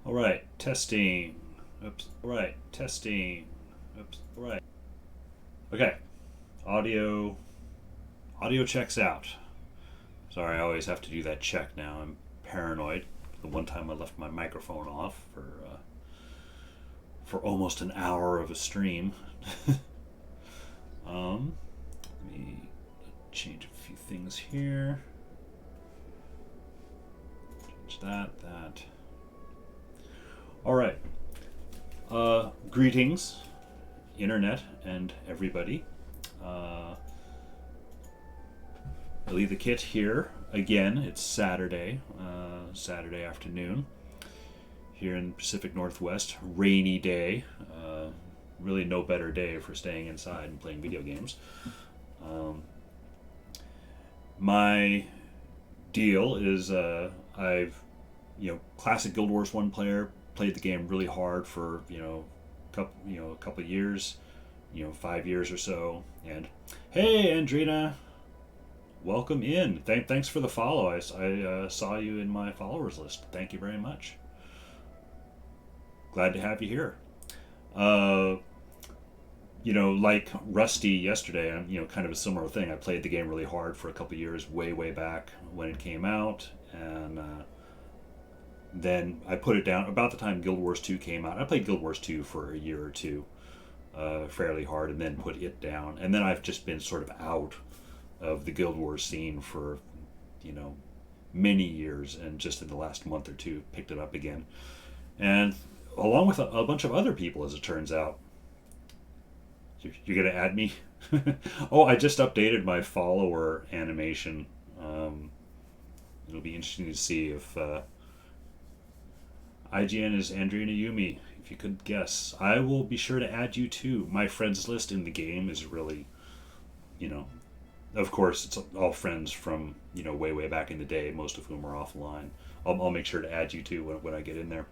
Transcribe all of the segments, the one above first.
All right, testing. Oops. All right, testing. Oops. All right. Okay. Audio. Audio checks out. Sorry, I always have to do that check now. I'm paranoid. The one time I left my microphone off for almost an hour of a stream. Let me change a few things here. Change that. All right. Greetings, internet and everybody. Leave the kit here again. It's Saturday afternoon here in the Pacific Northwest. Rainy day. Really no better day for staying inside and playing video games. My deal is I've classic Guild Wars 1 player, played the game really hard for a couple of years, 5 years or so. And hey, Andrina, welcome in. Thanks for the follow. I saw you in my followers list. Thank you very much. Glad to have you here. Like Rusty yesterday, I'm kind of a similar thing. I played the game really hard for a couple of years, way back when it came out, and then I put it down about the time Guild Wars 2 came out. I played Guild Wars 2 for a year or two, fairly hard, and then put it down. And then I've just been sort of out of the Guild Wars scene for, many years, and just in the last month or two picked it up again. And along with a bunch of other people, as it turns out. You're going to add me? Oh, I just updated my follower animation. It'll be interesting to see if IGN is Andrina Yumi, if you could guess. I will be sure to add you too. My friends list in the game is really, of course, it's all friends from, way back in the day, most of whom are offline. I'll make sure to add you too when I get in there.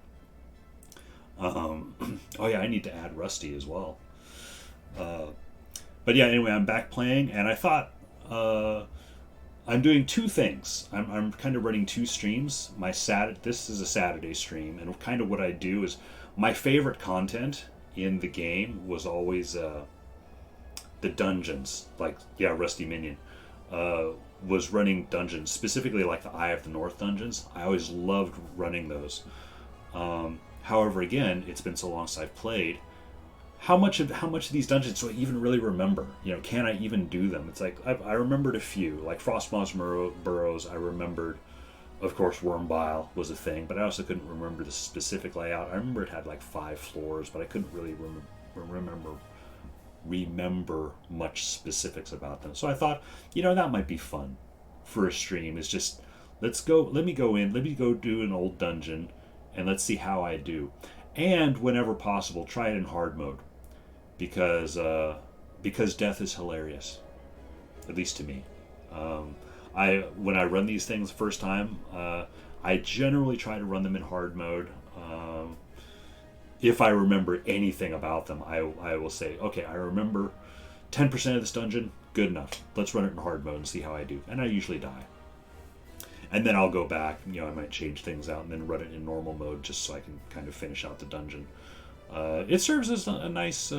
Oh yeah, I need to add Rusty as well. But yeah, anyway, I'm back playing, and I thought I'm doing two things. I'm kind of running two streams. This is a Saturday stream, and kind of what I do is my favorite content in the game was always the dungeons. Like, yeah, Rusty Minion was running dungeons, specifically like the Eye of the North dungeons. I always loved running those. However, again, it's been so long since I've played. How much of these dungeons do I even really remember? Can I even do them? It's like I remembered a few, like Frostmoss Burrows. I remembered, of course, Wormbile was a thing, but I also couldn't remember the specific layout. I remember it had like 5 floors, but I couldn't really remember much specifics about them. So I thought, that might be fun for a stream. Is just let me go do an old dungeon, and let's see how I do. And whenever possible, try it in hard mode, because death is hilarious, at least to me. When I run these things the first time, I generally try to run them in hard mode. If I remember anything about them, I will say, okay, I remember 10% of this dungeon, good enough. Let's run it in hard mode and see how I do. And I usually die. And then I'll go back, I might change things out and then run it in normal mode just so I can kind of finish out the dungeon. It serves as a nice,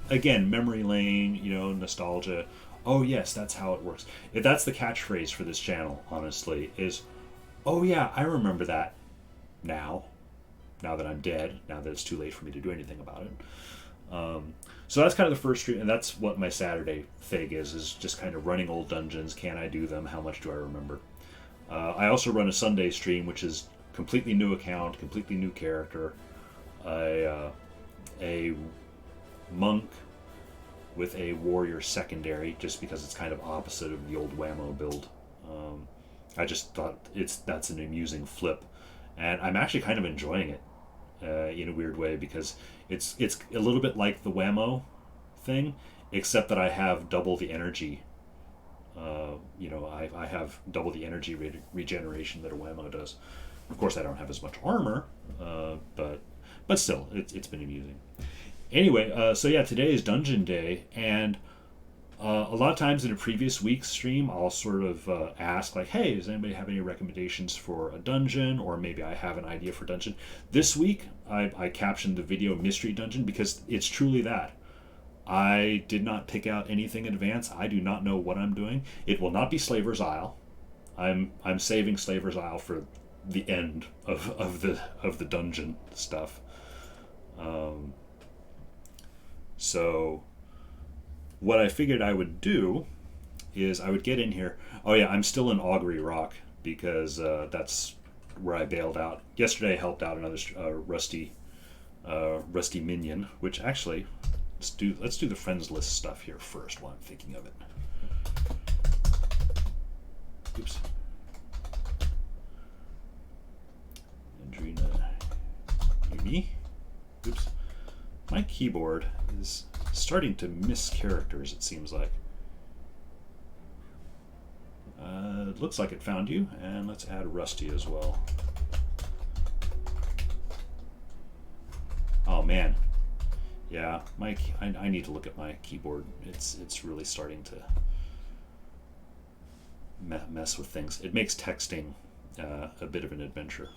again, memory lane, nostalgia. Oh yes, that's how it works. If that's the catchphrase for this channel, honestly, is, oh yeah, I remember that now that I'm dead, now that it's too late for me to do anything about it. So that's kind of the first stream, and that's what my Saturday thing is just kind of running old dungeons. Can I do them? How much do I remember? I also run a Sunday stream, which is completely new account, completely new character. A monk with a warrior secondary, just because it's kind of opposite of the old Whammo build. I just thought that's an amusing flip, and I'm actually kind of enjoying it in a weird way, because it's a little bit like the Whammo thing, except that I have double the energy. I have double the energy regeneration that a Whammo does. Of course, I don't have as much armor, but still, it's been amusing. Anyway, so yeah, today is Dungeon Day, and A lot of times in a previous week's stream, I'll sort of ask, like, hey, does anybody have any recommendations for a dungeon? Or maybe I have an idea for dungeon. This week, I captioned the video Mystery Dungeon because it's truly that. I did not pick out anything in advance. I do not know what I'm doing. It will not be Slaver's Isle. I'm saving Slaver's Isle for the end of the dungeon stuff. So what I figured I would do is I would get in here. Oh yeah, I'm still in Augury Rock because that's where I bailed out. Yesterday I helped out another rusty minion, which actually let's do the friends list stuff here first while I'm thinking of it. Oops. Andrina Uni. Oops. My keyboard is starting to miss characters, it seems like. It looks like it found you, and let's add Rusty as well. Oh man. Yeah, I need to look at my keyboard. It's really starting to mess with things. It makes texting a bit of an adventure.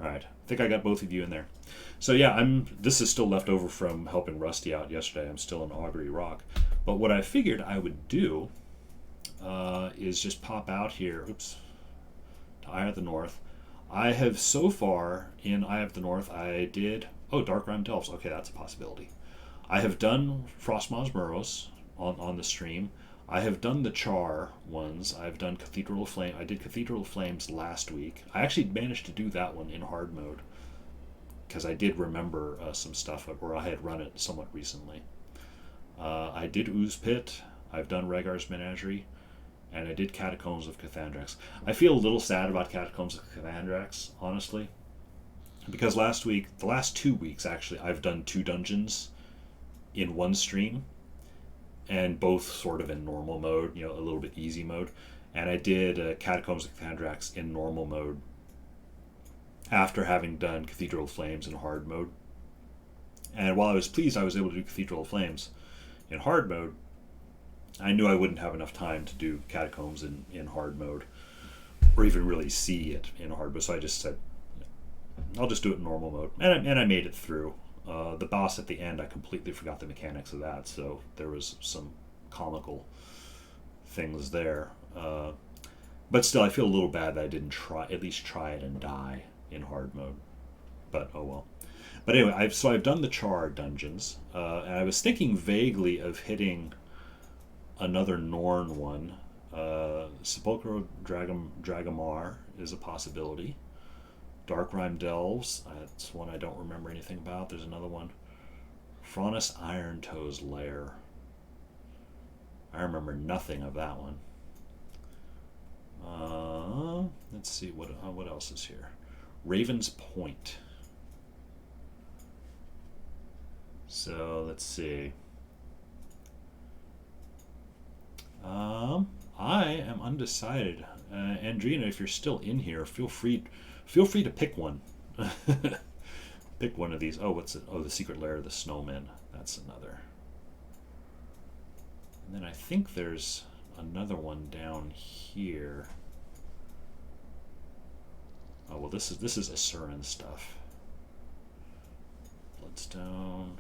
All right, I think I got both of you in there. So yeah, this is still left over from helping Rusty out yesterday. I'm still in Augury Rock. But what I figured I would do is just pop out here, oops, to Eye of the North. I have so far in Eye of the North, I did, Darkrime Delves. Okay, that's a possibility. I have done Frostmaws Burrows on the stream. I have done the Char ones. I've done Cathedral of Flame. I did Cathedral of Flames last week. I actually managed to do that one in hard mode because I did remember some stuff, or I had run it somewhat recently. I did Ooze Pit. I've done Rhaegar's Menagerie, and I did Catacombs of Cathandrix. I feel a little sad about Catacombs of Cathandrix, honestly, because the last 2 weeks actually, I've done 2 dungeons in one stream, and both sort of in normal mode, a little bit easy mode. And I did Catacombs of Cathandrix in normal mode after having done Cathedral of Flames in hard mode. And while I was pleased I was able to do Cathedral of Flames in hard mode, I knew I wouldn't have enough time to do Catacombs in hard mode, or even really see it in hard mode. So I just said, I'll just do it in normal mode. And I made it through. The boss at the end, I completely forgot the mechanics of that, so there was some comical things there. But still, I feel a little bad that I didn't at least try it and die in hard mode. But oh well. But anyway, I've done the Char dungeons, and I was thinking vaguely of hitting another Norn one. Sepulchral Dragomar is a possibility. Darkrime Delves, that's one I don't remember anything about. There's another one. Fraunus Irontoe's Lair. I remember nothing of that one. Let's see, what else is here? Raven's Point. So, let's see. I am undecided. Andrina, if you're still in here, feel free to pick one. Pick one of these. Oh, what's it? Oh, the Secret Lair of the Snowmen. That's another. And then I think there's another one down here. Oh well, this is Asuran stuff. Bloodstone.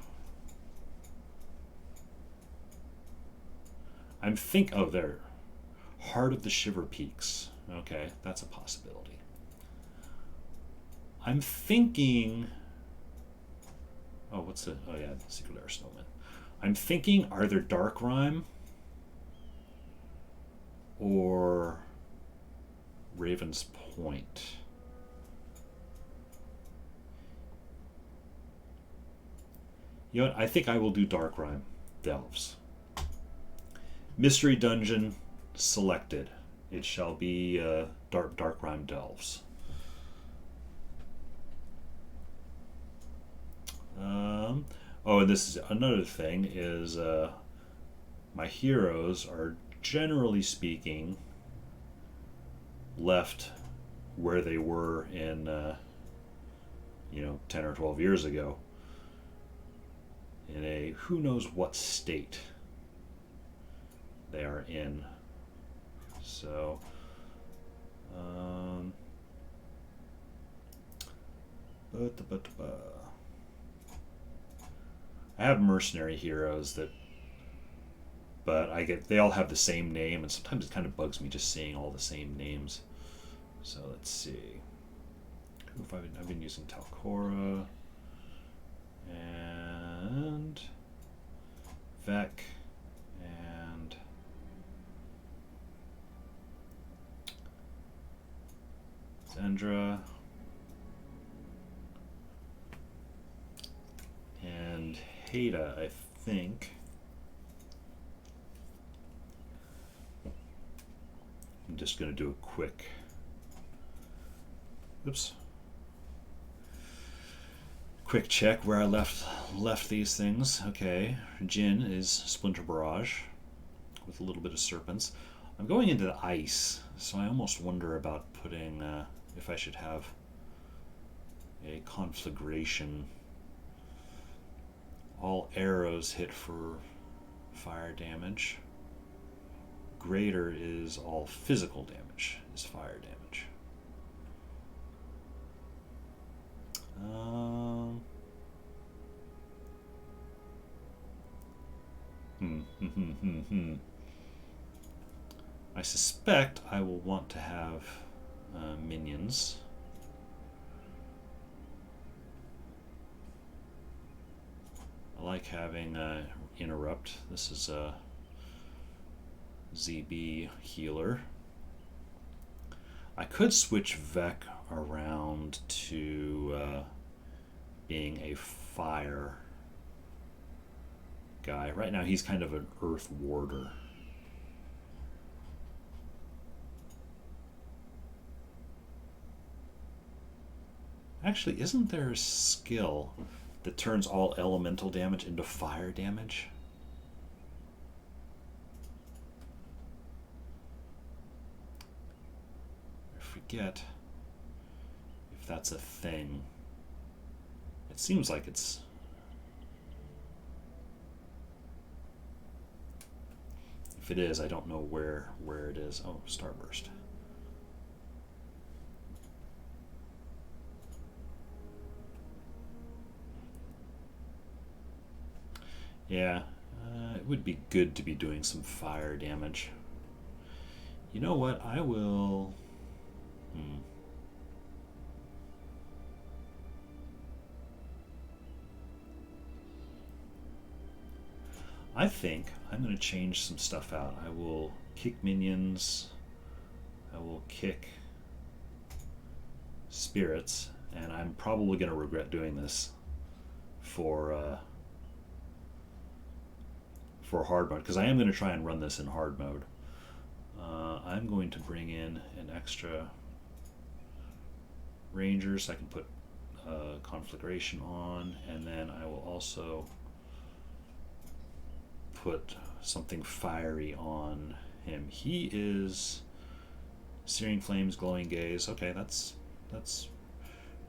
Oh, there. Heart of the Shiver Peaks. Okay, that's a possibility. I'm thinking. Oh, what's it? Oh, yeah, Secret Lair Snowman. I'm thinking either Darkrime or Raven's Point. You know what? I think I will do Darkrime Delves. Mystery Dungeon selected. It shall be Darkrime Delves. And this is another thing is my heroes are generally speaking left where they were in 10 or 12 years ago in a who knows what state. they are in. So, I have mercenary heroes that, but they all have the same name, and sometimes it kind of bugs me just seeing all the same names. So let's see. Who have I've been using Talcora and Vec and Zendra and Hada, I think. I'm just going to do a quick. Oops. Quick check where I left these things. Okay, Jin is Splinter Barrage with a little bit of Serpents. I'm going into the ice, so I almost wonder about putting if I should have a conflagration. All arrows hit for fire damage. Greater is all physical damage is fire damage. I suspect I will want to have minions. I like having interrupt. This is a ZB healer. I could switch Vec around to being a fire guy. Right now he's kind of an earth warder. Actually, isn't there a skill that turns all elemental damage into fire damage? I forget if that's a thing. It seems like it's... If it is, I don't know where it is. Oh, Starburst. Yeah, it would be good to be doing some fire damage. You know what? I will... I think I'm going to change some stuff out. I will kick minions. I will kick spirits. And I'm probably going to regret doing this for hard mode, because I am going to try and run this in hard mode. I'm going to bring in an extra ranger so I can put conflagration on, and then I will also put something fiery on him. He is Searing Flames, Glowing Gaze. Okay, that's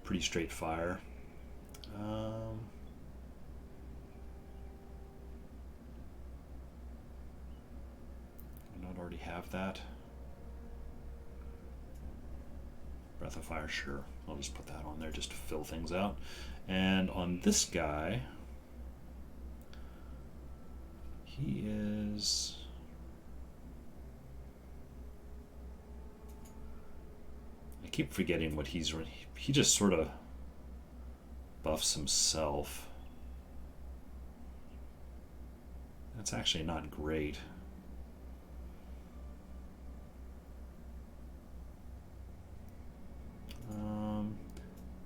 pretty straight fire. Not already have that. Breath of Fire, sure. I'll just put that on there just to fill things out. And on this guy, he is... I keep forgetting what he's... He just sort of buffs himself. That's actually not great.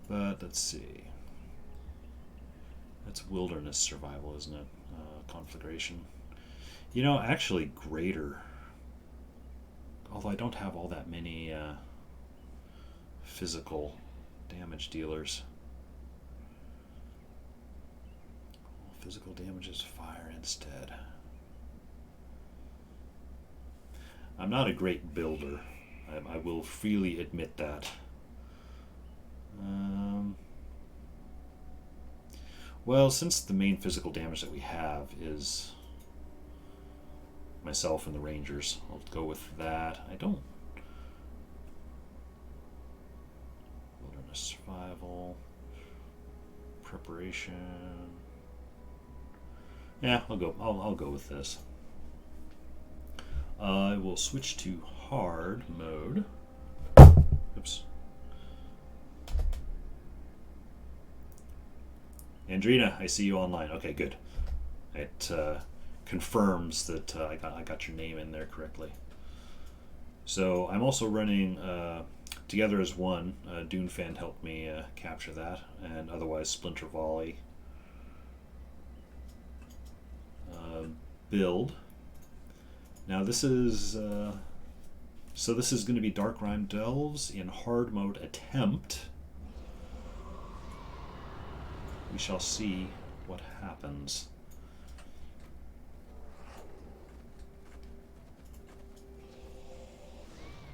But let's see. That's wilderness survival, isn't it? Conflagration. You know, actually greater. Although I don't have all that many physical damage dealers. Physical damage is fire instead. I'm not a great builder. I will freely admit that. Well, since the main physical damage that we have is myself and the Rangers. I'll go with that. I don't... Wilderness survival. Preparation. Yeah, I'll go with this. I will switch to hard mode. Oops. Andrina, I see you online. Okay, good. It confirms that I got your name in there correctly. So I'm also running Together as One. Dunefan helped me capture that, and otherwise Splinter Volley. Build. Now this is this is going to be Darkrime Delves in hard mode attempt. We shall see what happens.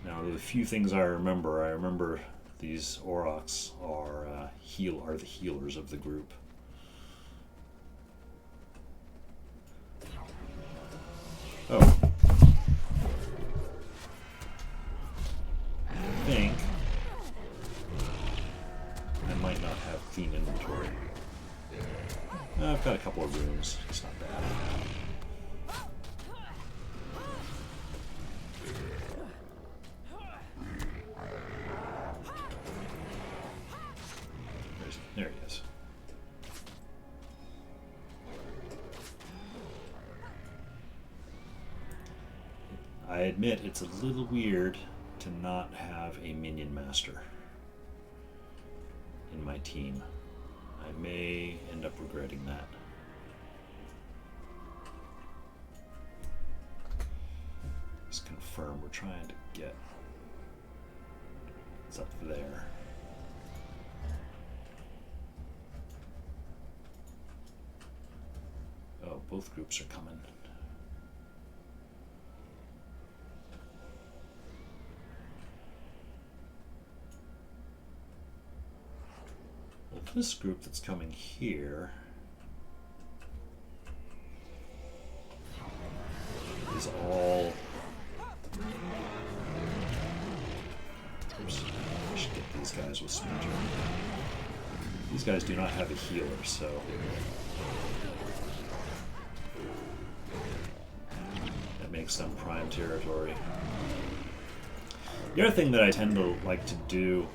Now, the few things I remember these Aurochs are the healers of the group. Oh. I think I might not have clean inventory. I've got a couple of rooms. It's not bad. There he is. I admit it's a little weird to not have a minion master in my team. I may end up regretting that. Just confirm we're trying to get... It's up there. Oh, both groups are coming. Well, this group that's coming here is all... Oops, I should get these guys with Splinter. These guys do not have a healer, so... that makes them prime territory. The other thing that I tend to like to do,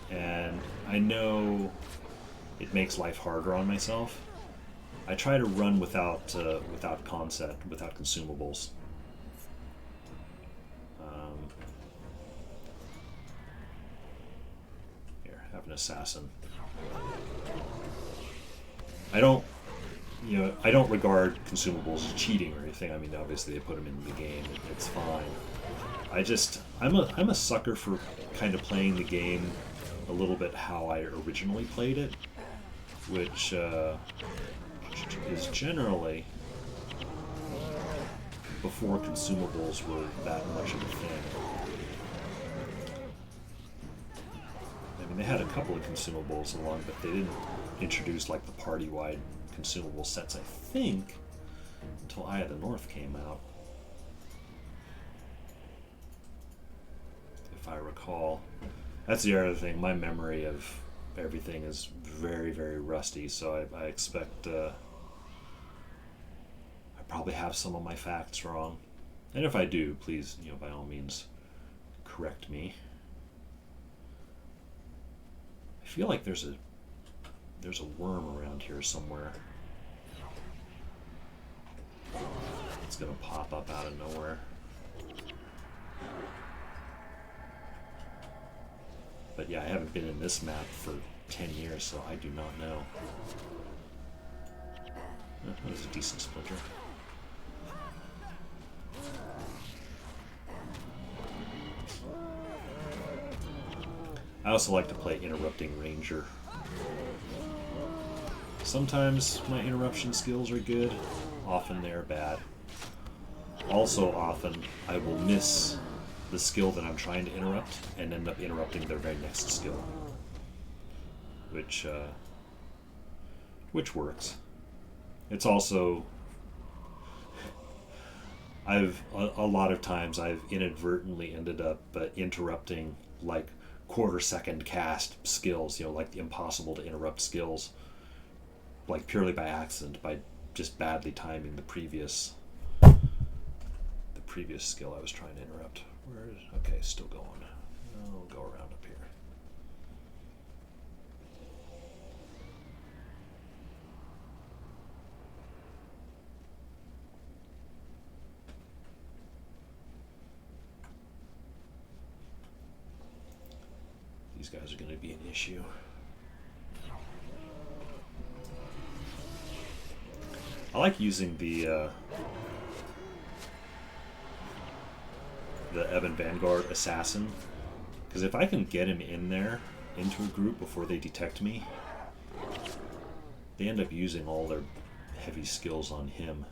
and I know it makes life harder on myself, I try to run without concept, without consumables. Here, have an assassin. I don't regard consumables as cheating or anything. I mean, obviously they put them in the game; it's fine. I'm a sucker for kind of playing the game a little bit how I originally played it, which is generally before consumables were that much of a thing. I mean, they had a couple of consumables along, but they didn't introduce like the party-wide consumable sets, I think, until Eye of the North came out. If I recall. That's the other thing. My memory of everything is very, very rusty, so I expect I probably have some of my facts wrong. And if I do, please, by all means, correct me. I feel like there's a worm around here somewhere. It's gonna pop up out of nowhere. But yeah, I haven't been in this map for 10 years, so I do not know. That was a decent splinter. I also like to play Interrupting Ranger. Sometimes my interruption skills are good, often they're bad. Also often I will miss the skill that I'm trying to interrupt and end up interrupting their very next skill. Which works. It's also a lot of times I've inadvertently ended up interrupting like quarter-second cast skills, like the impossible to interrupt skills, like purely by accident, by just badly timing the previous skill I was trying to interrupt. Okay, still going. I'll go around up here. These guys are going to be an issue. I like using the Ebon Vanguard Assassin, because if I can get him in there into a group before they detect me, they end up using all their heavy skills on him,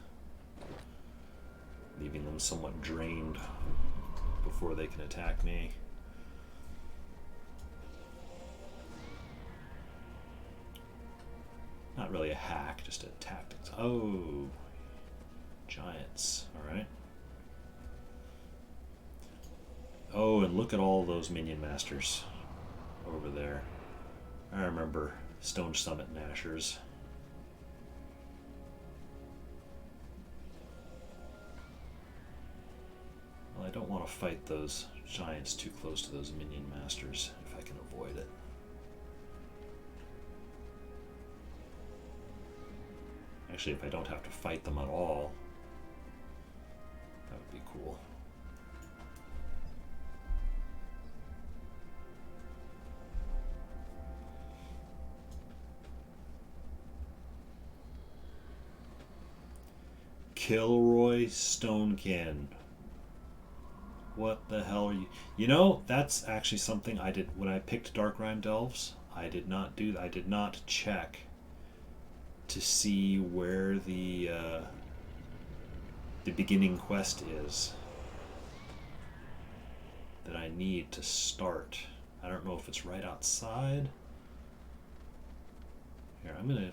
leaving them somewhat drained before they can attack me. Not really a hack, just a tactics. Oh, giants. All right. Oh, and look at all those minion masters over there. I remember Stone Summit Nashers. Well, I don't want to fight those giants too close to those minion masters if I can avoid it. Actually, if I don't have to fight them at all, that would be cool. Kilroy Stonekin. What the hell are you? You know, that's actually something I did when I picked Darkrime Delves. I did not do that. I did not check to see where the beginning quest is that I need to start. I don't know if it's right outside. Here, I'm gonna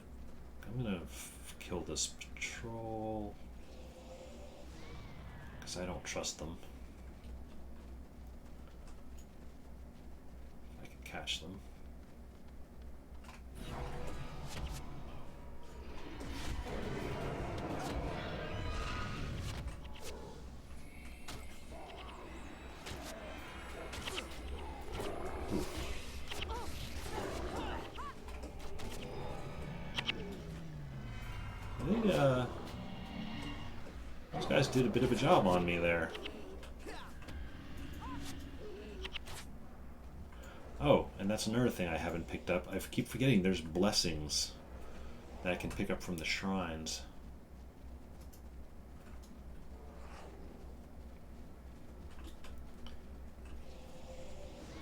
kill this patrol because I don't trust them. I can catch them. Those guys did a bit of a job on me there. Oh, and that's another thing I haven't picked up. I keep forgetting there's blessings that I can pick up from the shrines.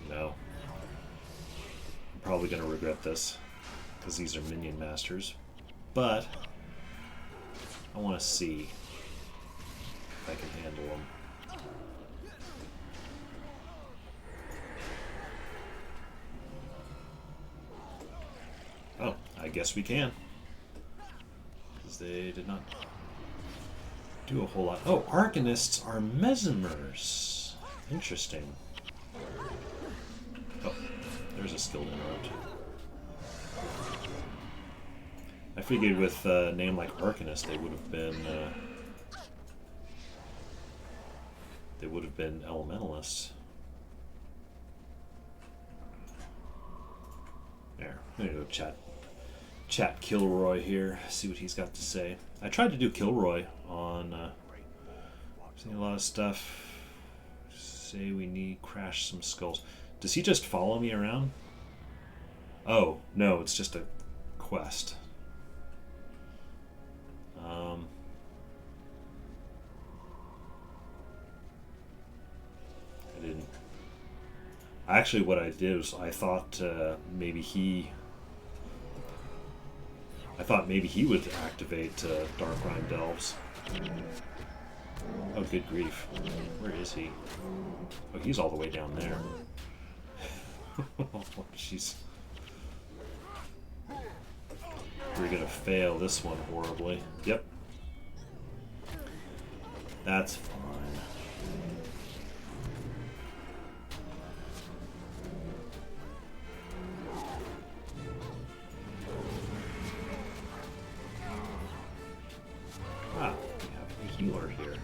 No. I'm probably going to regret this because these are minion masters. But I want to see if I can handle them. Oh, I guess we can. Because they did not do a whole lot. Oh, Arcanists are Mesmers. Interesting. Oh, there's a skilled interrupt. I figured with a name like Arcanist, they would have been elementalists. There, I'm gonna go chat Kilroy here, see what he's got to say. I tried to do Kilroy on seeing a lot of stuff. Say we need crash some skulls. Does he just follow me around? Oh no, it's just a quest. I didn't. Actually, what I did was I thought maybe he would activate Darkrime Delves. Oh, good grief! Where is he? Oh, he's all the way down there. Jeez. We're gonna fail this one horribly. Yep. That's fine. Ah, we have a healer here.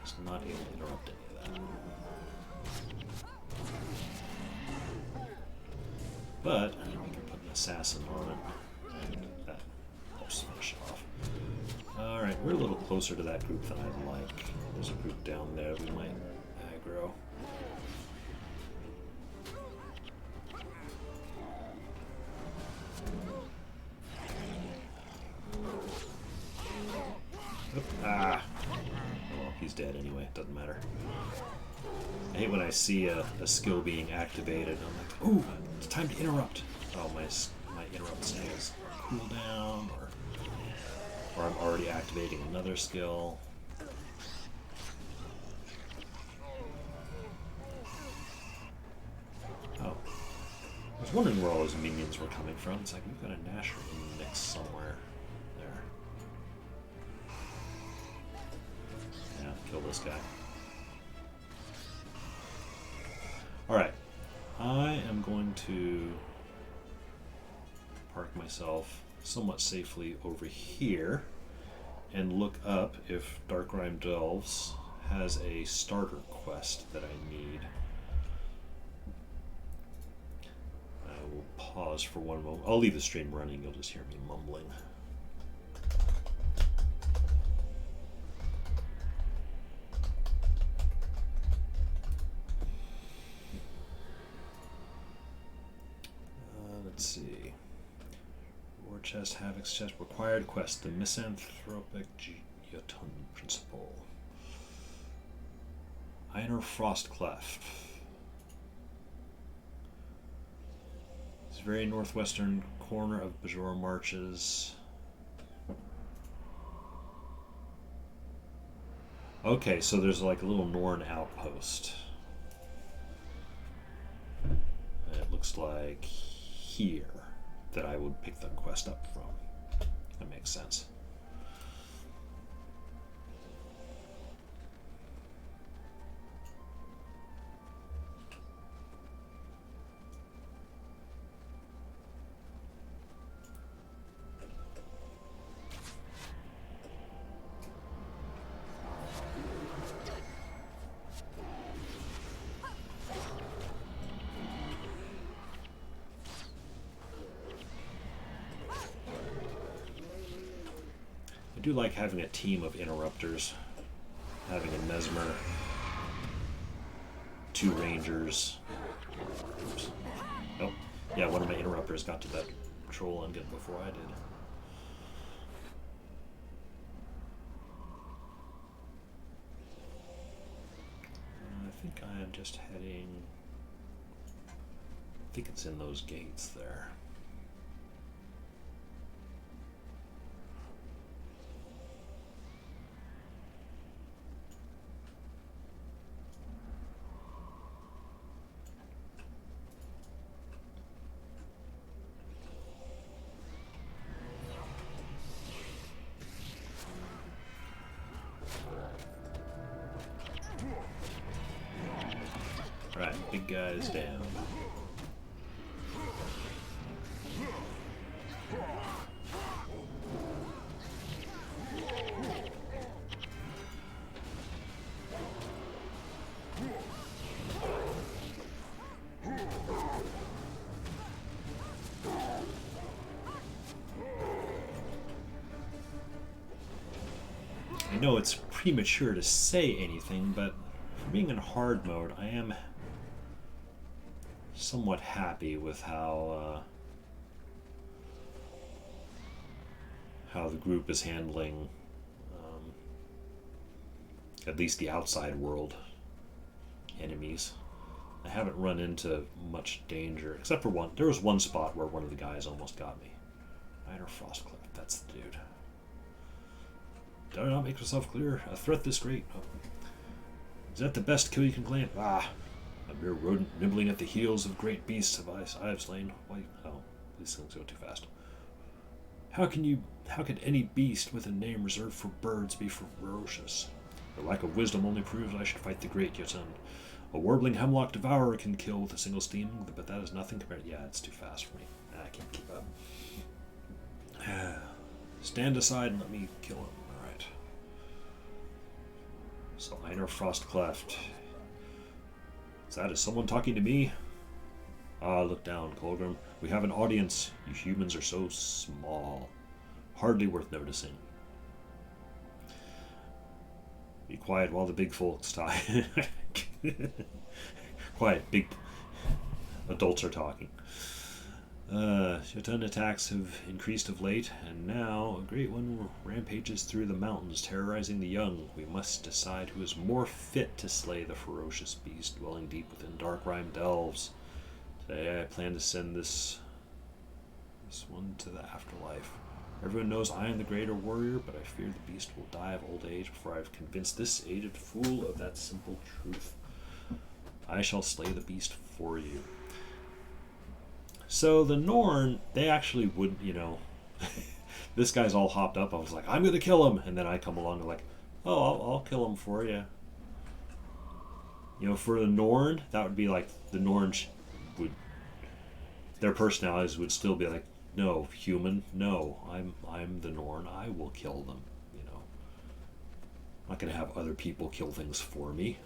It's not able to interrupt any of that. But we can put an assassin on it, and that helps finish it off. Alright, we're a little closer to that group than I'd like. There's a group down there we might aggro. Oop, ah! Well, he's dead anyway, doesn't matter. I hate when I see a skill being activated. I'm like, ooh, it's time to interrupt. Oh, my interrupt says cooldown, or I'm already activating another skill. Oh, I was wondering where all those minions were coming from. It's like we've got a Nasher mix somewhere there. Yeah, kill this guy. Alright, I am going to park myself somewhat safely over here and look up if Darkrime Delves has a starter quest that I need. I will pause for one moment. I'll leave the stream running, you'll just hear me mumbling. Let's see. War chest, Havoc's chest, required quest, the Misanthropic Jotun Principle. Einer Frostcleft. It's very northwestern corner of Bajor Marches. Okay, so there's like a little Norn outpost. And it looks like here that I would pick the quest up from. That makes sense. I do like having a team of interrupters, having a Mesmer, 2 Rangers. Oops. Nope. Yeah, one of my interrupters got to that troll ungit before I did. I think I am just heading... I think it's in those gates there. Alright, big guy's down. I know it's premature to say anything, but for being in hard mode, I am somewhat happy with how the group is handling at least the outside world enemies. I haven't run into much danger, except for one. There was one spot where one of the guys almost got me. Einer Frostcleft, that's the dude. Did I not make myself clear? A threat this great? Oh. Is that the best kill you can claim? Ah, a mere rodent nibbling at the heels of great beasts I have slain. Why? Oh, these things go too fast. How could any beast with a name reserved for birds be ferocious? The lack of wisdom only proves I should fight the great Jotun. A warbling hemlock devourer can kill with a single steam, but that is nothing compared. Yeah, it's too fast for me. I can't keep up. Stand aside and let me kill him. All right. So Einar Frostcleft. Is someone talking to me? Ah, look down, Colgrim. We have an audience. You humans are so small. Hardly worth noticing. Be quiet while the big folks talk. Quiet, big adults are talking. Jotun attacks have increased of late, and now a great one rampages through the mountains, terrorizing the young. We must decide who is more fit to slay the ferocious beast dwelling deep within Darkrime delves. Today I plan to send this one to the afterlife. Everyone knows I am the greater warrior, but I fear the beast will die of old age before I have convinced this aged fool of that simple truth. I shall slay the beast for you. So the Norn, they actually would, this guy's all hopped up. I was like, I'm going to kill him. And then I come along and like, oh, I'll kill him for you. For the Norn, that would be like, the Norn their personalities would still be like, no, human, no, I'm the Norn. I will kill them, I'm not going to have other people kill things for me.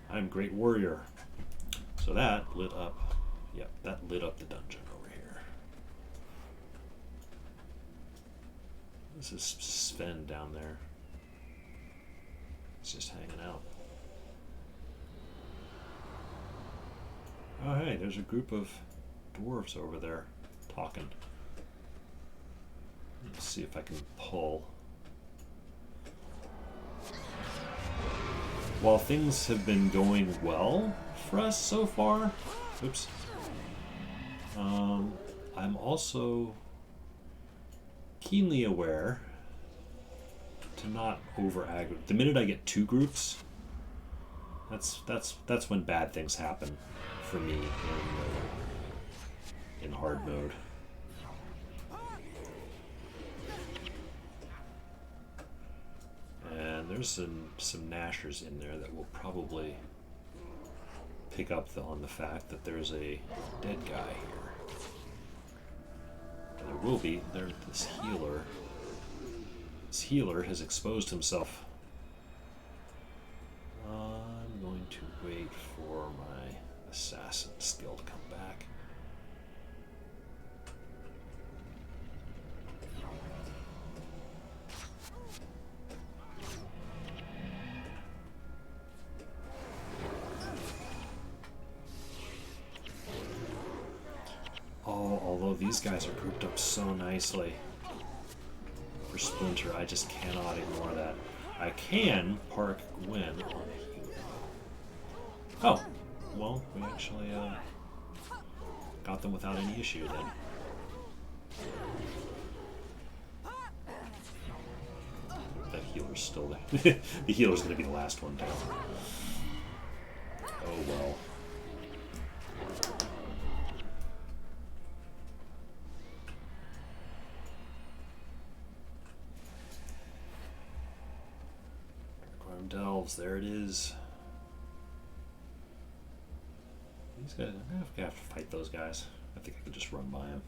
I'm a great warrior. So that lit up. Yep, that lit up the dungeon over here. This is Sven down there. He's just hanging out. Oh, hey, there's a group of dwarves over there talking. Let's see if I can pull. While things have been going well for us so far, oops. I'm also keenly aware to not over aggravate. The minute I get two groups, that's when bad things happen for me in hard mode. And there's some Nashers in there that will probably pick up on the fact that there's a dead guy here. There will be. There's this healer. This healer has exposed himself. I'm going to wait for my assassin skill to come back. Although these guys are grouped up so nicely for Splinter, I just cannot ignore that. I can park Gwen on healer. Oh, well, we actually got them without any issue then. That healer's still there. The healer's going to be the last one down. Oh well. Delves, there it is. These guys, I'm gonna have to fight those guys. I think I could just run by them.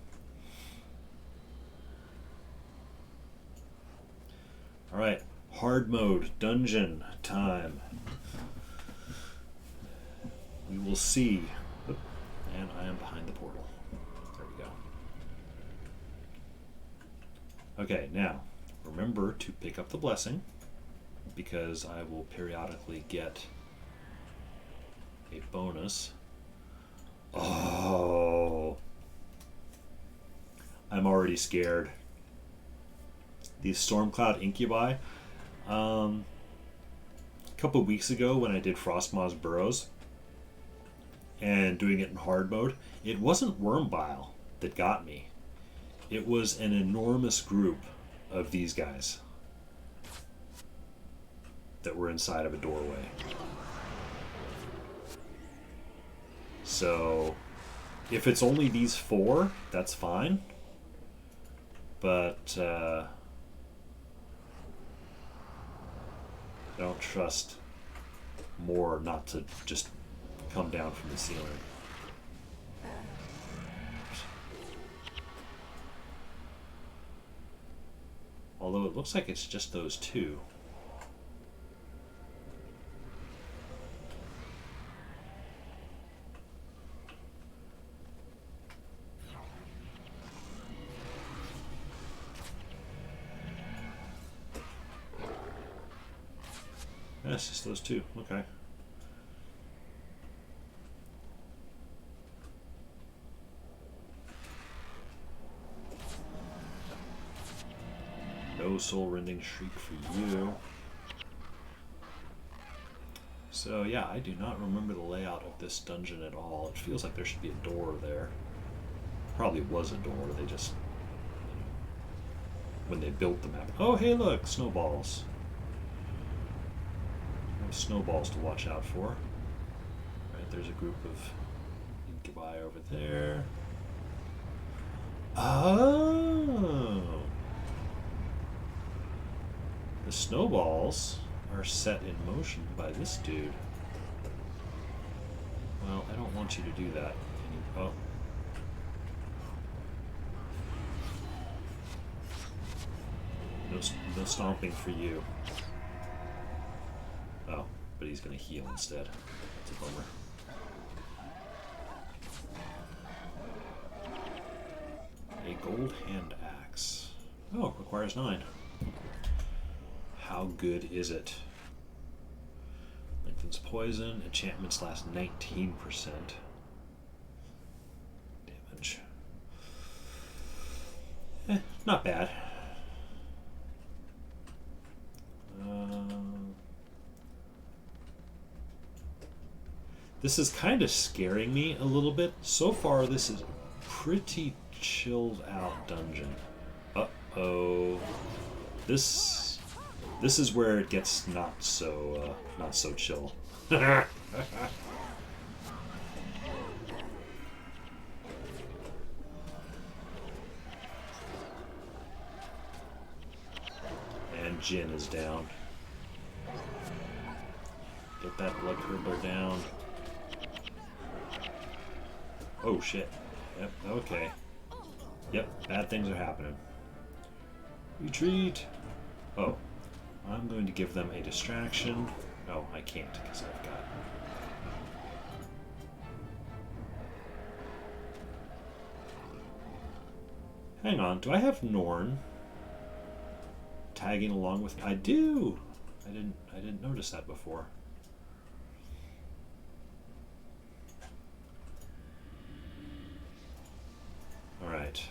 Alright, hard mode, dungeon time. We will see. And I am behind the portal. There we go. Okay, now, remember to pick up the blessing, because I will periodically get a bonus. Oh, I'm already scared. These Stormcloud Incubi. A couple weeks ago when I did Frostmaw's Burrows and doing it in hard mode, it wasn't Wormbile that got me. It was an enormous group of these guys that were inside of a doorway. So if it's only these four, that's fine. But I don't trust more not to just come down from the ceiling. Although it looks like it's just those two. Yes, just those two. Okay. No soul-rending shriek for you. So yeah, I do not remember the layout of this dungeon at all. It feels like there should be a door there. Probably was a door. They just, when they built the map. Oh, hey, look, snowballs. Snowballs to watch out for. Right, there's a group of incubi over there. Oh, the snowballs are set in motion by this dude. Well, I don't want you to do that. Oh. No stomping for you. Oh, but he's going to heal instead. That's a bummer. A gold hand axe. Oh, requires 9. How good is it? Lengthens poison. Enchantments last 19% damage. Not bad. This is kind of scaring me a little bit. So far, this is a pretty chilled out dungeon. Uh-oh. This is where it gets not so chill. And Jin is down. Get that blood curdler down. Oh shit. Yep, okay. Yep, bad things are happening. Retreat! Oh. I'm going to give them a distraction. Oh, I can't because I've got... Hang on, do I have Norn tagging along with me? I do! I didn't notice that before. Alright.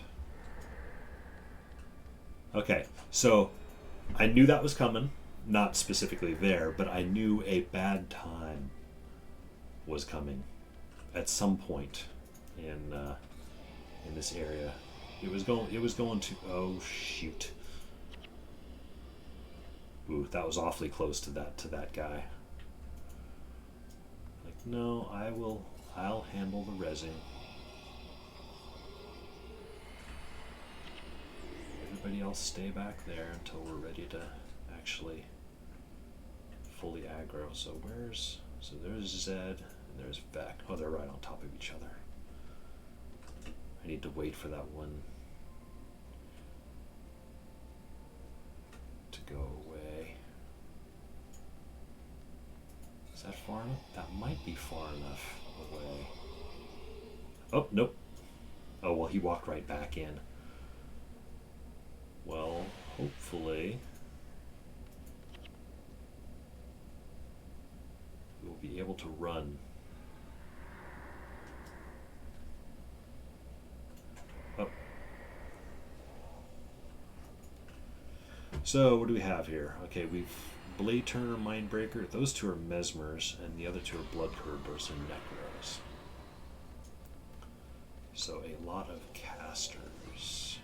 Okay, so I knew that was coming. Not specifically there, but I knew a bad time was coming at some point in this area. It was going to... Oh, shoot. Ooh, that was awfully close to that guy. Like, no, I'll handle the rezzing. Everybody else stay back there until we're ready to actually fully aggro. So there's Zed and there's Vec. Oh, they're right on top of each other. I need to wait for that one to go away. Is that far enough? That might be far enough away. Oh, nope. Oh, well, he walked right back in. Well, hopefully we'll be able to run. Oh. So, what do we have here? Okay, we've Blade Turner, Mindbreaker. Those two are Mesmers, and the other two are Blood Curdlers and Necros. So, a lot of casters.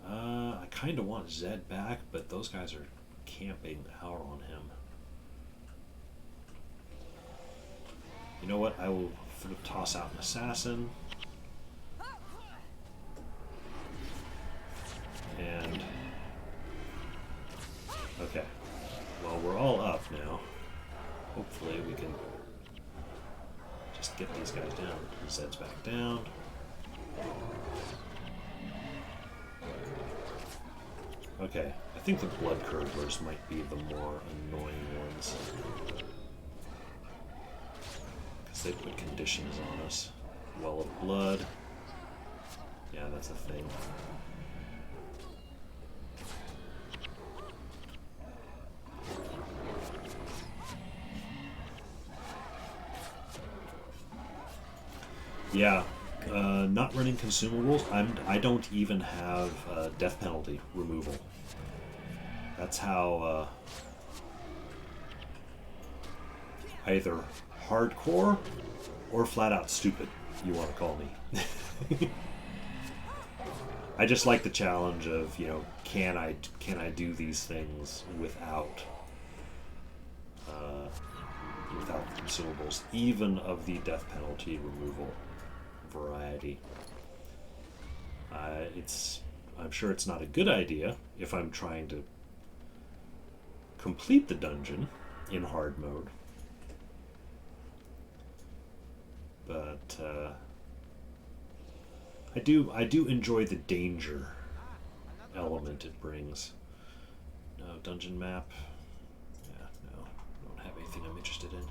I kind of want Zed back, but those guys are camping out on him. You know what? I will sort of toss out an assassin. And okay, well, we're all up now. Hopefully we can just get these guys down. Zed's back down. Okay, I think the blood curdlers might be the more annoying ones. Because they put conditions on us. Well of blood. Yeah, that's a thing. Yeah, not running consumables. I don't even have death penalty removal. That's how either hardcore or flat out stupid you want to call me. I just like the challenge of, you know, can I do these things without consumables, even of the death penalty removal variety. I'm sure it's not a good idea if I'm trying to complete the dungeon in hard mode, but I do enjoy the danger element it brings. No dungeon map. Yeah, no, I don't have anything I'm interested in.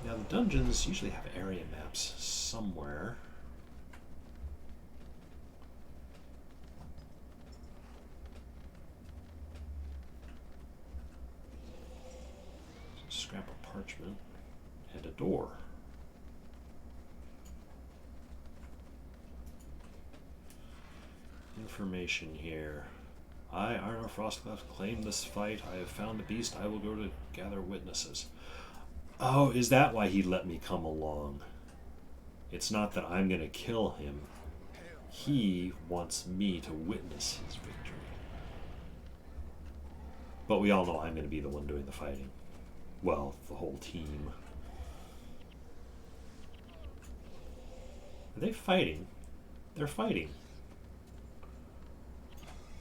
Now the dungeons usually have area maps somewhere. Scrap of parchment and a door. Information here. I, Arnor Frostcleft, claim this fight. I have found the beast. I will go to gather witnesses. Oh, is that why he let me come along? It's not that I'm going to kill him. He wants me to witness his victory. But we all know I'm going to be the one doing the fighting. Well, the whole team. Are they fighting? They're fighting.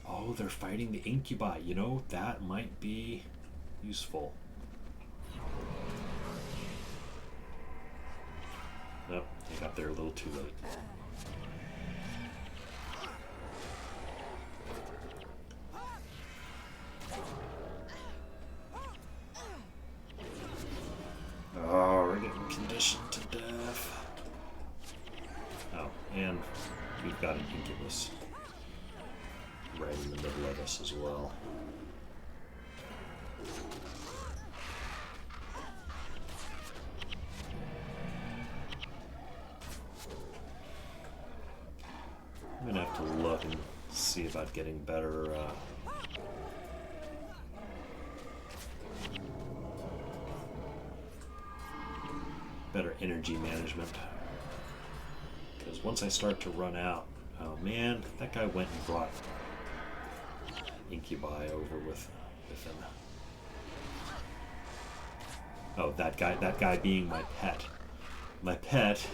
Oh, they're fighting the incubi. You know, that might be useful. Nope, they got there a little too late. Oh, we're getting conditioned to death. Oh, and we've got an incubus right in the middle of us as well. I'm gonna have to look and see about getting better better energy management, because once I start to run out, oh man, that guy went and brought incubi over with him. Oh, that guy being my pet. My pet.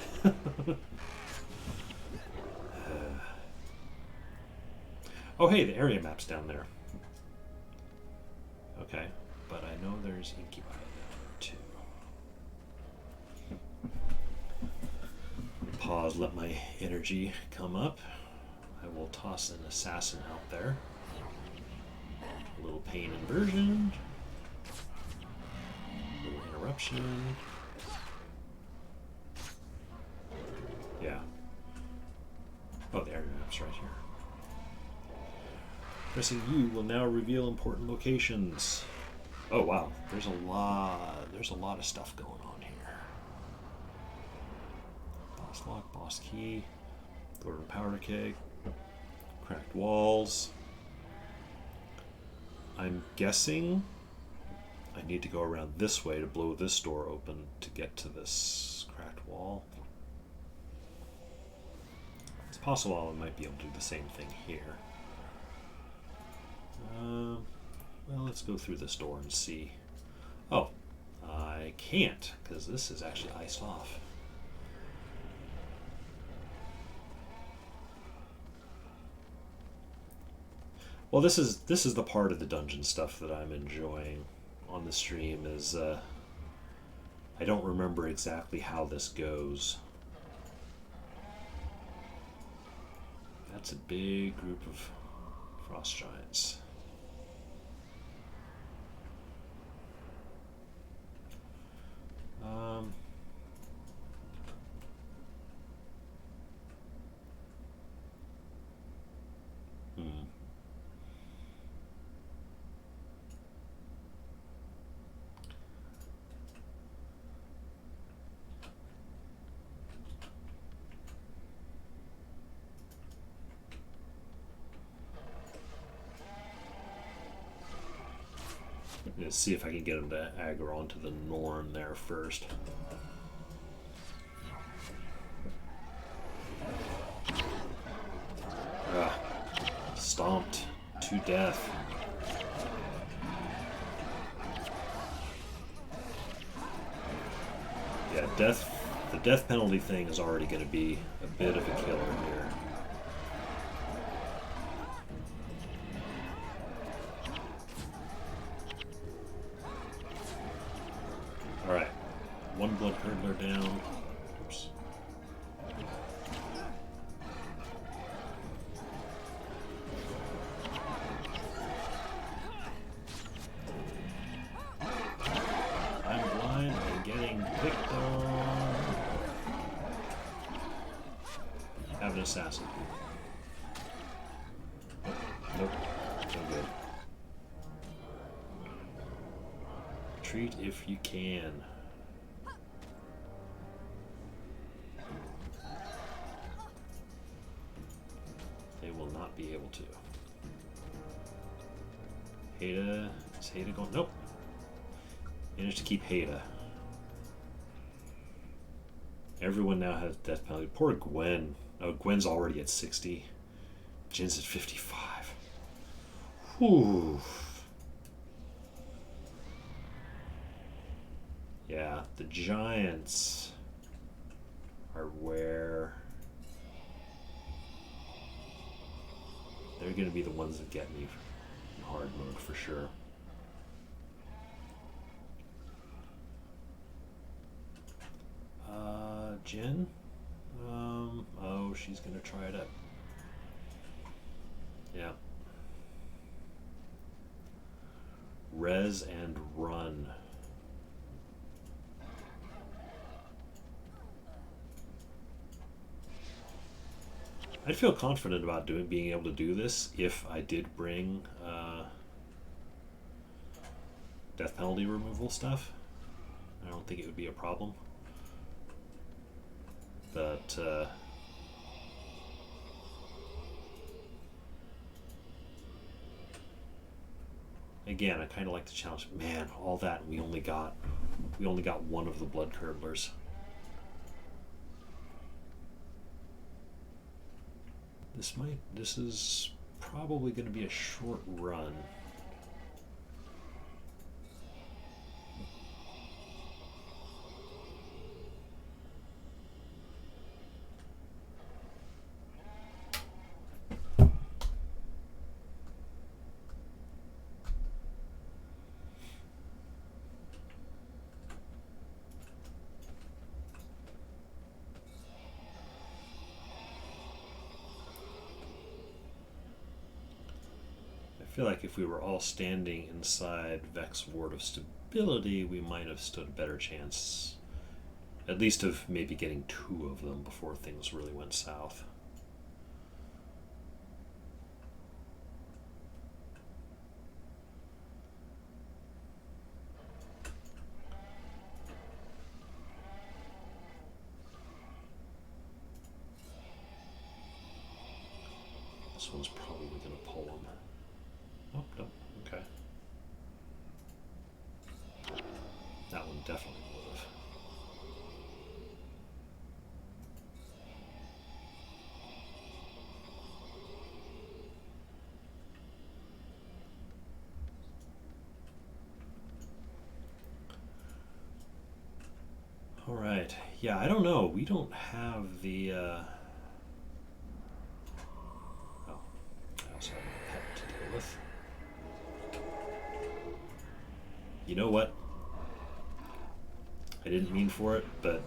Oh, hey, the area map's down there. Okay, but I know there's incubi down there too. Pause, let my energy come up. I will toss an assassin out there. A little pain inversion. A little interruption. Yeah. Oh, the area map's right here. Pressing U will now reveal important locations. Oh wow, there's a lot of stuff going on here. Boss lock, boss key, golden powder keg, cracked walls. I'm guessing I need to go around this way to blow this door open to get to this cracked wall. It's possible I might be able to do the same thing here. Well, let's go through this door and see. Oh, I can't, because this is actually iced off. Well, this is the part of the dungeon stuff that I'm enjoying on the stream. Is I don't remember exactly how this goes. That's a big group of frost giants. Let's see if I can get him to aggro onto the Norn there first. Stomped to death. Yeah, the death penalty thing is already going to be a bit of a killer here. Alright, one blood curdler down. Oops. I'm blind and getting picked on. Have an assassin. Nope, no good. Retreat if you can. They will not be able to. Haida, is Haida going? Nope. Managed to keep Haida. Everyone now has death penalty. Poor Gwen. Oh, Gwen's already at 60. Jin's at 55. Whew. Yeah, the giants are where they're going to be the ones that get me in hard mode for sure. Jin? Oh, she's going to try it up. Yeah. Res and run. I'd feel confident about being able to do this if I did bring death penalty removal stuff. I don't think it would be a problem. But again, I kind of like the challenge. Man, all that and we only got one of the blood curdlers. This is probably going to be a short run. I feel like if we were all standing inside Vex Ward of Stability, we might have stood a better chance, at least of maybe getting two of them before things really went south. This one's probably going to pull him. Oh, no, okay. That one definitely would have. All right. Yeah, I don't know. We don't have the... Oh, I also have a pet to deal with. You know what? I didn't mean for it, but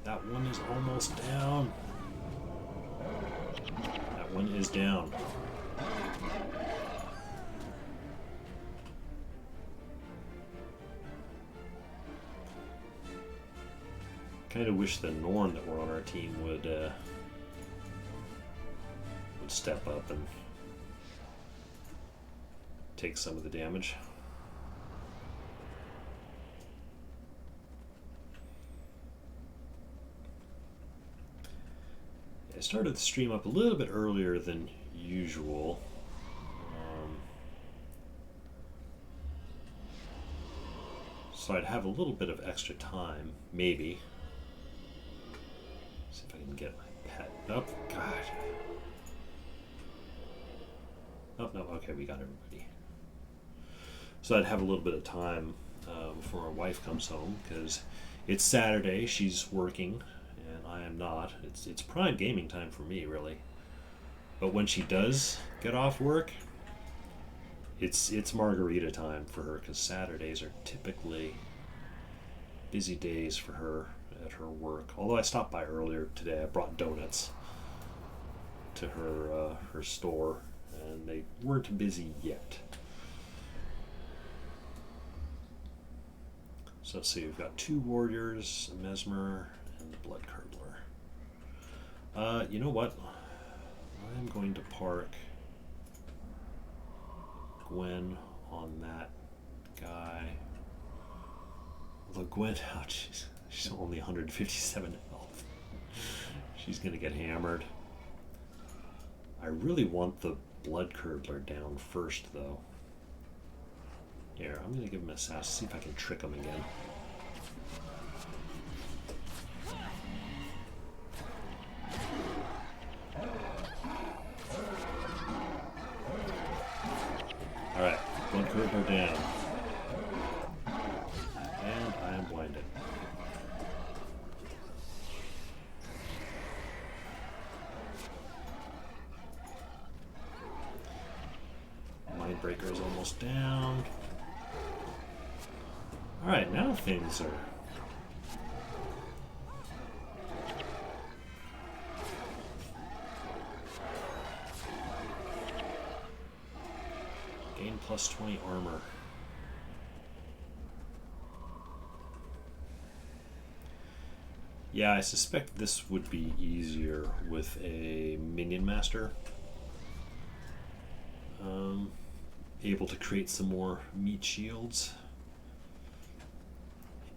that one is almost down. That one is down. Kind of wish the Norn that were on our team would step up and take some of the damage. I started the stream up a little bit earlier than usual. So I'd have a little bit of extra time, maybe. See if I can get my pet. Oh, God. Oh, no, okay, we got everybody. So I'd have a little bit of time before my wife comes home, because it's Saturday, she's working, and I am not. It's prime gaming time for me, really. But when she does get off work, it's margarita time for her, because Saturdays are typically busy days for her at her work. Although I stopped by earlier today, I brought donuts to her store, and they weren't busy yet. So let's see, we've got 2 warriors, a mesmer, and the blood curdler. You know what? I'm going to park Gwen on that guy. Although Gwen, oh jeez, she's only 157 health. She's gonna get hammered. I really want the blood curdler down first, though. Here, I'm gonna give him a sass, see if I can trick him again. Alright, blood curdler down. And I am blinded. Mindbreaker is almost down. Alright, now things are... Gain plus 20 armor. Yeah, I suspect this would be easier with a minion master. Able to create some more meat shields.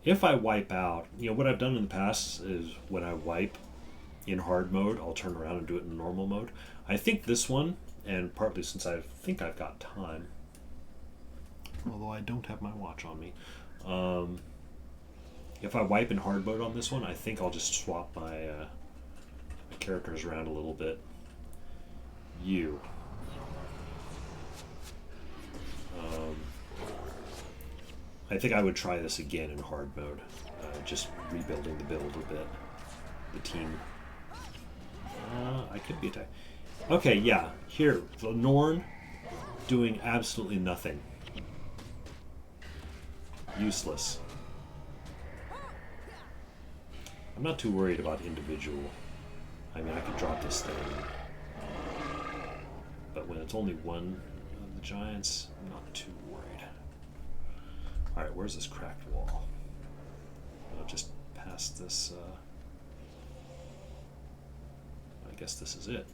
If I wipe out, you know, what I've done in the past is when I wipe in hard mode, I'll turn around and do it in normal mode. I think this one, and partly since I think I've got time, although I don't have my watch on me, if I wipe in hard mode on this one, I think I'll just swap my, my characters around a little bit. You. I think I would try this again in hard mode, just rebuilding the build a bit, the team. I could be attacked. Okay, yeah, here, the Norn doing absolutely nothing. Useless. I'm not too worried about individual. I mean, I could drop this thing. But when it's only one of the giants, I'm not too worried. Alright, where's this cracked wall? I'll just pass this, I guess this is it.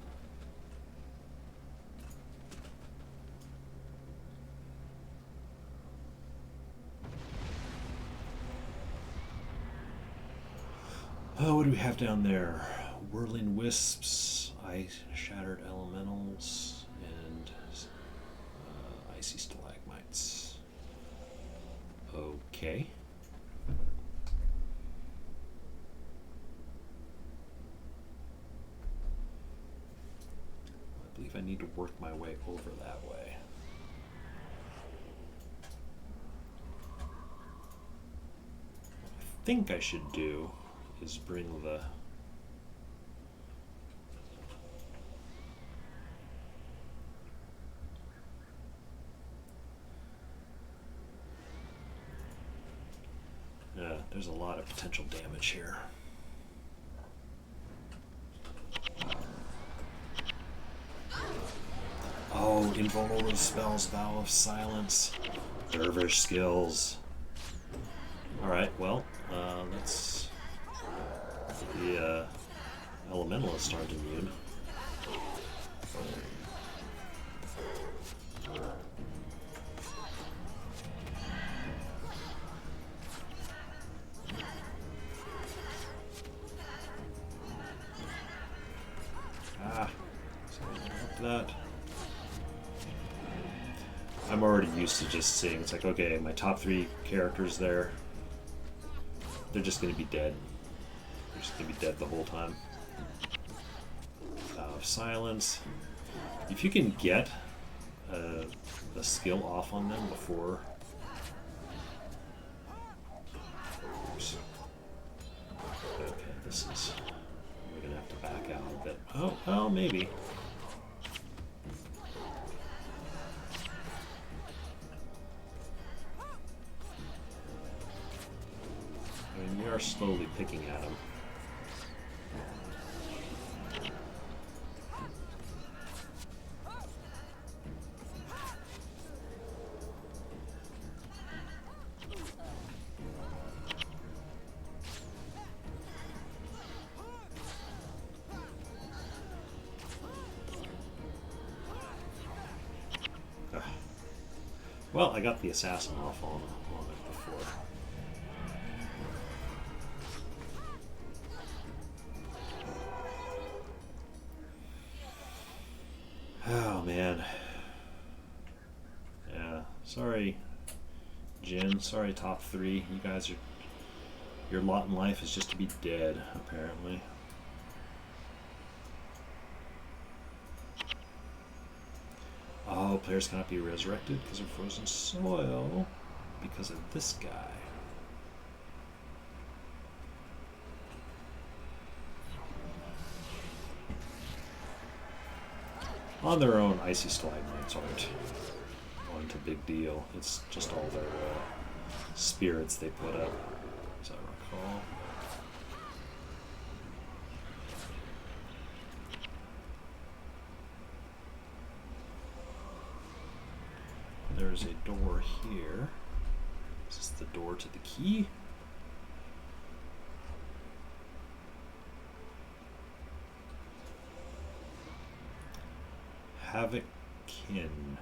Oh, what do we have down there? Whirling wisps, ice shattered elementals, and icy stalagmites. Okay. I believe I need to work my way over that way. think I should do is bring the... Yeah, there's a lot of potential damage here. Oh, invulnerable spells, Vow of Silence, Dervish skills. Alright, well, let's... The Elementalists aren't immune. That. I'm already used to just seeing, it's like, okay, my top 3 characters there, they're just going to be dead. They're just going to be dead the whole time. Silence. If you can get a skill off on them before... Oops. Okay, this is... We're going to have to back out a bit. Oh, well, maybe. We are slowly picking at him. Well, I got the assassin off on it before. Oh, man. Yeah, sorry, Jin. Sorry, top 3. You guys are... Your lot in life is just to be dead, apparently. Oh, players cannot be resurrected because of frozen soil because of this guy. On their own, icy stalagmites aren't a big deal. It's just all their spirits they put up, as I recall. There's a door here. Is this the door to the key? Havoc Kin.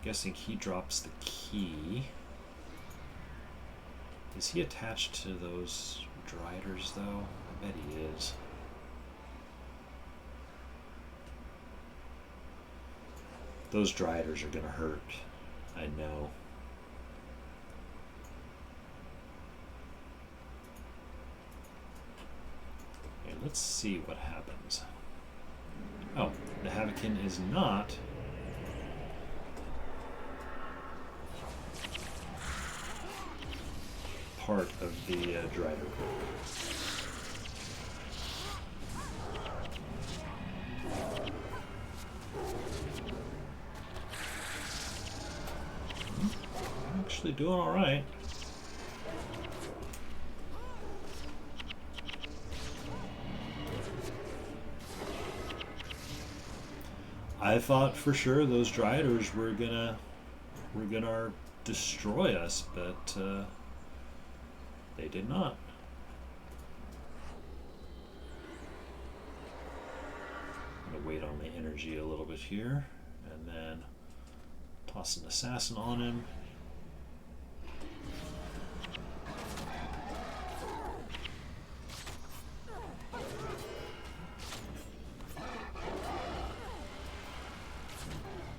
Guessing he drops the key. Is he attached to those Driders though? I bet he is. Those Driders are gonna hurt. I know. Okay, let's see what happens. Oh, the Havokin is not part of the Drider group. Actually doing all right. I thought for sure those Driders were gonna destroy us, but they did not. I'm gonna wait on my energy a little bit here, and then toss an assassin on him.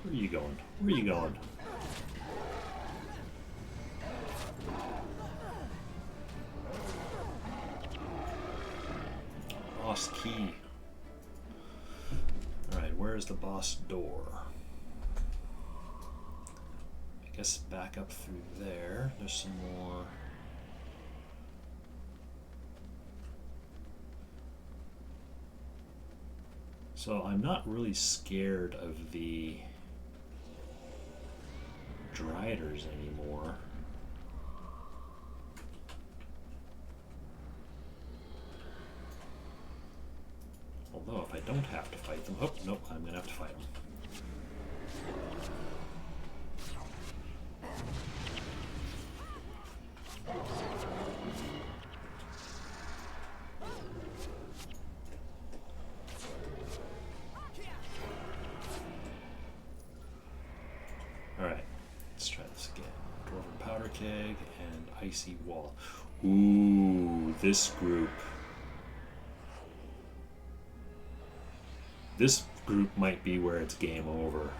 Where are you going? Where are you going? Boss key. Alright, where is the boss door? guess back up through there. There's some more. So I'm not really scared of the Driders anymore. Although if I don't have to fight them, oh nope, I'm gonna have to fight them. Alright, let's try this again. Dwarven Powder Keg and Icy Wall. Ooh, this group. This group might be where it's game over.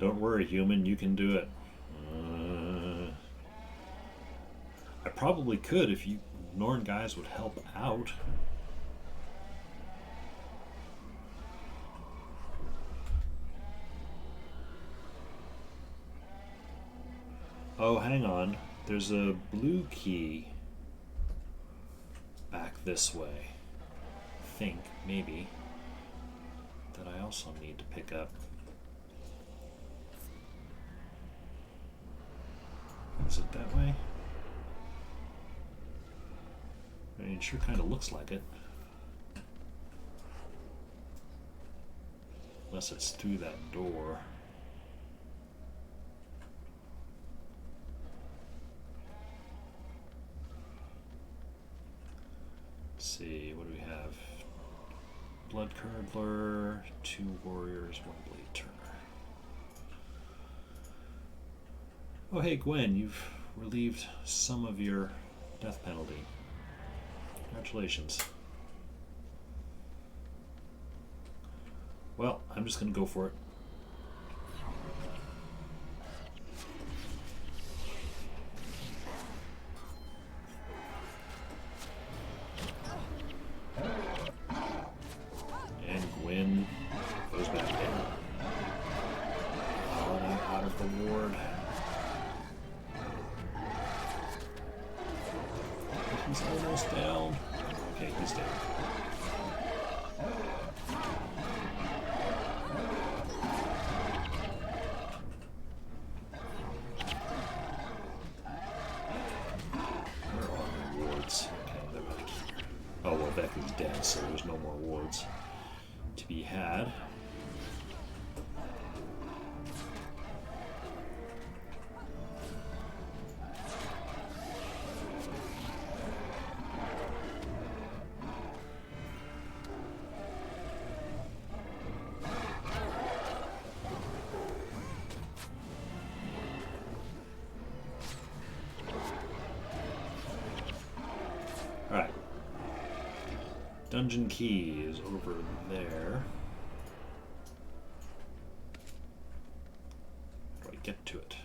Don't worry, human, you can do it. I probably could if you Norn guys would help out. Oh, hang on. There's a blue key back this way. I think, maybe. That I also need to pick up. Is it that way? I mean, it sure kind of looks like it. Unless it's through that door. Let's see, what do we have? Blood Curdler, 2 warriors, 1 blade turner. Oh hey Gwen, you've relieved some of your death penalty. Congratulations. Well, I'm just going to go for it. And Gwen goes back down. Out of the ward. He's almost down. Okay, he's down. Where are my wards? Okay, they're back here. Oh, well, Becky's dead, so there's no more wards to be had. Dungeon key is over there. How do I get to it?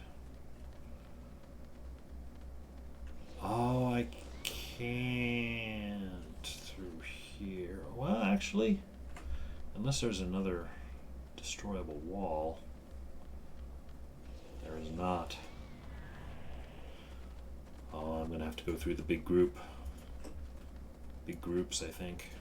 Oh, I can't through here. Well, actually, unless there's another destroyable wall. There is not. Oh, I'm going to have to go through the big group. Big groups, I think.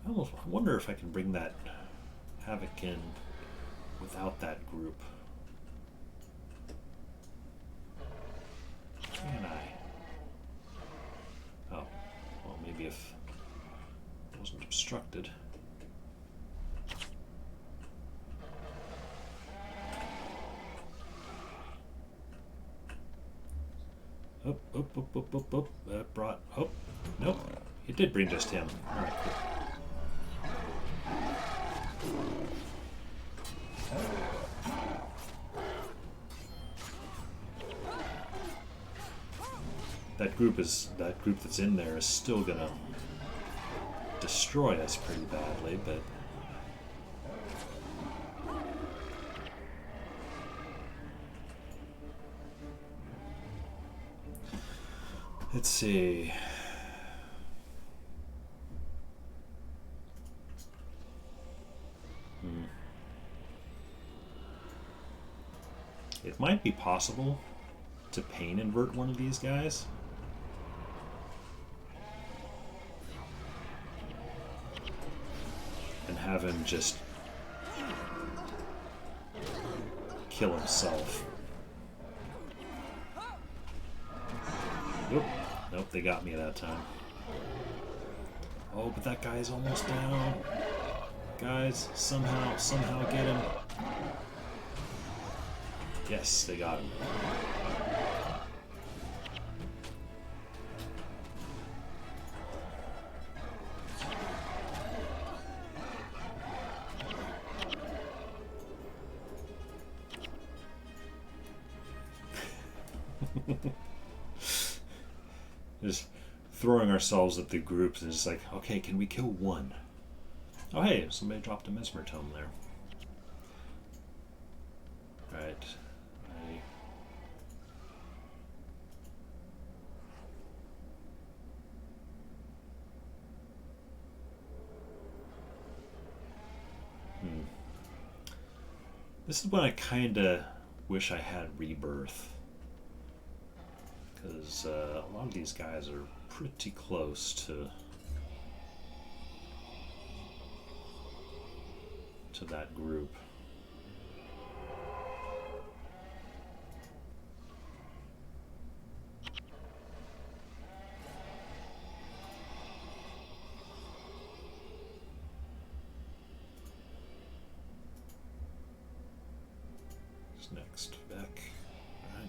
I wonder if I can bring that Havoc in without that group. Can I? Oh, well, maybe if it wasn't obstructed. Up. That brought. Oh, nope. It did bring just him. All right, cool. That group that's in there is still gonna destroy us pretty badly, but Let's see. It might be possible to pain invert one of these guys. And have him just kill himself. Nope. Nope, they got me that time. Oh, but that guy's almost down. Guys, somehow get him. Yes, they got him. Just throwing ourselves at the groups and just like, okay, can we kill one? Oh, hey, somebody dropped a mesmer tome there. Right. This is when I kind of wish I had Rebirth. Because a lot of these guys are pretty close to that group. What's next? Beck. All right.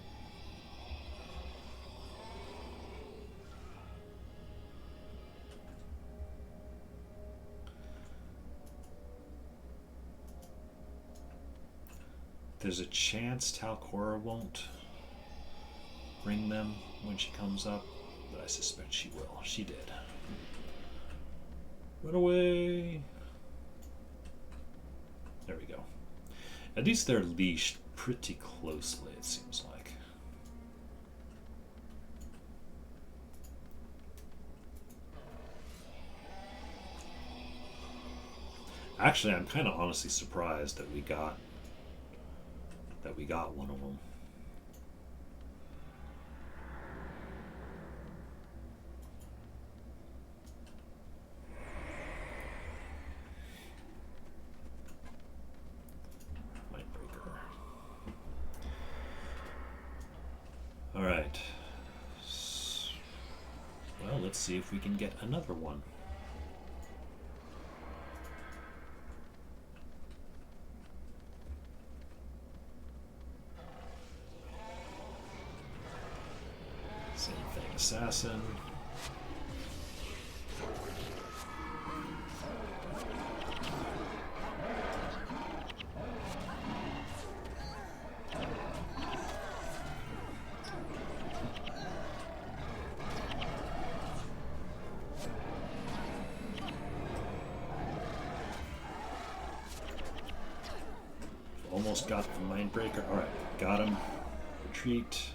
There's a chance Talcora won't bring them when she comes up, but I suspect she will. She did. Run away! There we go. At least they're leashed pretty closely, it seems like. Actually, I'm kind of honestly surprised that we got one of them. Mindbreaker. All right. Well, let's see if we can get another one. Same thing, assassin. Almost got the Mindbreaker. All right, got him. Retreat.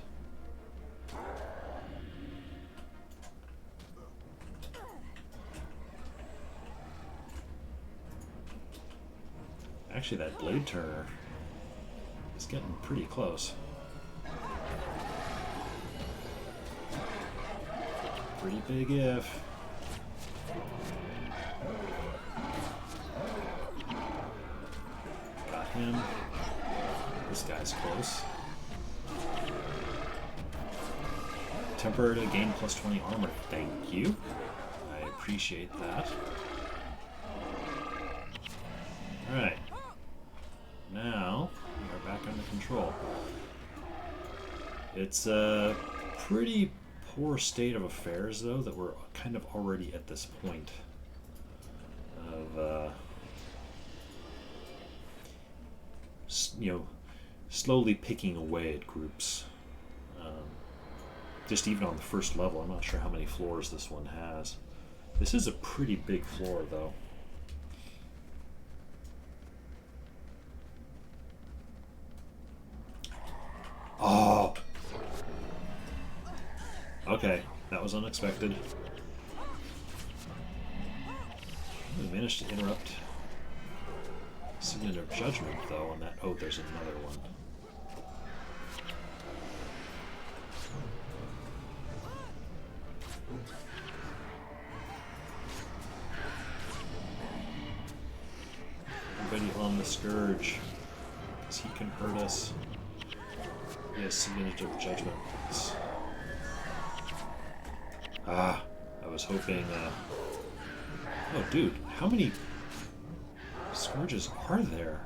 Actually, that Blade Turner is getting pretty close. Pretty big if. Got him. This guy's close. Temporarily gain plus 20 armor. Thank you. I appreciate that. Alright. Now, we are back under control. It's a pretty poor state of affairs, though, that we're kind of already at this point of, slowly picking away at groups. Just even on the first level, I'm not sure how many floors this one has. This is a pretty big floor, though. Oh! Okay, That was unexpected. We managed to interrupt Signature of Judgment, though, on that. Oh, there's another one. Everybody on the Scourge, because he can hurt us. He has Signature of Judgment. Ah, I was hoping... Oh, dude, how many Scourges are there?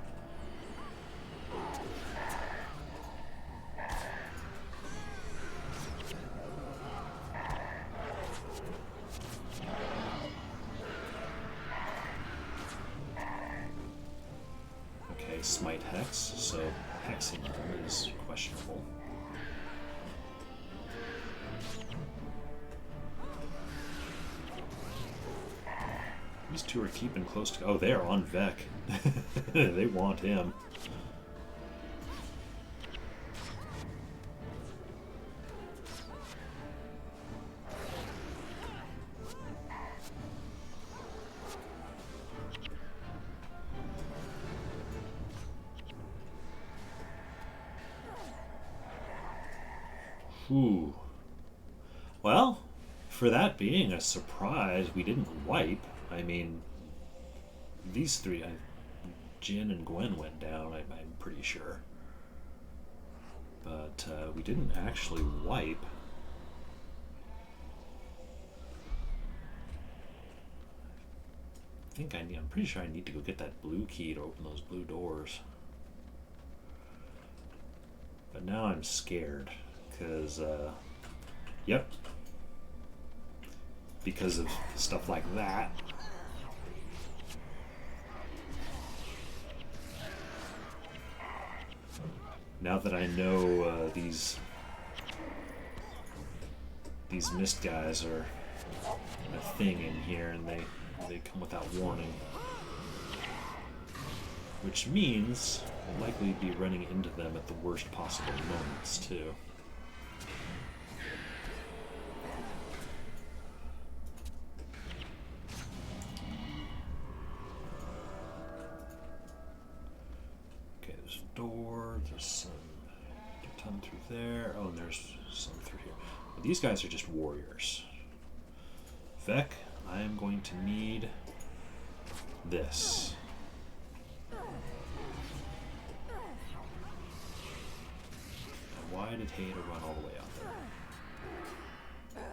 Okay, Smite Hex, so hexing them is questionable. These two are keeping close to... Oh, they are on Vec. They want him. Ooh. Well, for that being a surprise, we didn't wipe. I mean, these three, Jin and Gwen went down, I'm pretty sure. But we didn't actually wipe. I'm pretty sure I need to go get that blue key to open those blue doors. But now I'm scared, because, yep. Because of stuff like that. Now that I know these mist guys are a thing in here, and they come without warning, which means we'll likely be running into them at the worst possible moments too. Okay, there's a door. There's some ton through there. Oh, and there's some through here. But these guys are just warriors. Vec, I am going to need this. And why did Haida run all the way out there?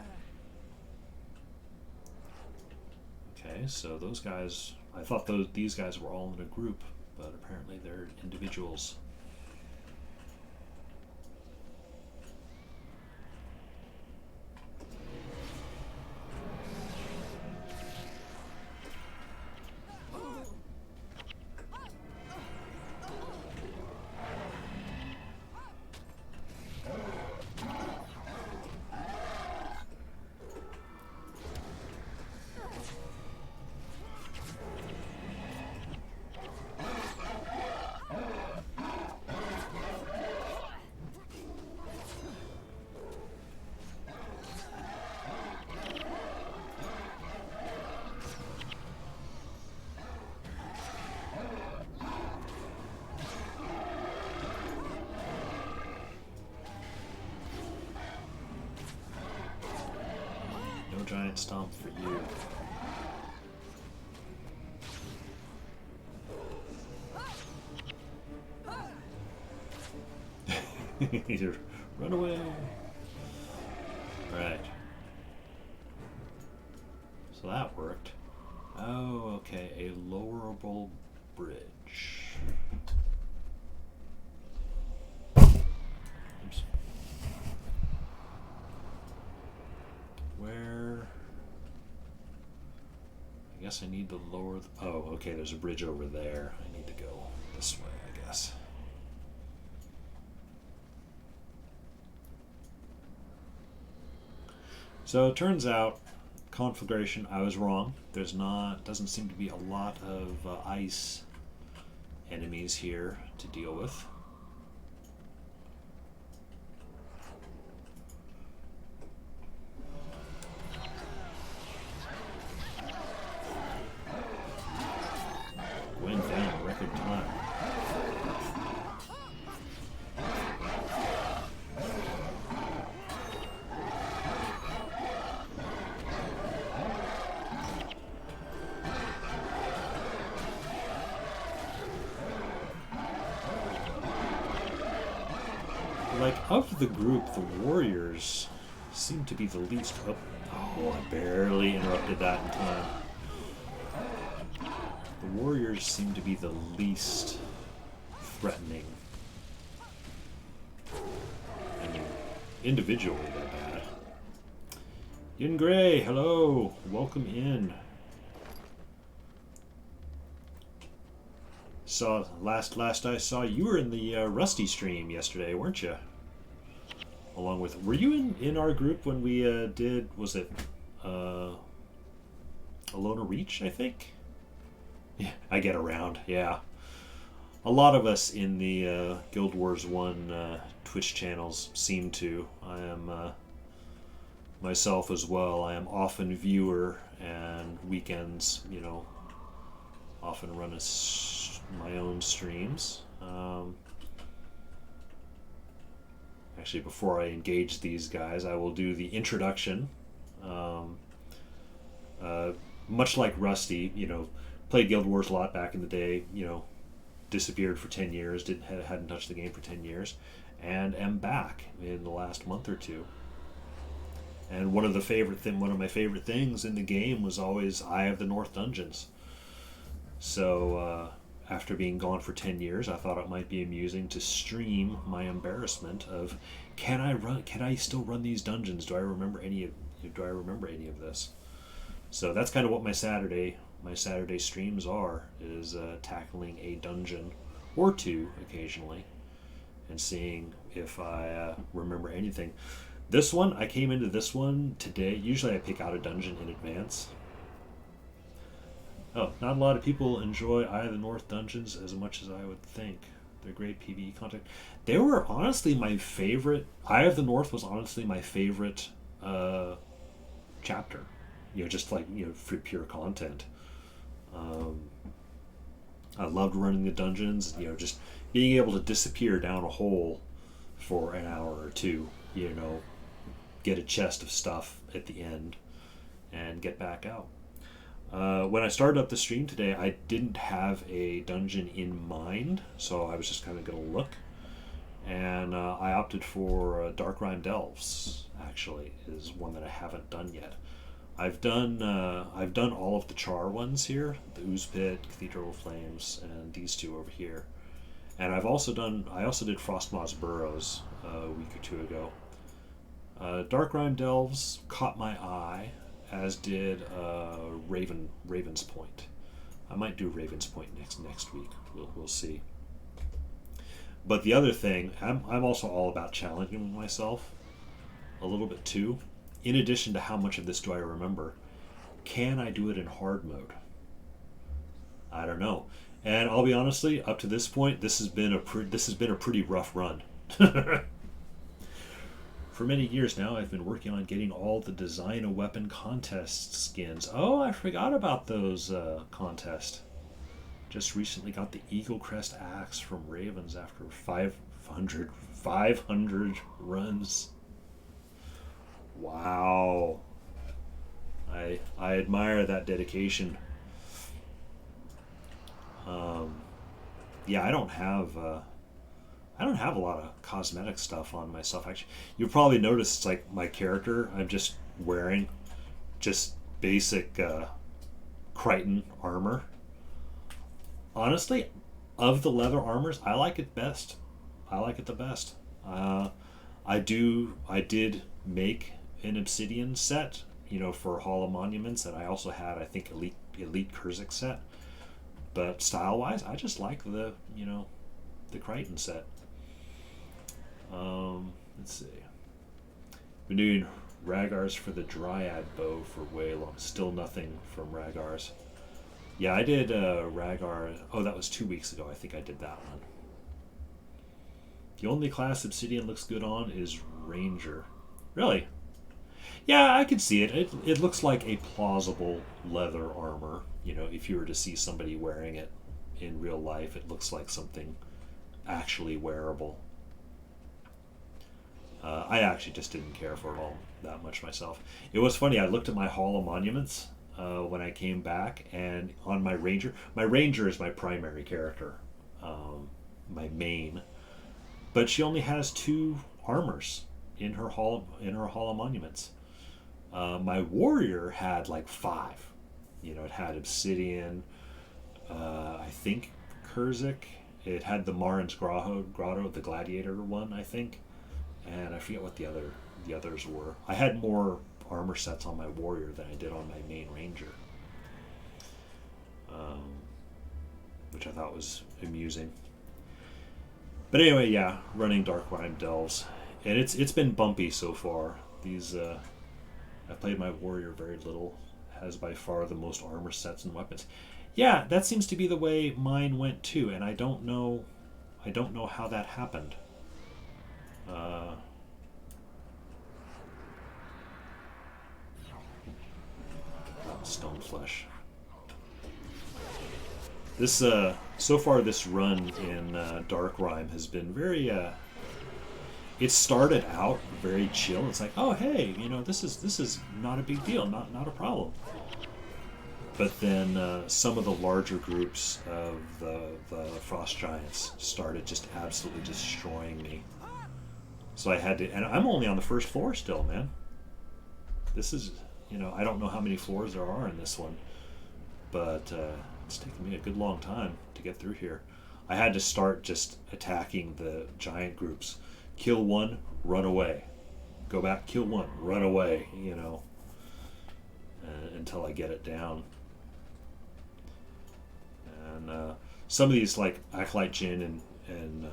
Okay, so those guys, I thought these guys were all in a group, but apparently they're individuals. Giant stomp for you. Run away. Right. So that worked. Oh, okay. A lowerable bridge. Oops. Where? I guess I need to lower the... Oh, okay, there's a bridge over there. I need to go this way, I guess. So it turns out, conflagration, I was wrong. Doesn't seem to be a lot of ice enemies here to deal with. like, of the group, the warriors seem to be the least. Oh, I barely interrupted that in time. The warriors seem to be the least threatening. I mean, individually, they're bad. Yin Gray, hello. Welcome in. Saw last I saw you were in the Rusty stream yesterday, weren't you? Along with, were you in our group when we did, was it Alona Reach, I think? Yeah, I get around, yeah. A lot of us in the Guild Wars 1 Twitch channels seem to. I am myself as well. I am often viewer, and weekends, often run my own streams. Actually, before I engage these guys, I will do the introduction. Much like Rusty, played Guild Wars a lot back in the day, disappeared for 10 years, hadn't touched the game for 10 years, and am back in the last month or two. And one of my favorite things in the game was always Eye of the North dungeons. So after being gone for 10 years, I thought it might be amusing to stream my embarrassment of can I still run these dungeons? Do I remember any of this? So that's kind of what my Saturday streams are, is tackling a dungeon or two occasionally and seeing if I remember anything. I came into this one today. Usually I pick out a dungeon in advance. Oh, not a lot of people enjoy Eye of the North dungeons as much as I would think. They're great PvE content. They were honestly my favorite. Eye of the North was honestly my favorite chapter. Just like, for pure content. I loved running the dungeons, just being able to disappear down a hole for an hour or two, get a chest of stuff at the end, and get back out. When I started up the stream today, I didn't have a dungeon in mind, so I was just kind of going to look. And I opted for Darkrime Delves, actually, is one that I haven't done yet. I've done all of the Char ones here, the Ooze Pit, Cathedral of Flames, and these two over here. And I also did Frostmoth's Burrows a week or two ago. Darkrime Delves caught my eye, as did Raven's Point. I might do Raven's Point next week. We'll see. But the other thing, I'm also all about challenging myself a little bit too. In addition to how much of this do I remember, can I do it in hard mode? I don't know. And I'll be honestly, up to this point, this has been a pretty rough run. For many years now, I've been working on getting all the Design a Weapon contest skins. Oh, I forgot about those contests. Just recently got the Eagle Crest Axe from Ravens after 500 runs. Wow. I admire that dedication. Yeah, I don't have a lot of cosmetic stuff on myself. Actually, you've probably noticed it's like my character. I'm just wearing just basic Crichton armor. Honestly, of the leather armors, I like it best. I like it the best. I did make an obsidian set, for Hall of Monuments, and I also had, I think, elite Kurzik set. But style-wise, I just like the Crichton set. Let's see. Been doing Ragars for the Dryad bow for way long. Still nothing from Ragars. Yeah, I did Ragar. Oh, that was 2 weeks ago. I think I did that one. The only class Obsidian looks good on is Ranger. Really? Yeah, I could see it. It looks like a plausible leather armor. If you were to see somebody wearing it in real life, it looks like something actually wearable. I actually just didn't care for it all that much myself. It was funny, I looked at my Hall of Monuments when I came back, and on my Ranger is my primary character, my main. but she only has 2 armors in her hall of monuments. My warrior had like 5. You know, it had obsidian, I think Kurzik. It had the Marin's Grotto, the gladiator one, I think, and I forget what the others were. I had more armor sets on my warrior than I did on my main ranger, which I thought was amusing. But anyway, yeah, running Darkrime delves, and it's been bumpy so far. These I've played my warrior very little. Has by far the most armor sets and weapons. Yeah, that seems to be the way mine went too, and I don't know how that happened. Stone flesh. This so far this run in Darkrime has been very. It started out very chill. It's like, oh hey, you know, this is not a big deal, not a problem. But then some of the larger groups of the frost giants started just absolutely destroying me. So I had to, and I'm only on the first floor still, man. This is, you know, I don't know how many floors there are in this one, but it's taken me a good long time to get through here. I had to start just attacking the giant groups. Kill one, run away. Go back, kill one, run away, you know, until I get it down. And some of these, like Acolyte Jin and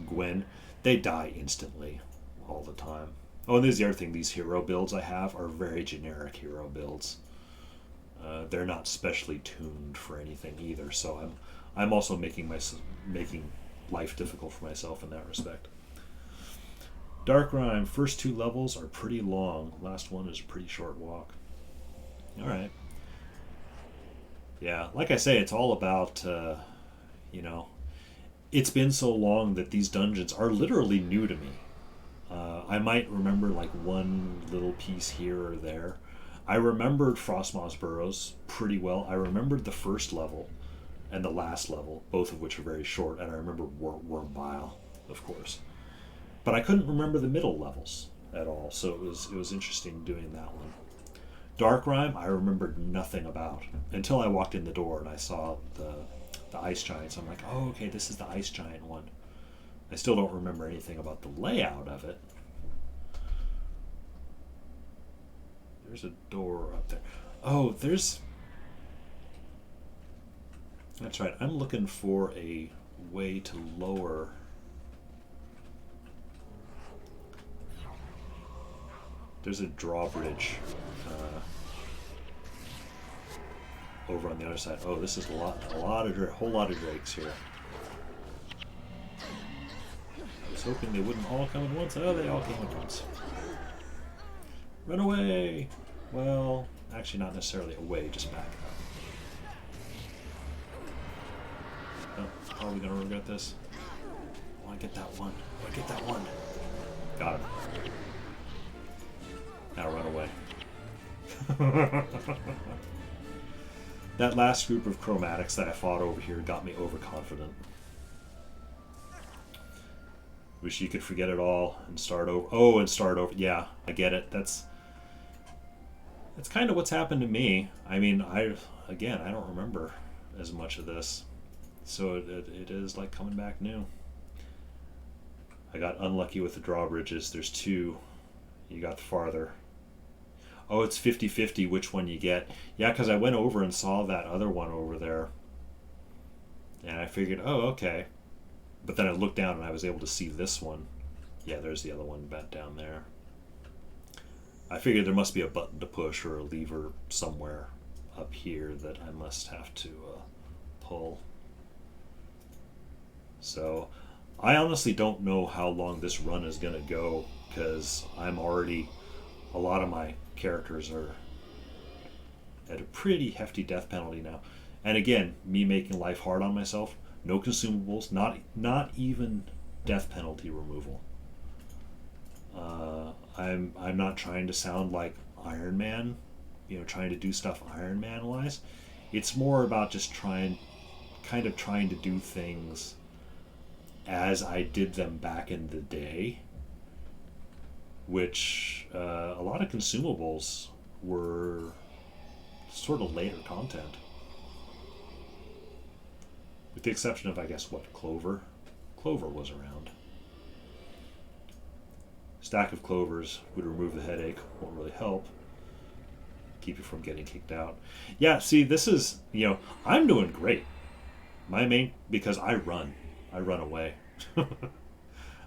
Gwen, they die instantly all the time. Oh, and there's the other thing. These hero builds I have are very generic hero builds. They're not specially tuned for anything either. So I'm also making life difficult for myself in that respect. Darkrime, first 2 levels are pretty long. Last one is a pretty short walk. All right. Yeah, like I say, it's all about, you know, it's been so long that these dungeons are literally new to me. I might remember like one little piece here or there. I remembered Frostmoss Burrows pretty well. I remembered the first level and the last level, both of which are very short, and I remember Wormbile, of course. But I couldn't remember the middle levels at all, so it was interesting doing that one. Darkrime, I remembered nothing about until I walked in the door and I saw the ice giants. I'm like, oh, okay, this is the ice giant one. I still don't remember anything about the layout of it. There's a door up there. Oh, that's right. I'm looking for a way to lower. There's a drawbridge over on the other side. Oh, this is a whole lot of drakes here. I was hoping they wouldn't all come at once. Oh, they all came at once. Run away! Well, actually not necessarily away, just back up. Oh, probably gonna regret this. I want to get that one. I want to get that one. Got him. Now run away. That last group of chromatics that I fought over here got me overconfident. Wish you could forget it all and start over. Oh, and start over. Yeah, I get it. That's kind of what's happened to me. I mean, I don't remember as much of this. So it is like coming back new. I got unlucky with the drawbridges. There's 2. You got the farther. Oh, it's 50-50 which one you get. Yeah, because I went over and saw that other one over there. And I figured, oh, okay. But then I looked down and I was able to see this one. Yeah, there's the other one back down there. I figured there must be a button to push or a lever somewhere up here that I must have to pull. So I honestly don't know how long this run is going to go, because I'm already, a lot of my characters are at a pretty hefty death penalty now. And again, me making life hard on myself, no consumables, not even death penalty removal. I'm not trying to sound like Iron Man, trying to do stuff Iron Man wise. It's more about just trying to do things as I did them back in the day, which a lot of consumables were sort of later content. With the exception of, I guess, what, Clover? Clover was around. Stack of clovers would remove the headache, won't really help. Keep you from getting kicked out. Yeah, see, this is, I'm doing great. My main, because I run away.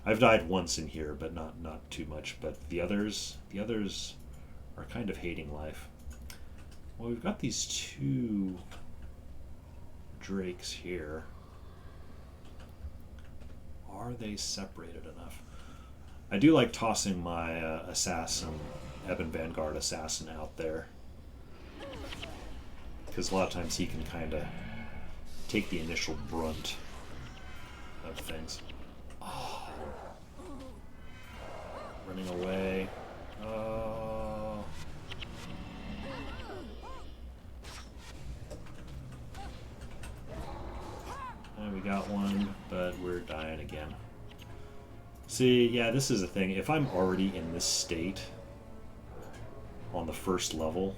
I've died once in here, but not too much. But the others are kind of hating life. Well, we've got these two drakes here. Are they separated enough? I do like tossing my assassin, Ebon Vanguard assassin out there, because a lot of times he can kind of take the initial brunt of things. Oh. Running away. Oh. And we got one, but we're dying again. See, yeah, this is the thing. If I'm already in this state on the first level,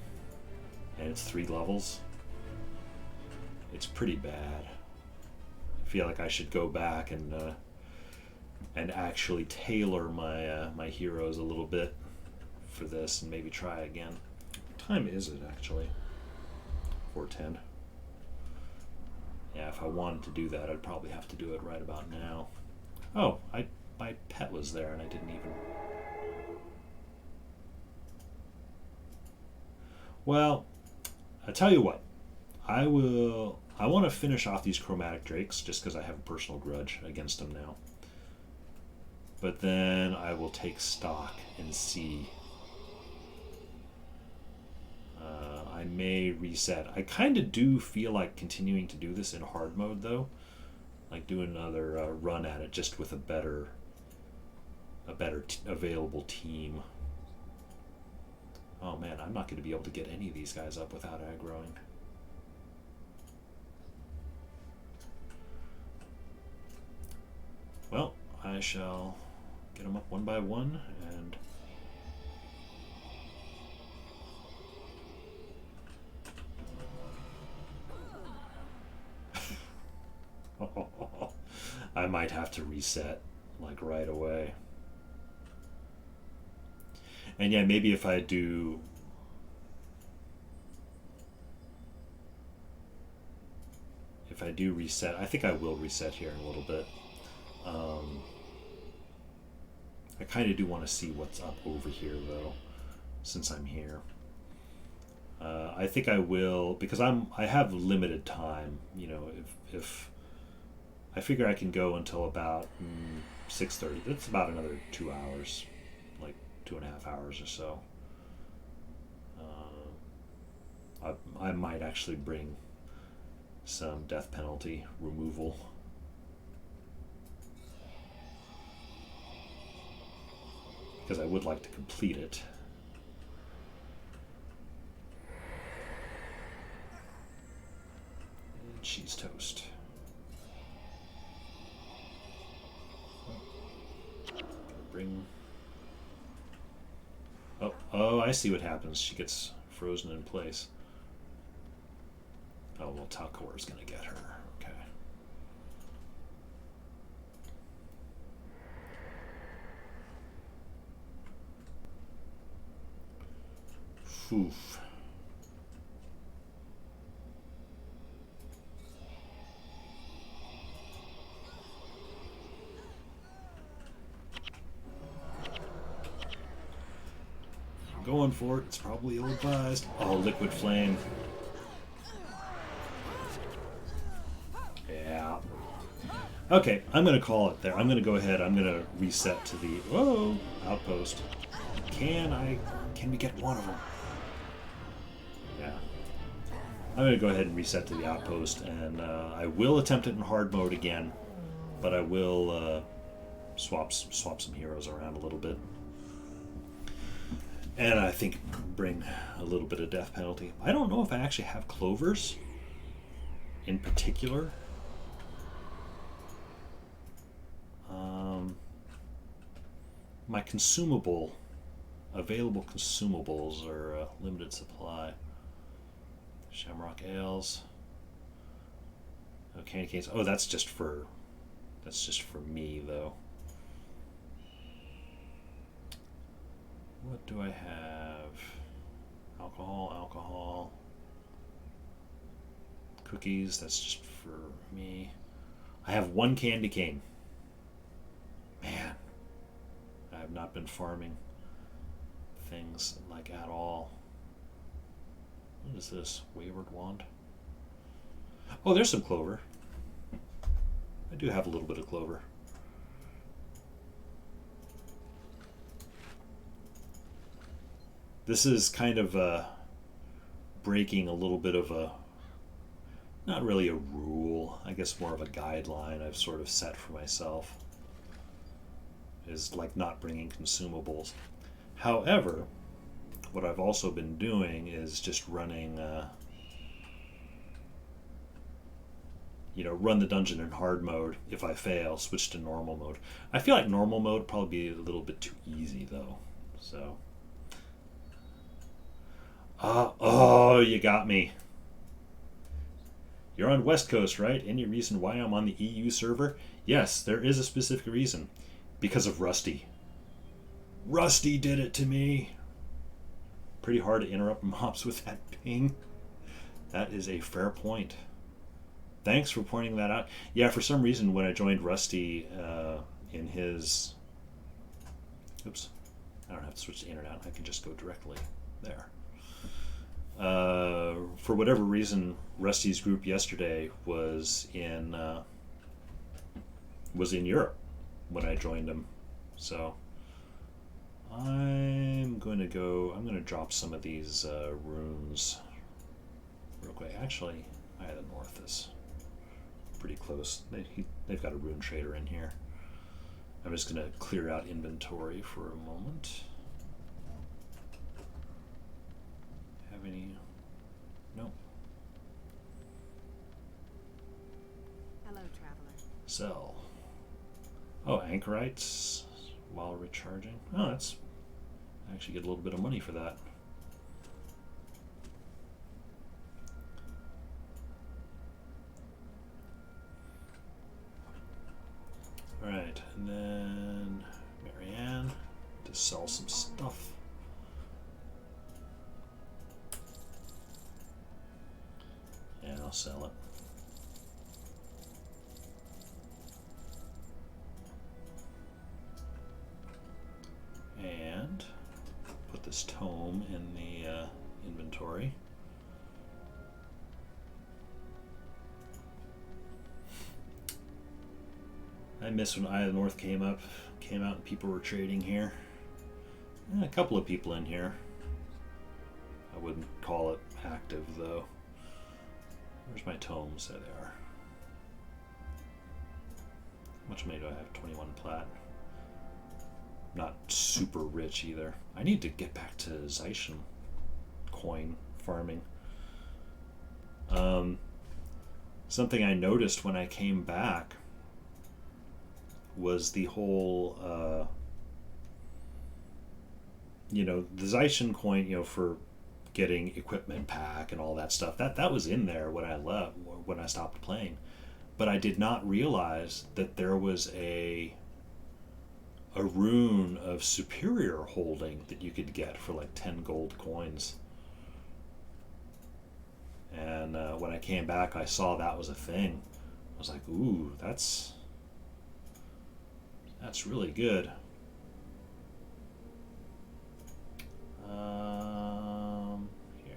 and it's 3 levels, it's pretty bad. I feel like I should go back and actually tailor my heroes a little bit for this, and maybe try again. What time is it actually? 4:10. Yeah, if I wanted to do that, I'd probably have to do it right about now. Oh, my pet was there and I didn't even... Well, I tell you what, I want to finish off these chromatic drakes just because I have a personal grudge against them now. But then I will take stock and see. I may reset. I kind of do feel like continuing to do this in hard mode though, like do another run at it just with a better available team. Oh man, I'm not going to be able to get any of these guys up without aggroing. Well, I shall get them up one by one, and I might have to reset like right away. And yeah, maybe if I do reset, I think I will reset here in a little bit. I kind of do want to see what's up over here though, since I'm here. I think I will, because I have limited time. If I figure I can go until about 6:30. That's about another 2 hours, like 2.5 hours or so. I might actually bring some death penalty removal. Because I would like to complete it. And cheese toast. Bring... Oh, I see what happens. She gets frozen in place. Oh, well, Talcor's gonna get her. Okay. Oof. I'm going for it. It's probably ill-advised. Oh, liquid flame. Yeah. Okay, I'm going to call it there. I'm going to go ahead. I'm going to reset to the outpost. Can we get one of them? Yeah. I'm going to go ahead and reset to the outpost, and I will attempt it in hard mode again, but I will swap some heroes around a little bit. And I think bring a little bit of death penalty. I don't know if I actually have clovers in particular. my consumable, available consumables are limited supply. Shamrock ales. Oh, candy canes. Oh, that's just for me though. What do I have? Alcohol. Cookies, that's just for me. I have one candy cane. Man, I have not been farming things like at all. What is this? Wayward Wand? Oh, there's some clover. I do have a little bit of clover. This is kind of breaking a little bit of a, not really a rule, I guess more of a guideline I've sort of set for myself, is like not bringing consumables. However, what I've also been doing is just running, run the dungeon in hard mode. If I fail, switch to normal mode. I feel like normal mode would probably be a little bit too easy though, so. Oh, you got me. You're on West Coast, right? Any reason why I'm on the EU server? Yes, there is a specific reason. Because of Rusty. Rusty did it to me. Pretty hard to interrupt mobs with that ping. That is a fair point. Thanks for pointing that out. Yeah, for some reason when I joined Rusty in his... Oops. I don't have to switch to internet. I can just go directly there. For whatever reason, Rusty's group yesterday was in Europe when I joined him. So I'm going to drop some of these runes real quick. Actually, the North is pretty close. They've got a rune trader in here. I'm just going to clear out inventory for a moment. Have any? No. Hello, traveler. Sell. Oh, anchorites while recharging. Oh, that's... I actually get a little bit of money for that. Alright, and then Marianne to sell some stuff. And I'll sell it. And put this tome in the inventory. I miss when Eye of the North came out and people were trading here. A couple of people in here. I wouldn't call it active though. Where's my tomes? There they are. How much money do I have? 21 plat. Not super rich either. I need to get back to Zaishan coin farming. Something I noticed when I came back was the whole, the Zaishan coin, for getting equipment pack and all that stuff. That was in there when I left, when I stopped playing. But I did not realize that there was a rune of superior holding that you could get for like 10 gold coins. And when I came back, I saw that was a thing. I was like, ooh, that's really good. Here.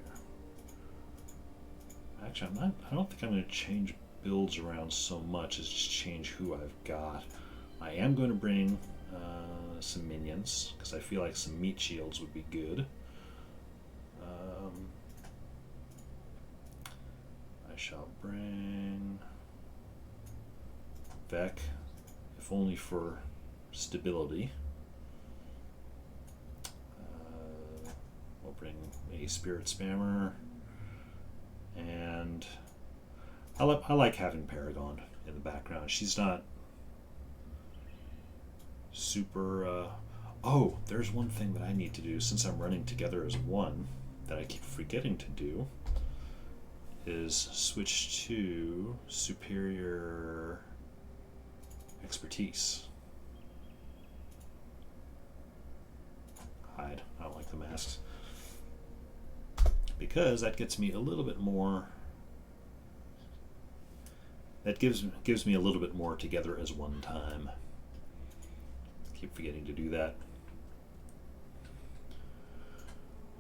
Actually, I don't think I'm going to change builds around so much as just change who I've got. I am going to bring some minions because I feel like some meat shields would be good. I shall bring Vec, if only for stability. We'll bring a Spirit Spammer, and I like having Paragon in the background. She's not super... Oh, there's one thing that I need to do since I'm running together as one that I keep forgetting to do is switch to superior expertise. Hide. I don't like the masks. Because that gets me a little bit more. That gives me a little bit more together as one time. Keep forgetting to do that.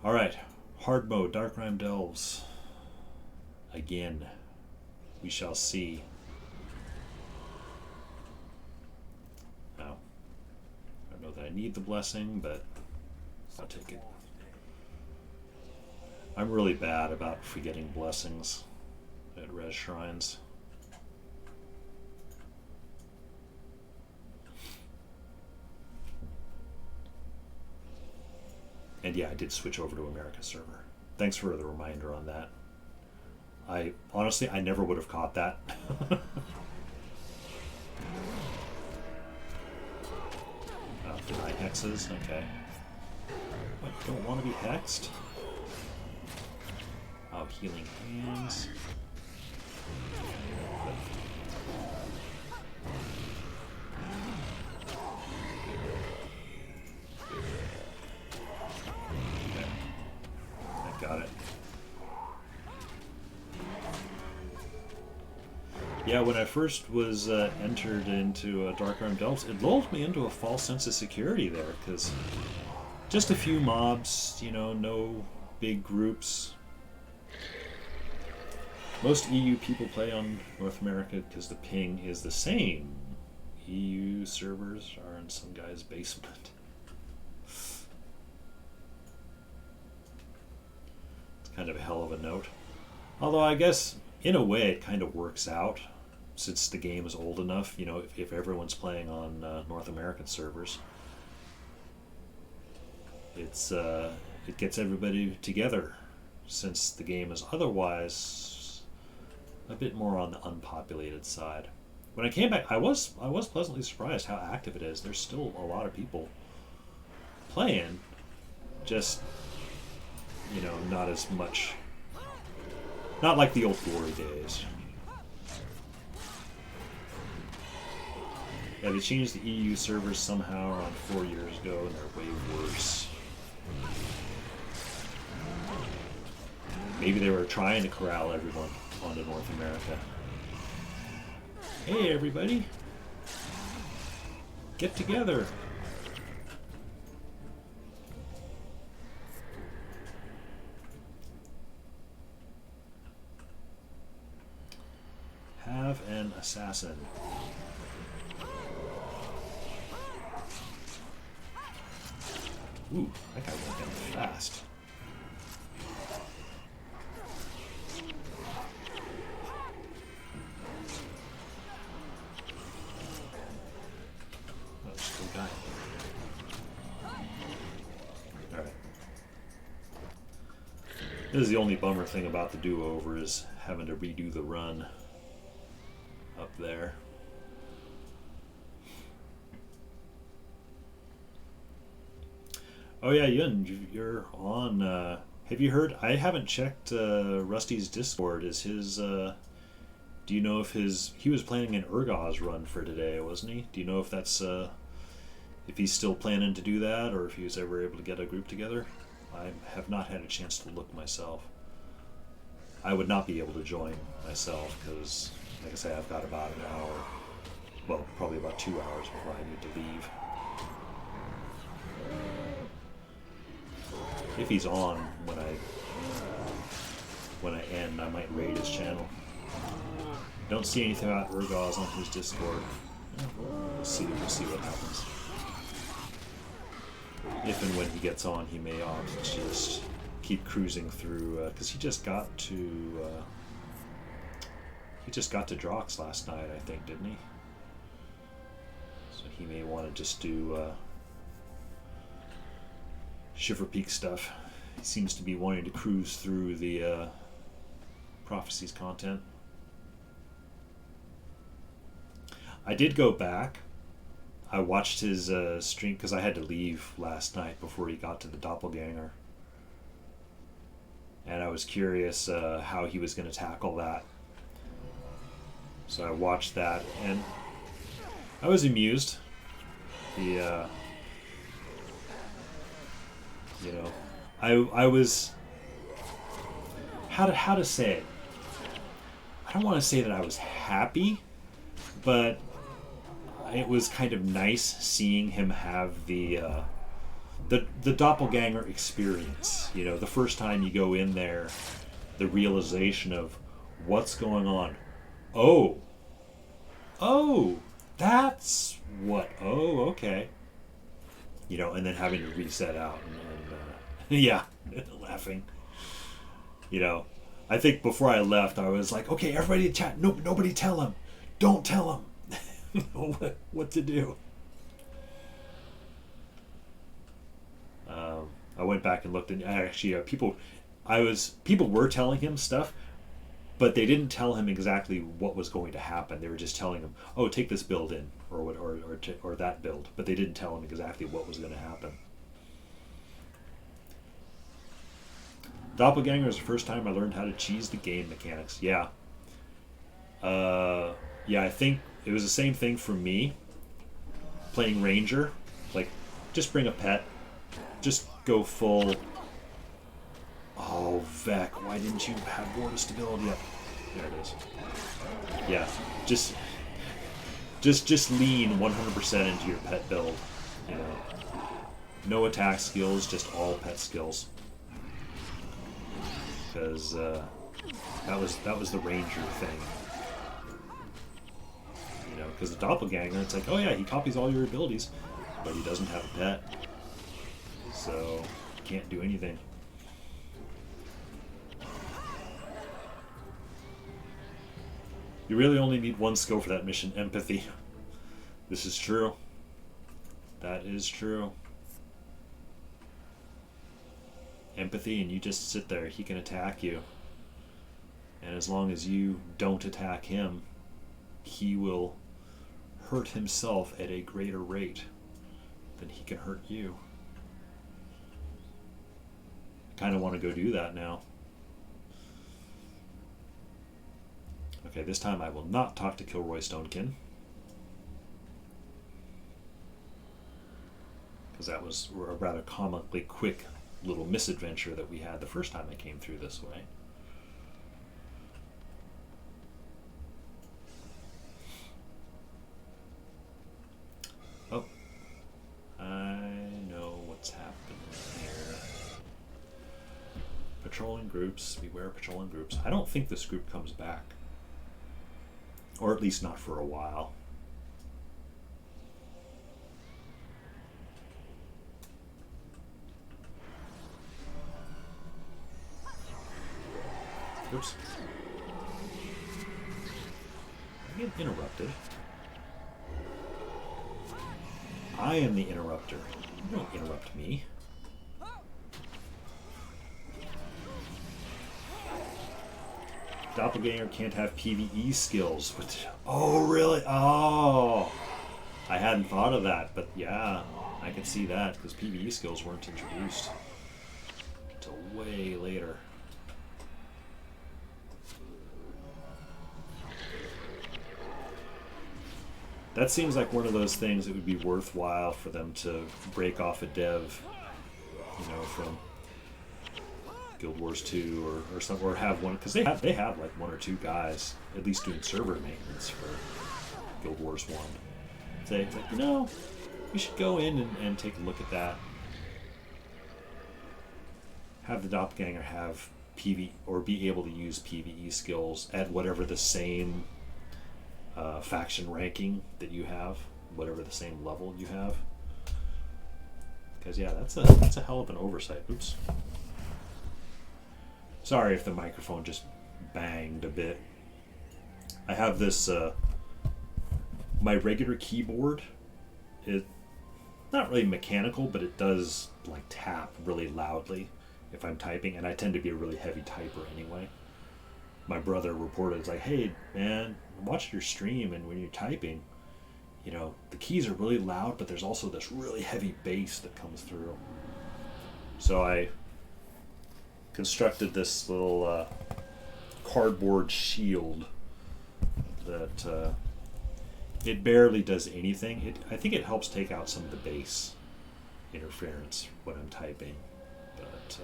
Alright. Hard mode, Darkrime Delves. Again. We shall see. Now, I don't know that I need the blessing, but I'll take it. I'm really bad about forgetting blessings at res shrines. And yeah, I did switch over to America server. Thanks for the reminder on that. I honestly, I never would have caught that. Deny hexes, okay. I don't want to be hexed. Oh, healing hands. Okay. I got it. Yeah, when I first was entered into Darkrime Delves, it lulled me into a false sense of security there, because just a few mobs, you know, no big groups. Most EU people play on North America because the ping is the same. EU servers are in some guy's basement. It's kind of a hell of a note. Although I guess, in a way, it kind of works out. Since the game is old enough, you know, if everyone's playing on North American servers, it gets everybody together. Since the game is otherwise a bit more on the unpopulated side. When I came back, I was pleasantly surprised how active it is. There's still a lot of people playing, just, you know, not as much, not like the old glory days. Yeah, they changed the EU servers somehow around 4 years ago, and they're way worse. Maybe they were trying to corral everyone onto North America. Hey, everybody! Get together! Have an assassin. Ooh, that guy went down fast. Oh, still dying. Alright. This is the only bummer thing about the do-over, is having to redo the run up there. Oh yeah, Yun, you're on. Have you heard? I haven't checked Rusty's Discord. Is his? Do you know if he was planning an Urgaz run for today, wasn't he? Do you know if that's if he's still planning to do that, or if he was ever able to get a group together? I have not had a chance to look myself. I would not be able to join myself because, like I say, I've got about an hour. Well, probably about 2 hours before I need to leave. If he's on when I end, I might raid his channel. Don't see anything about Urgaz on his Discord. We'll see what happens. If and when he gets on, he may opt to just keep cruising through, because he just got to Drox last night, I think, didn't he? So he may want to just do Shiver Peak stuff. He seems to be wanting to cruise through the Prophecies content. I did go back. I watched his stream because I had to leave last night before he got to the doppelganger. And I was curious how he was going to tackle that. So I watched that, and I was amused. The, you know, I was, how to say it? I don't want to say that I was happy, but it was kind of nice seeing him have the doppelganger experience. You know, the first time you go in there, the realization of what's going on. Oh, that's what. Oh, okay. You know, and then having to reset out and yeah, laughing. You know, I think before I left, I was like, okay, everybody chat. No, nobody tell him. Don't tell him. What to do. I went back and looked, and actually, people were telling him stuff, but they didn't tell him exactly what was going to happen. They were just telling him, "Oh, take this build in," or that build, but they didn't tell him exactly what was going to happen. Doppelganger is the first time I learned how to cheese the game mechanics. Yeah. Yeah, I think it was the same thing for me. Playing Ranger, like, just bring a pet, just go full. Oh, Vec, why didn't you have border stability up? There it is. Yeah, just lean 100% into your pet build. You know, no attack skills, just all pet skills. Because that was the Ranger thing. You know, because the doppelganger, it's like, oh yeah, he copies all your abilities, but he doesn't have a pet, so he can't do anything. You really only need one skill for that mission, empathy. This is true. That is true. Empathy, and you just sit there. He can attack you. And as long as you don't attack him, he will hurt himself at a greater rate than he can hurt you. I kind of want to go do that now. Okay, this time I will not talk to Kilroy Stonekin, because that was a rather comically quick little misadventure that we had the first time I came through this way. Oh, I know what's happening here. Patrolling groups, beware patrolling groups. I don't think this group comes back. Or at least not for a while. Oops. I get interrupted. I am the interrupter. You don't interrupt me. Doppelganger can't have PvE skills. Oh, really? Oh! I hadn't thought of that, but yeah, I could see that, because PvE skills weren't introduced until way later. That seems like one of those things that would be worthwhile for them to break off a dev, you know, from Guild Wars 2 or something, or have one, because they have like one or two guys at least doing server maintenance for Guild Wars 1. Say, it's like, you know, we should go in and take a look at that. Have the doppelganger have PvE, or be able to use PvE skills at whatever the same faction ranking that you have, whatever the same level you have. Because yeah, that's a hell of an oversight. Oops. Sorry if the microphone just banged a bit. I have this, my regular keyboard, it's not really mechanical, but it does like tap really loudly if I'm typing, and I tend to be a really heavy typer anyway. My brother reported, it's like, hey man, I watched your stream, and when you're typing, you know, the keys are really loud, but there's also this really heavy bass that comes through. So I constructed this little cardboard shield that it barely does anything. I think it helps take out some of the bass interference when I'm typing, but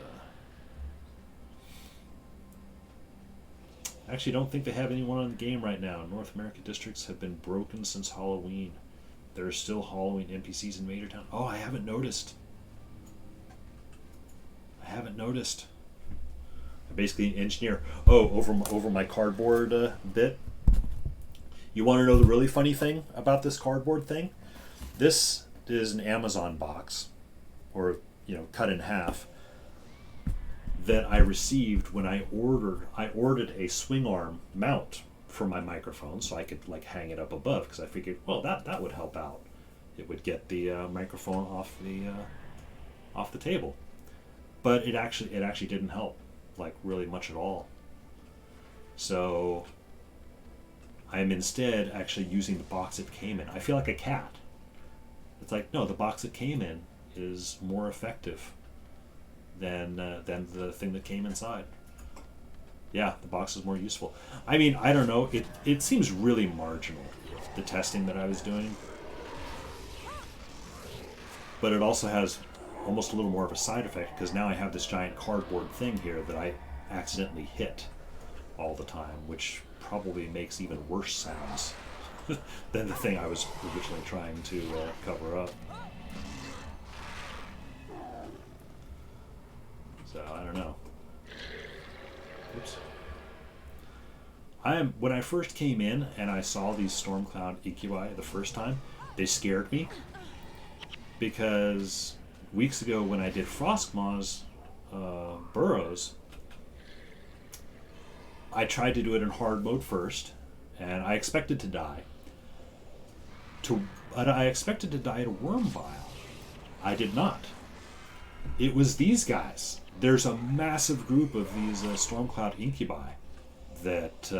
I actually don't think they have anyone on the game right now. North America districts have been broken since Halloween. There are still Halloween NPCs in Major Town. Oh, I haven't noticed. I'm basically an engineer. Oh, over my cardboard bit. You want to know the really funny thing about this cardboard thing? This is an Amazon box, or cut in half, that I received when I ordered a swing arm mount for my microphone, so I could hang it up above, because I figured, well, that would help out. It would get the microphone off the table. But it actually didn't help, really much at all. So I'm instead actually using the box it came in. I feel like a cat. It's no, the box it came in is more effective than the thing that came inside. Yeah, the box is more useful. I mean, I don't know. It seems really marginal, the testing that I was doing. But it also has almost a little more of a side effect, because now I have this giant cardboard thing here that I accidentally hit all the time, which probably makes even worse sounds than the thing I was originally trying to cover up. So I don't know. Oops. When I first came in and I saw these Stormcloud Incubi the first time, they scared me, because weeks ago when I did Frostmaw's burrows, I tried to do it in hard mode first, and I expected to die. I expected to die to worm bile. I did not. It was these guys. There's a massive group of these Stormcloud Incubi that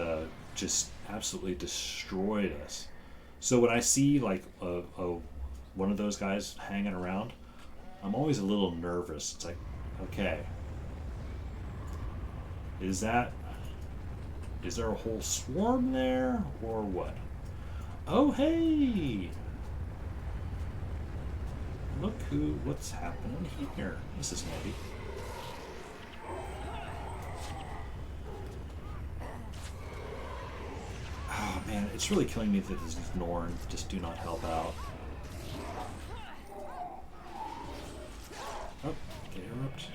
just absolutely destroyed us. So when I see one of those guys hanging around, I'm always a little nervous. It's okay, is there a whole swarm there, or what? Oh, hey! Look what's happening here. This is handy. Oh man, it's really killing me that these Norn just do not help out. Oh, interrupt.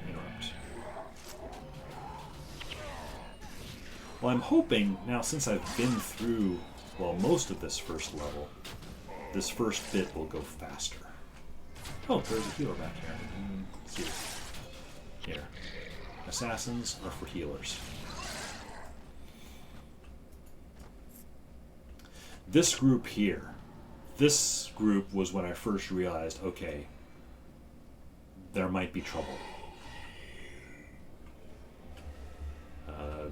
Well, I'm hoping now, since I've been through, most of this first level, this first bit will go faster. Oh, there's a healer back here. Let's see. Here. Assassins are for healers. This group here, this group was when I first realized, okay, there might be trouble.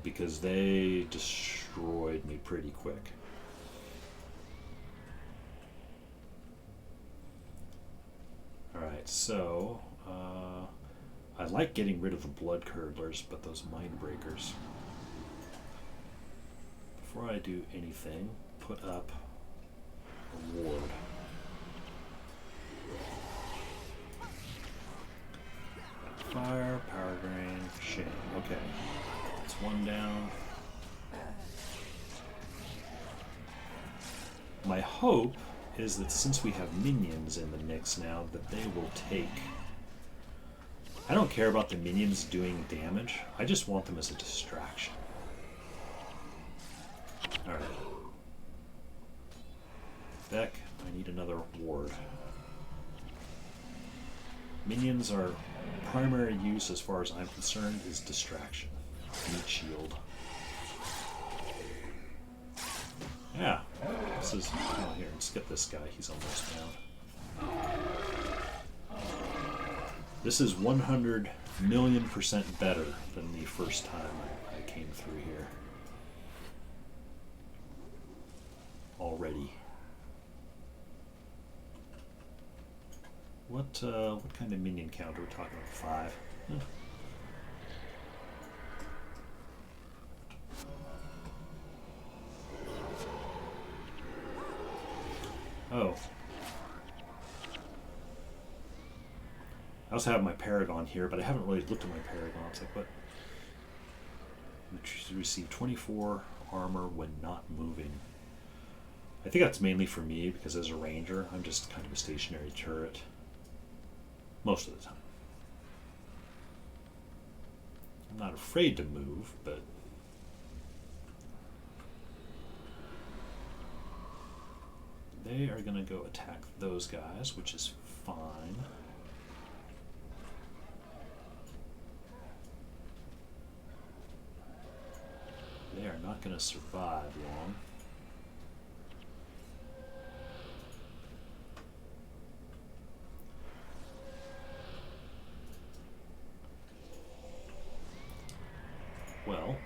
Because they destroyed me pretty quick. Alright, so I like getting rid of the blood curdlers, but those mind breakers. Before I do anything, put up a ward. Fire, power drain, shame. Okay. That's one down. My hope is that since we have minions in the mix now, that they will take... I don't care about the minions doing damage. I just want them as a distraction. Alright. Beck, I need another ward. Minions are primary use, as far as I'm concerned, is distraction. Meat shield. Yeah. This is... Oh, here, let's get this guy. He's almost down. This is 100 million% better than the first time I came through here. Already. what kind of minion count are we talking about? 5. Oh. I also have my Paragon here, but I haven't really looked at my Paragon. It's like, what? Receive 24 armor when not moving. I think that's mainly for me, because as a ranger, I'm just kind of a stationary turret. Most of the time. I'm not afraid to move, but... they are going to go attack those guys, which is fine. They are not going to survive long. Well,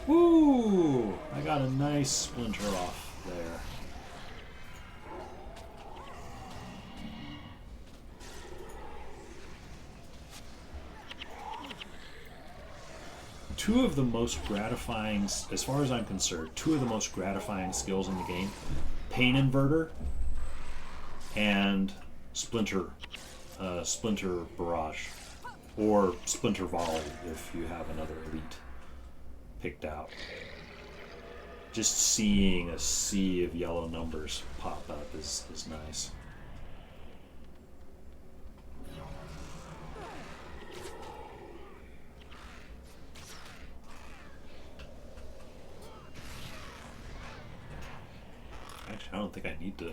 woo! I got a nice splinter off there. Two of the most gratifying, as far as I'm concerned, two of the most gratifying skills in the game: Pain Inverter and Splinter Barrage, or Splinter Volley if you have another elite picked out. Just seeing a sea of yellow numbers pop up is nice. Actually, I don't think I need to.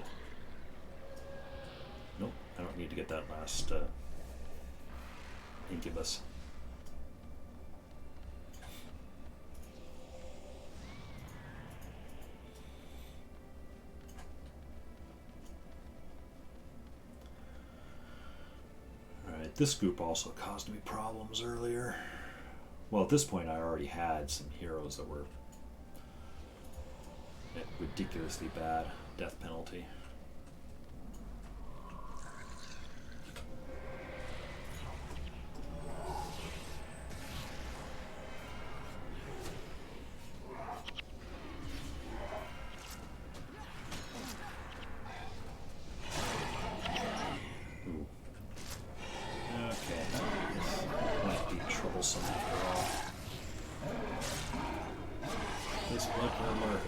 Nope, I don't need to get that last incubus. Alright, this group also caused me problems earlier. Well, at this point I already had some heroes that were at ridiculously bad death penalty. Ooh. Okay, that might be troublesome after all. This blood murmur.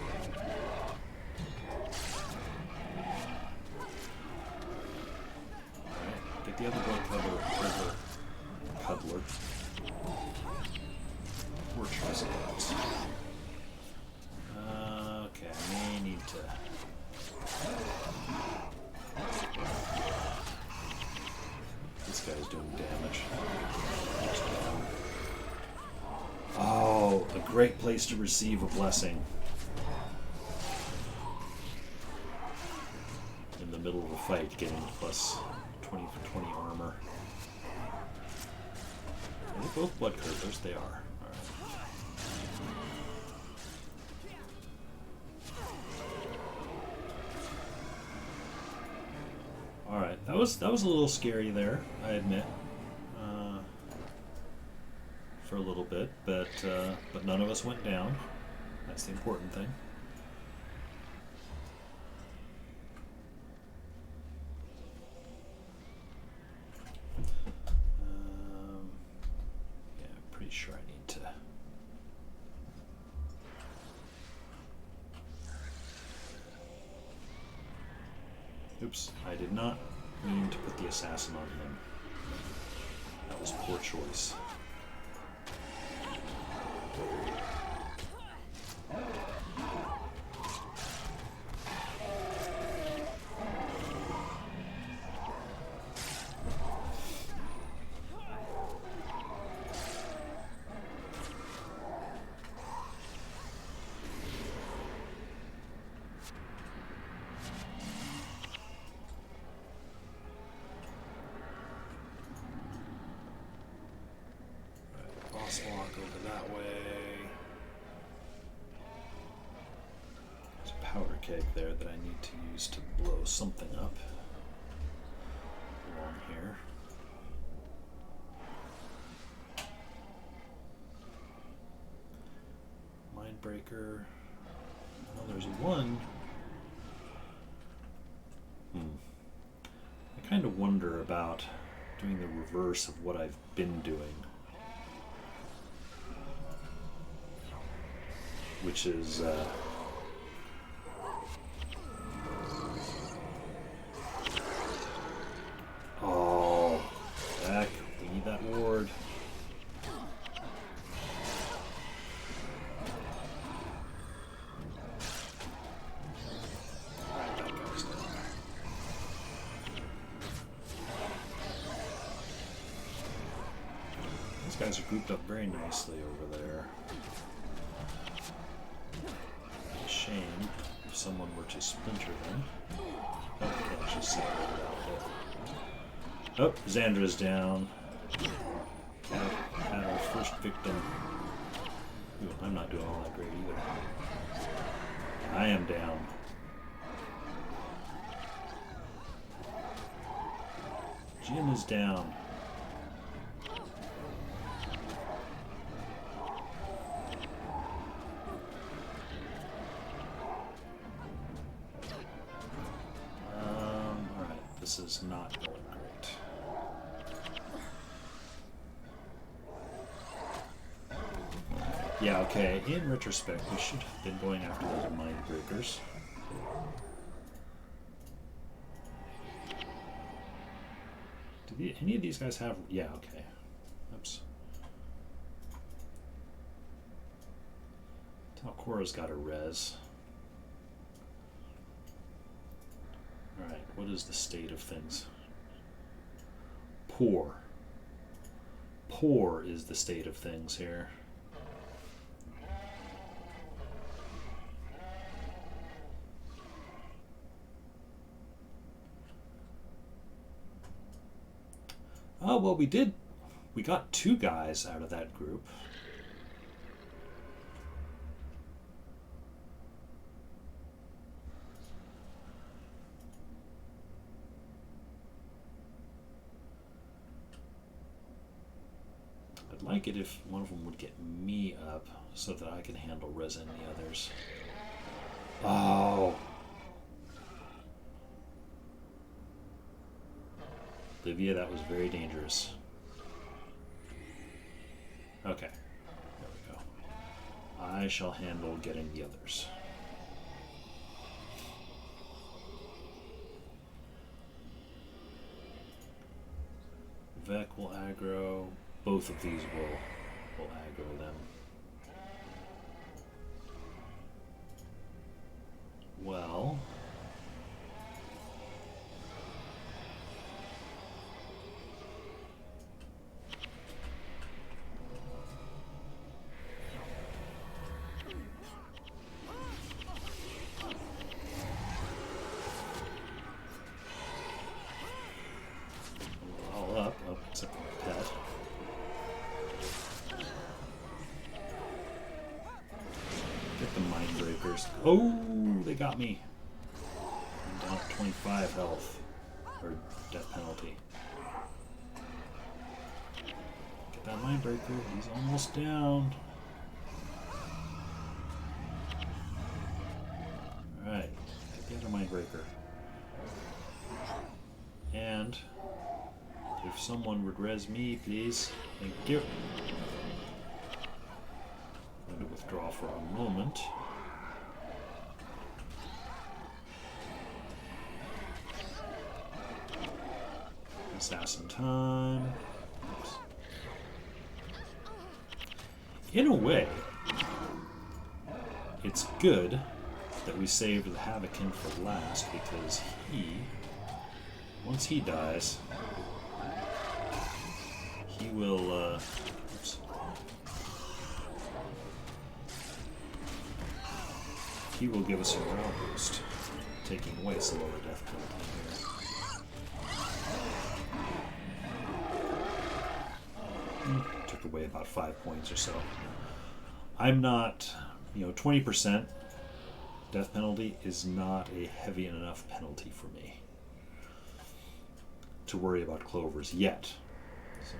Get the other blood cuddler. Poor choice of words. Okay, I may need to. This guy's doing damage. Oh, a great place to receive a blessing. In the middle of a fight, getting plus 20 for 20 armor. Are they both blood curdlers? They are. Alright, that was a little scary there, I admit. For a little bit, but none of us went down. That's the important thing. Yeah, I'm pretty sure I need to. Oops, I did not mean to put the assassin on him. That was poor choice. over that way. There's a powder keg there that I need to use to blow something up along here. Mindbreaker. Well, there's one. I kind of wonder about doing the reverse of what I've been doing, which is oh, heck, we need that ward. These guys are grouped up very nicely over there. A shame if someone were to splinter them. Oh, yeah, she's separated out there. Oh, Xandra's down. Had our first victim. Ooh, I'm not doing all that great either. I am down. Jin is down. This is not going great. Yeah, okay, in retrospect, we should have been going after those mind breakers. Do any of these guys have... Yeah, okay. Oops. Talcora's got a res. Alright, what is the state of things? Poor. Poor is the state of things here. Oh, well, we got 2 guys out of that group. I'd like it if one of them would get me up so that I can handle resin the others. Oh. Livia, that was very dangerous. Okay, there we go. I shall handle getting the others. Vec will aggro. Both of these will aggro them. Well... all up, except for my pet. Get the mind breakers. Oh, they got me. I'm down to 25 health. Or death penalty. Get that mind breaker. He's almost down. Alright. Get the other mind breaker. And if someone would res me, please. Thank you. I'm going to withdraw for a moment. Assassin time. Oops. In a way, it's good that we saved the Havocan for last, because once he dies, he will, oops. He will give us a morale boost, taking away some of the death penalty here. Took knocked away about 5 points or so. I'm not, 20% death penalty is not a heavy enough penalty for me to worry about clovers yet. So,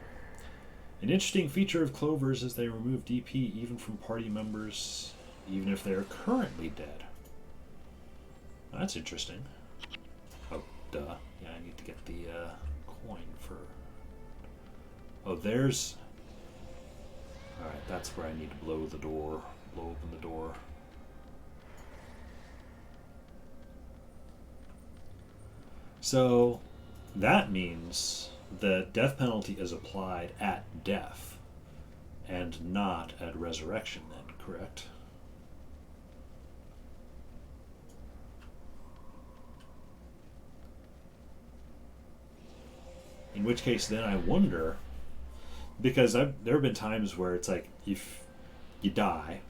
an interesting feature of clovers is they remove DP even from party members, even if they are currently dead. That's interesting. Oh, duh. Yeah, I need to get the coin for... Oh, there's... Alright, that's where I need to blow open the door. So, that means the death penalty is applied at death and not at resurrection then, correct? In which case, then I wonder, because there have been times where it's like, if you die,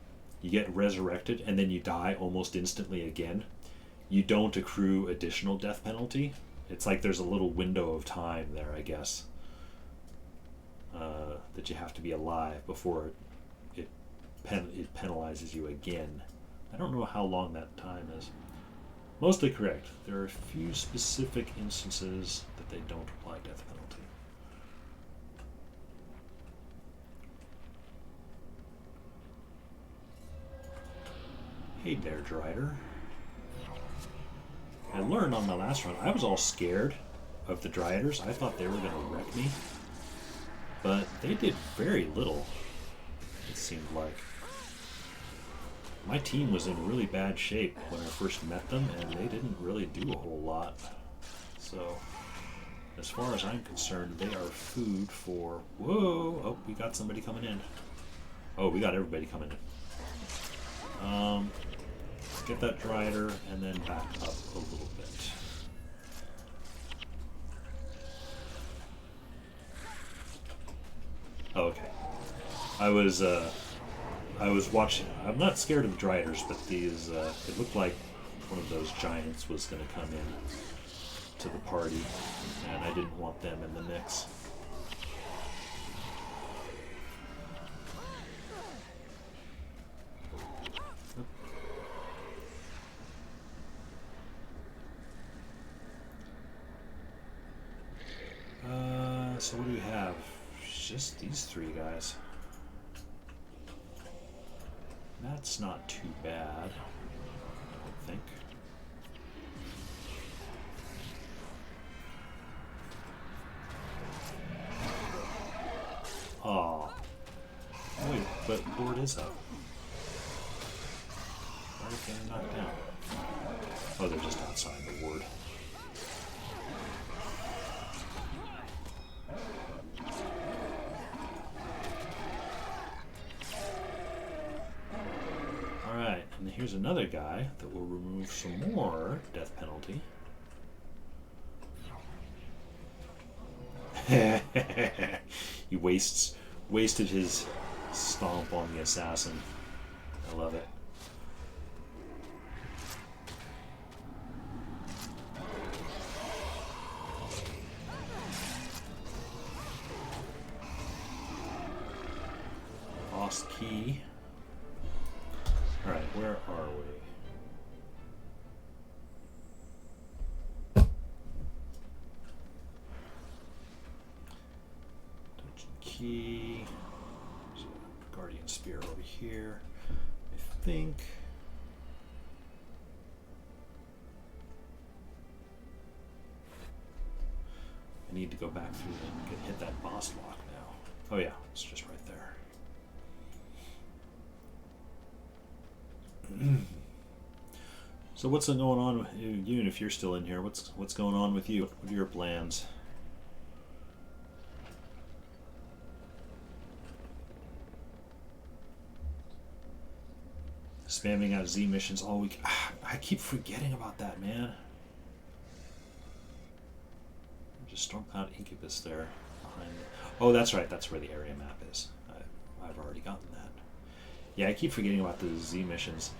you get resurrected, and then you die almost instantly again, you don't accrue additional death penalty. It's like there's a little window of time there, I guess, that you have to be alive before it penalizes you again. I don't know how long that time is. Mostly correct. There are a few specific instances that they don't apply death penalty. Hey there, Drider. I learned on my last run, I was all scared of the Dryaders. I thought they were going to wreck me. But they did very little, it seemed like. My team was in really bad shape when I first met them, and they didn't really do a whole lot. So, as far as I'm concerned, they are food for... Whoa! Oh, we got somebody coming in. Oh, we got everybody coming in. Get that Dryader, and then back up a little bit. Oh, okay. I was watching. I'm not scared of Dryaders, but these, it looked like one of those giants was going to come in to the party, and I didn't want them in the mix. So what do we have? Just these three guys. That's not too bad, I don't think. Aw. Wait, but board is up. Why are they getting knocked down? Oh, they're just outside the ward. And here's another guy that will remove some more death penalty. He wasted his stomp on the assassin. I love it. Lost key. Alright, where are we? Dungeon key. So, Guardian Spear over here. I think. I need to go back through and hit that boss lock now. Oh yeah, it's just right there. So what's going on with you, and if you're still in here, what's going on with you? What are your plans? Spamming out Z missions all week. I keep forgetting about that, man. Just storm out Incubus there behind me. Oh, that's right. That's where the area map is. I've already gotten that. Yeah, I keep forgetting about the Z missions.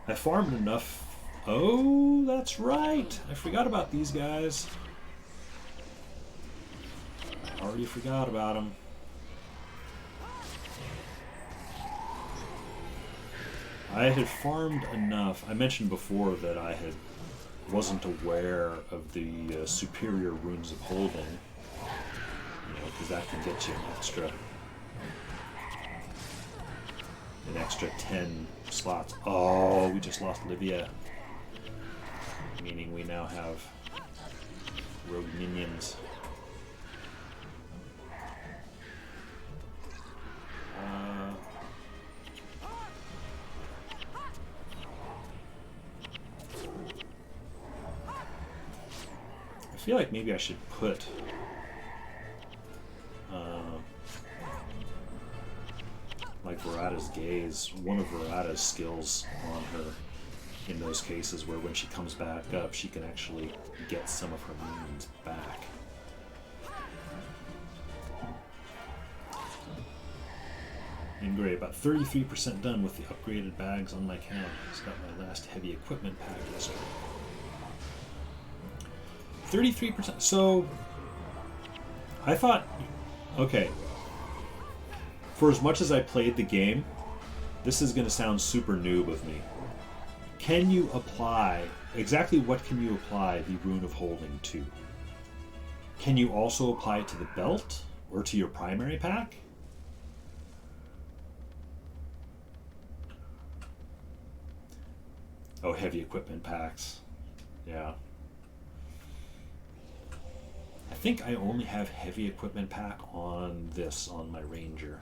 I farmed enough. Oh, that's right. I forgot about these guys. Already forgot about them. I had farmed enough. I mentioned before that wasn't aware of the superior runes of holding, because that can get you an extra 10 slots. Oh, we just lost Livia, meaning we now have rogue minions. I feel like maybe I should put like Verada's Gaze, one of Verada's skills on her in those cases where when she comes back up she can actually get some of her minions back. And great, about 33% done with the upgraded bags on my count. Just got my last heavy equipment pack yesterday. 33%. So, I thought, okay, for as much as I played the game, this is going to sound super noob of me. Can you apply, exactly what can you apply the Rune of Holding to? Can you also apply it to the belt or to your primary pack? Oh, heavy equipment packs. Yeah. I think I only have heavy equipment pack on my Ranger.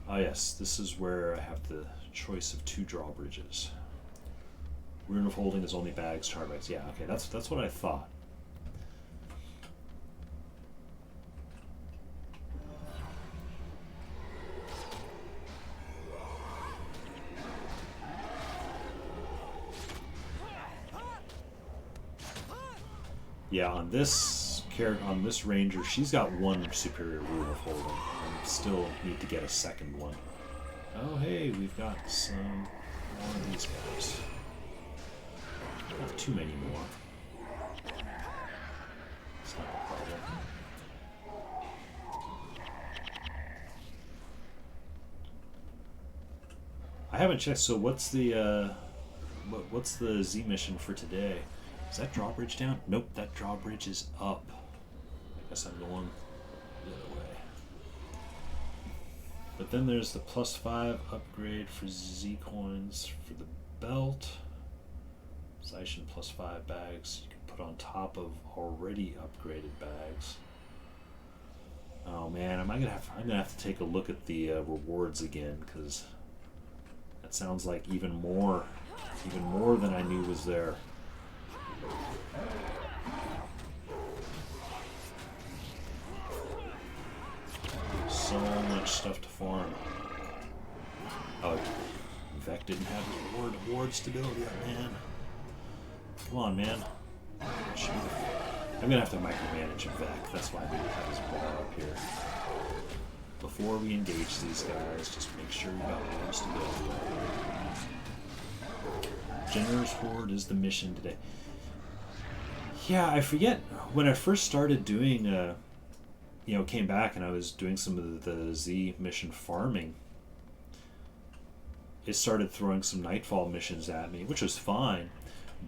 Oh yes, this is where I have the choice of 2 drawbridges. Rune of Holding is only bags, char bags. Yeah, okay, that's what I thought. Yeah, on this Ranger, she's got 1 superior Rune of Holding, and still need to get a second one. Oh hey, we've got some more of these guys. Not too many more. It's not a problem. I haven't checked. So what's the Z mission for today? Is that drawbridge down? Nope, that drawbridge is up. I guess I'm going the other way. But then there's the +5 upgrade for Z coins for the belt. Zaishin +5 bags you can put on top of already upgraded bags. Oh man, I'm gonna have to take a look at the rewards again, because that sounds like even more than I knew was there. So much stuff to farm. Oh, Vec didn't have his award stability up, man. Come on, man. I'm gonna have to micromanage Vec. That's why we have his bar up here. Before we engage these guys, just make sure we got award stability. Generous Horde is the mission today. Yeah, I forget when I first started doing, came back and I was doing some of the Z mission farming. It started throwing some Nightfall missions at me, which was fine,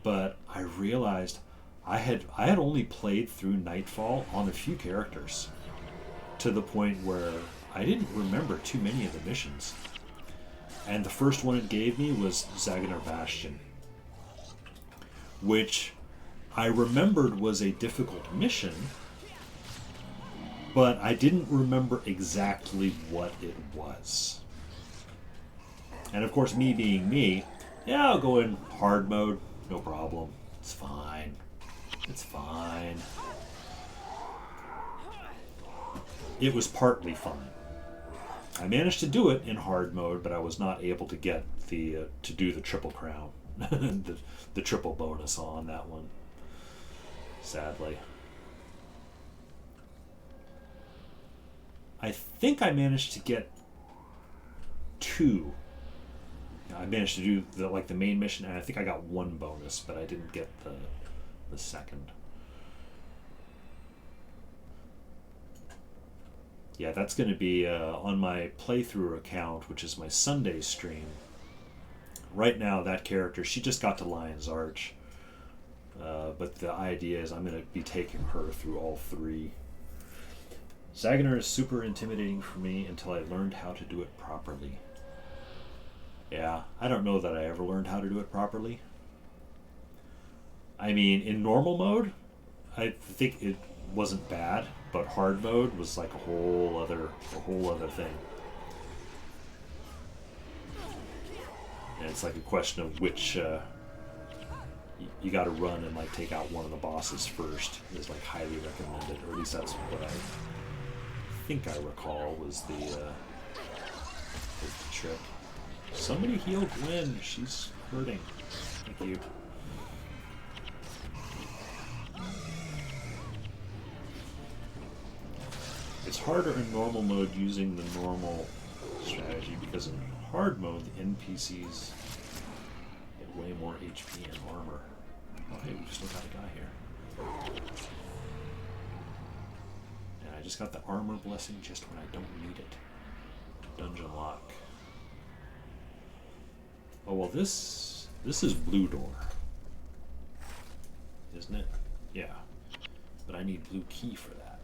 but I realized I had only played through Nightfall on a few characters, to the point where I didn't remember too many of the missions. And the first one it gave me was Saginaw Bastion, which I remembered was a difficult mission, but I didn't remember exactly what it was. And of course, me being me, yeah, I'll go in hard mode, no problem. It's fine. It's fine. It was partly fine. I managed to do it in hard mode, but I was not able to get to do the triple crown, the triple bonus on that one. Sadly. I think I managed to get 2. I managed to do the main mission, and I think I got 1 bonus, but I didn't get the second. Yeah, that's going to be on my playthrough account, which is my Sunday stream. Right now, that character, she just got to Lion's Arch. But the idea is I'm going to be taking her through all three. Saginaw is super intimidating for me until I learned how to do it properly. Yeah, I don't know that I ever learned how to do it properly. I mean, in normal mode, I think it wasn't bad, but hard mode was like a whole other thing. And it's like a question of which you got to run and like take out one of the bosses first is like highly recommended, or at least that's what I think I recall was the trick. Somebody heal Gwen. She's hurting. Thank you. It's harder in normal mode using the normal strategy because in hard mode the NPCs get way more HP and armor. Oh hey, we've still got a guy here. And I just got the armor blessing just when I don't need it. Dungeon lock. Oh well, this is blue door, isn't it? Yeah, but I need blue key for that.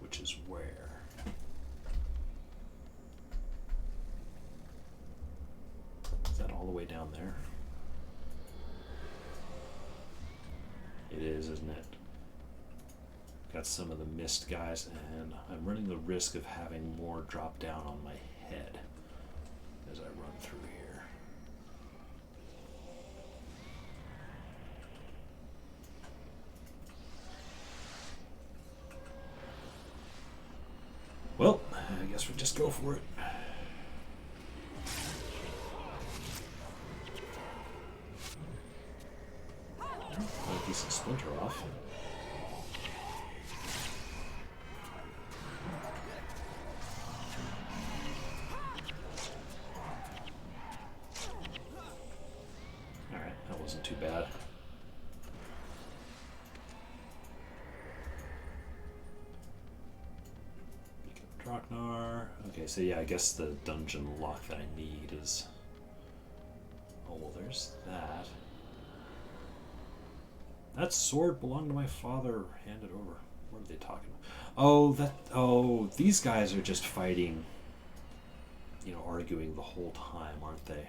Which is where? Is that all the way down there? It is, isn't it? Got some of the mist guys, and I'm running the risk of having more drop down on my head as I run through here. Well, I guess we just go for it. Got a decent splinter off. Wasn't too bad. Draknar. Okay, so yeah, I guess the dungeon lock that I need is... Oh, well, there's that. That sword belonged to my father. Hand it over. What are they talking about? Oh, these guys are just fighting, you know, arguing the whole time, aren't they?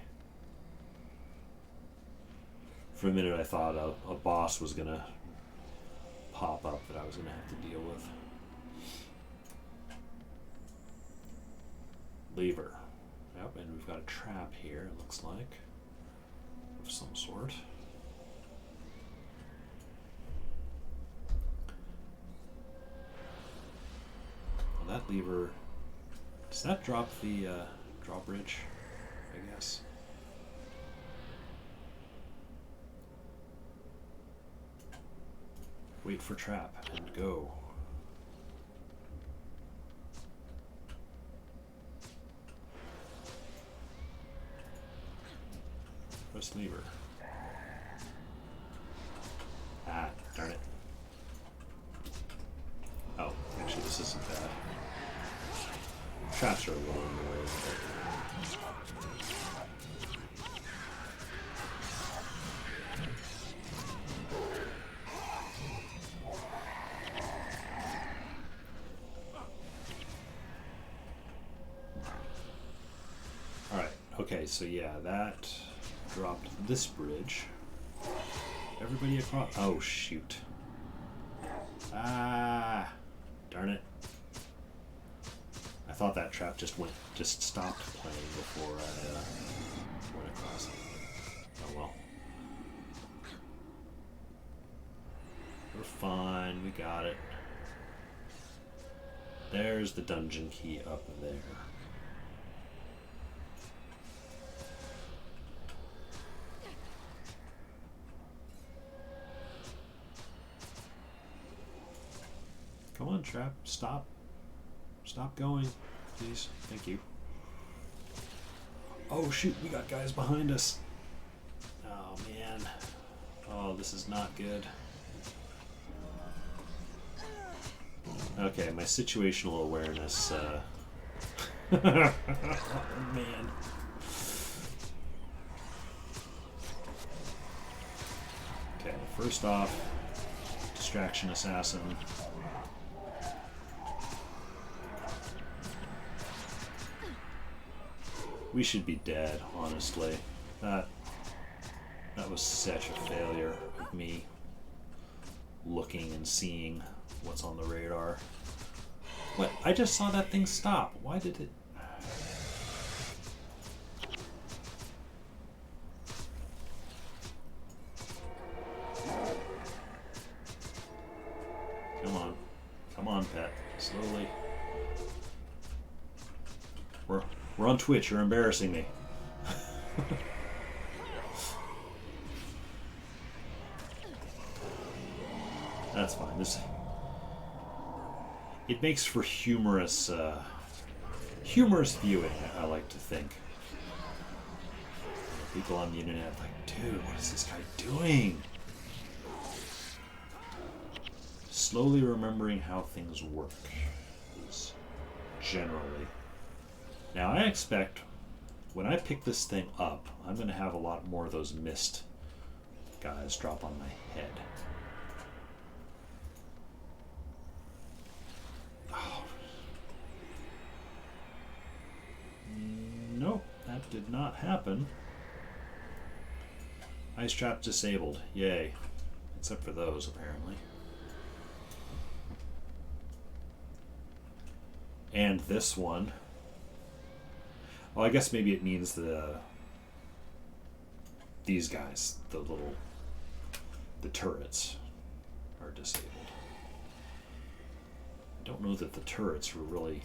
For a minute I thought a boss was going to pop up that I was going to have to deal with. Lever. Yep, and we've got a trap here, it looks like. Of some sort. Well, that lever... Does that drop the drawbridge, I guess? Wait for trap and go. Press lever. Ah, darn it. Oh, actually this isn't bad. Traps are a little annoying, but... Okay, so yeah, that dropped this bridge. Everybody across. Oh, shoot. Ah, darn it. I thought that trap just stopped playing before I went across it. Oh well. We're fine, we got it. There's the dungeon key up there. Come on, trap. Stop. Stop going, please. Thank you. Oh, shoot. We got guys behind us. Oh, man. Oh, this is not good. Okay, my situational awareness. Oh, man. Okay, first off, distraction assassin. We should be dead, honestly. That was such a failure of me looking and seeing what's on the radar. What? I just saw that thing stop. Why did it... Come on. Come on, pet. Slowly. We're on Twitch. You're embarrassing me. That's fine. It makes for humorous viewing, I like to think. People on the internet like, dude, what is this guy doing? Slowly remembering how things work is generally. Now I expect when I pick this thing up, I'm going to have a lot more of those mist guys drop on my head. Oh. Nope, that did not happen. Ice trap disabled. Yay. Except for those, apparently. And this one. Oh, I guess maybe it means these guys, the turrets, are disabled. I don't know that the turrets were really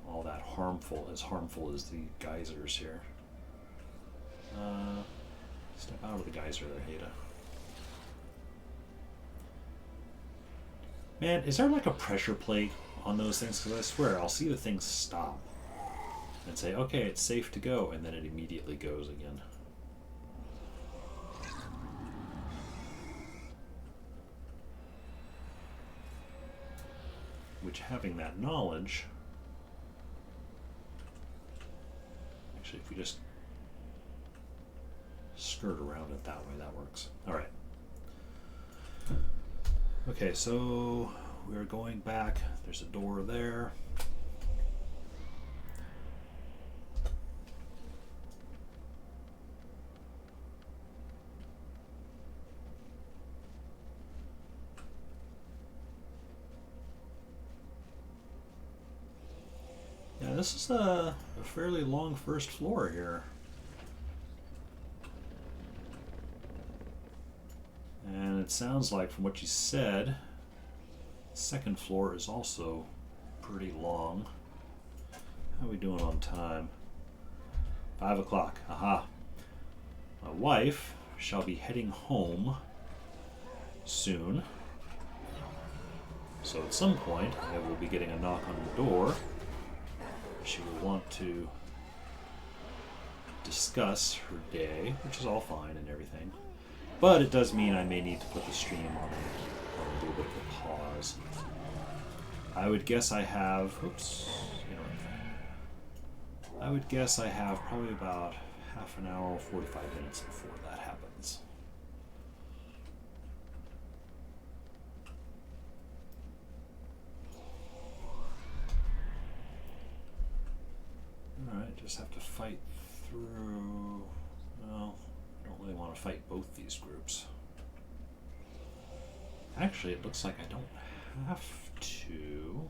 all that harmful as the geysers here. Step out of the geyser there, Hada. Man, is there like a pressure plate on those things? Because I swear, I'll see the things stop and say, okay, it's safe to go, and then it immediately goes again. Which, having that knowledge... Actually, if we just skirt around it that way, that works. Alright. Okay, so we're going back. There's a door there. Yeah, this is a fairly long first floor here. And it sounds like, from what you said, the second floor is also pretty long. How are we doing on time? 5 o'clock. Aha. My wife shall be heading home soon. So at some point, I will be getting a knock on the door. She will want to discuss her day, which is all fine and everything. But it does mean I may need to put the stream on a little bit of a pause. I would guess I have... Oops. I would guess I have probably about half an hour or 45 minutes before that happens. Alright, just have to fight through... Well... I don't really want to fight both these groups. Actually, it looks like I don't have to.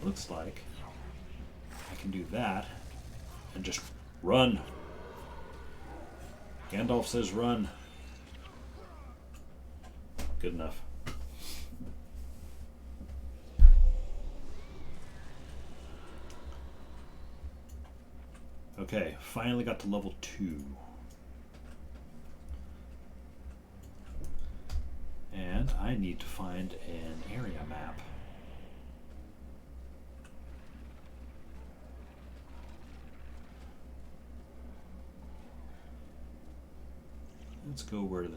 Looks like I can do that and just run. Gandalf says run. Good enough. Okay, finally got to level 2. And I need to find an area map. Let's go where the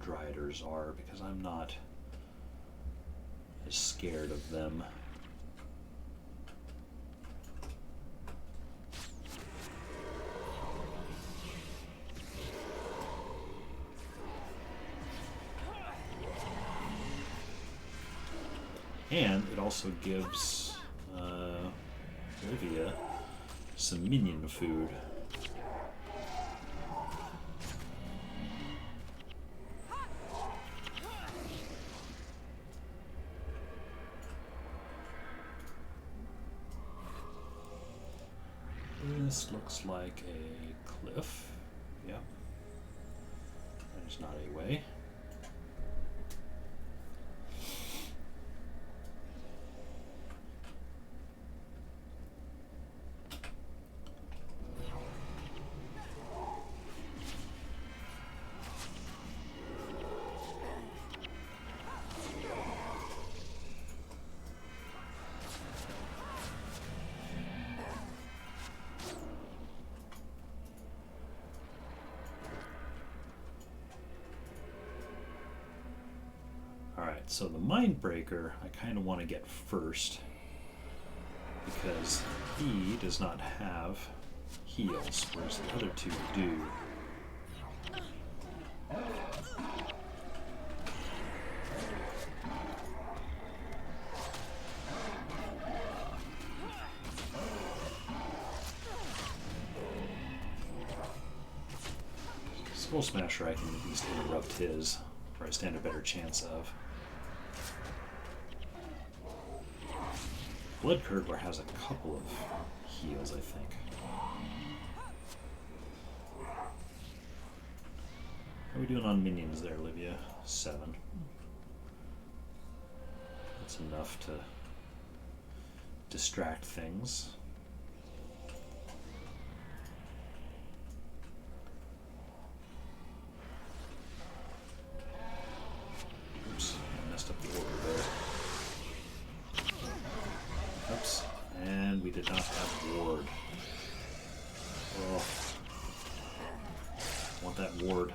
Driders are, because I'm not as scared of them. And it also gives Olivia some minion food. This looks like a cliff. Yep. There's not a way. So the Mindbreaker, I kind of want to get first because he does not have heals, whereas the other two do. Skull Smasher, I can at least interrupt his, or I stand a better chance of. Bloodcurdler has a couple of heals, I think. How are we doing on minions there, Olivia? 7. That's enough to distract things. Oops, I messed up the order there. Oops, and we did not have ward. Oh, want that ward.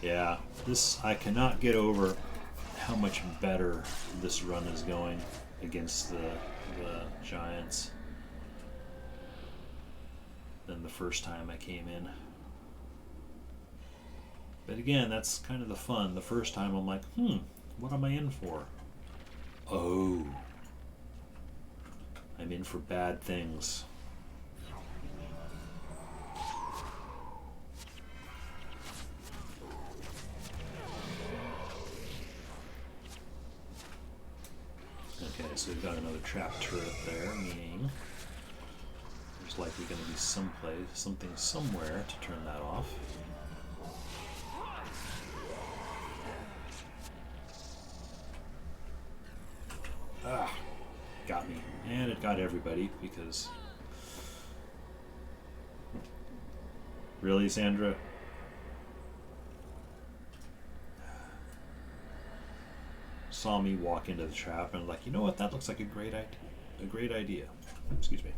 Yeah, I cannot get over how much better this run is going against the Giants than the first time I came in. But again, that's kind of the fun. The first time I'm like, what am I in for? Oh, I'm in for bad things. Okay, so we've got another trap turret there, meaning there's likely going to be something somewhere to turn that off. Ah, got me. And it got everybody because... Really, Sandra? Saw me walk into the trap and like, you know what, that looks like a great idea. Excuse me.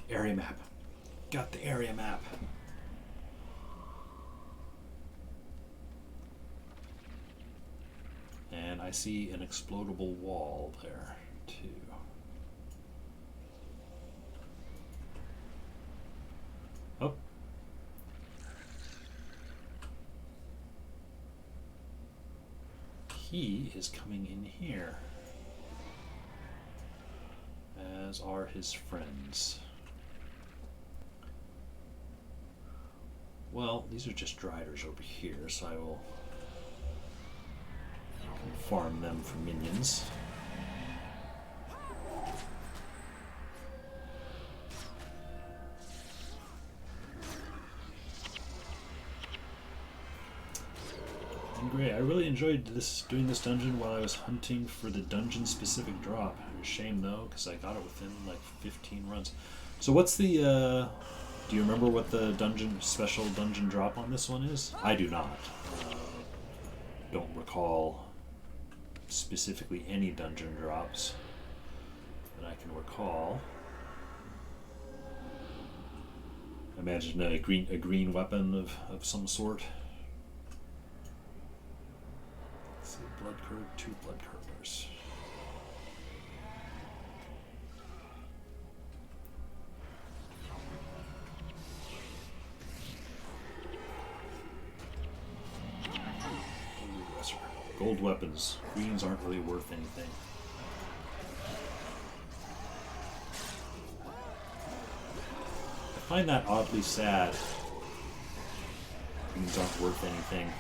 Area map. Got the area map. And I see an explodable wall there, too. he is coming in here, as are his friends. Well, these are just driders over here, so I will farm them for minions. And great, I really enjoyed doing this dungeon while I was hunting for the dungeon-specific drop. A shame though, because I got it within like 15 runs. So what's the? Do you remember what the special dungeon drop on this one is? I do not. Don't recall specifically any dungeon drops that I can recall. Imagine a green weapon of some sort. Let's see, blood curve, 2 blood curdlers. Gold weapons. Greens aren't really worth anything. I find that oddly sad. Greens aren't worth anything.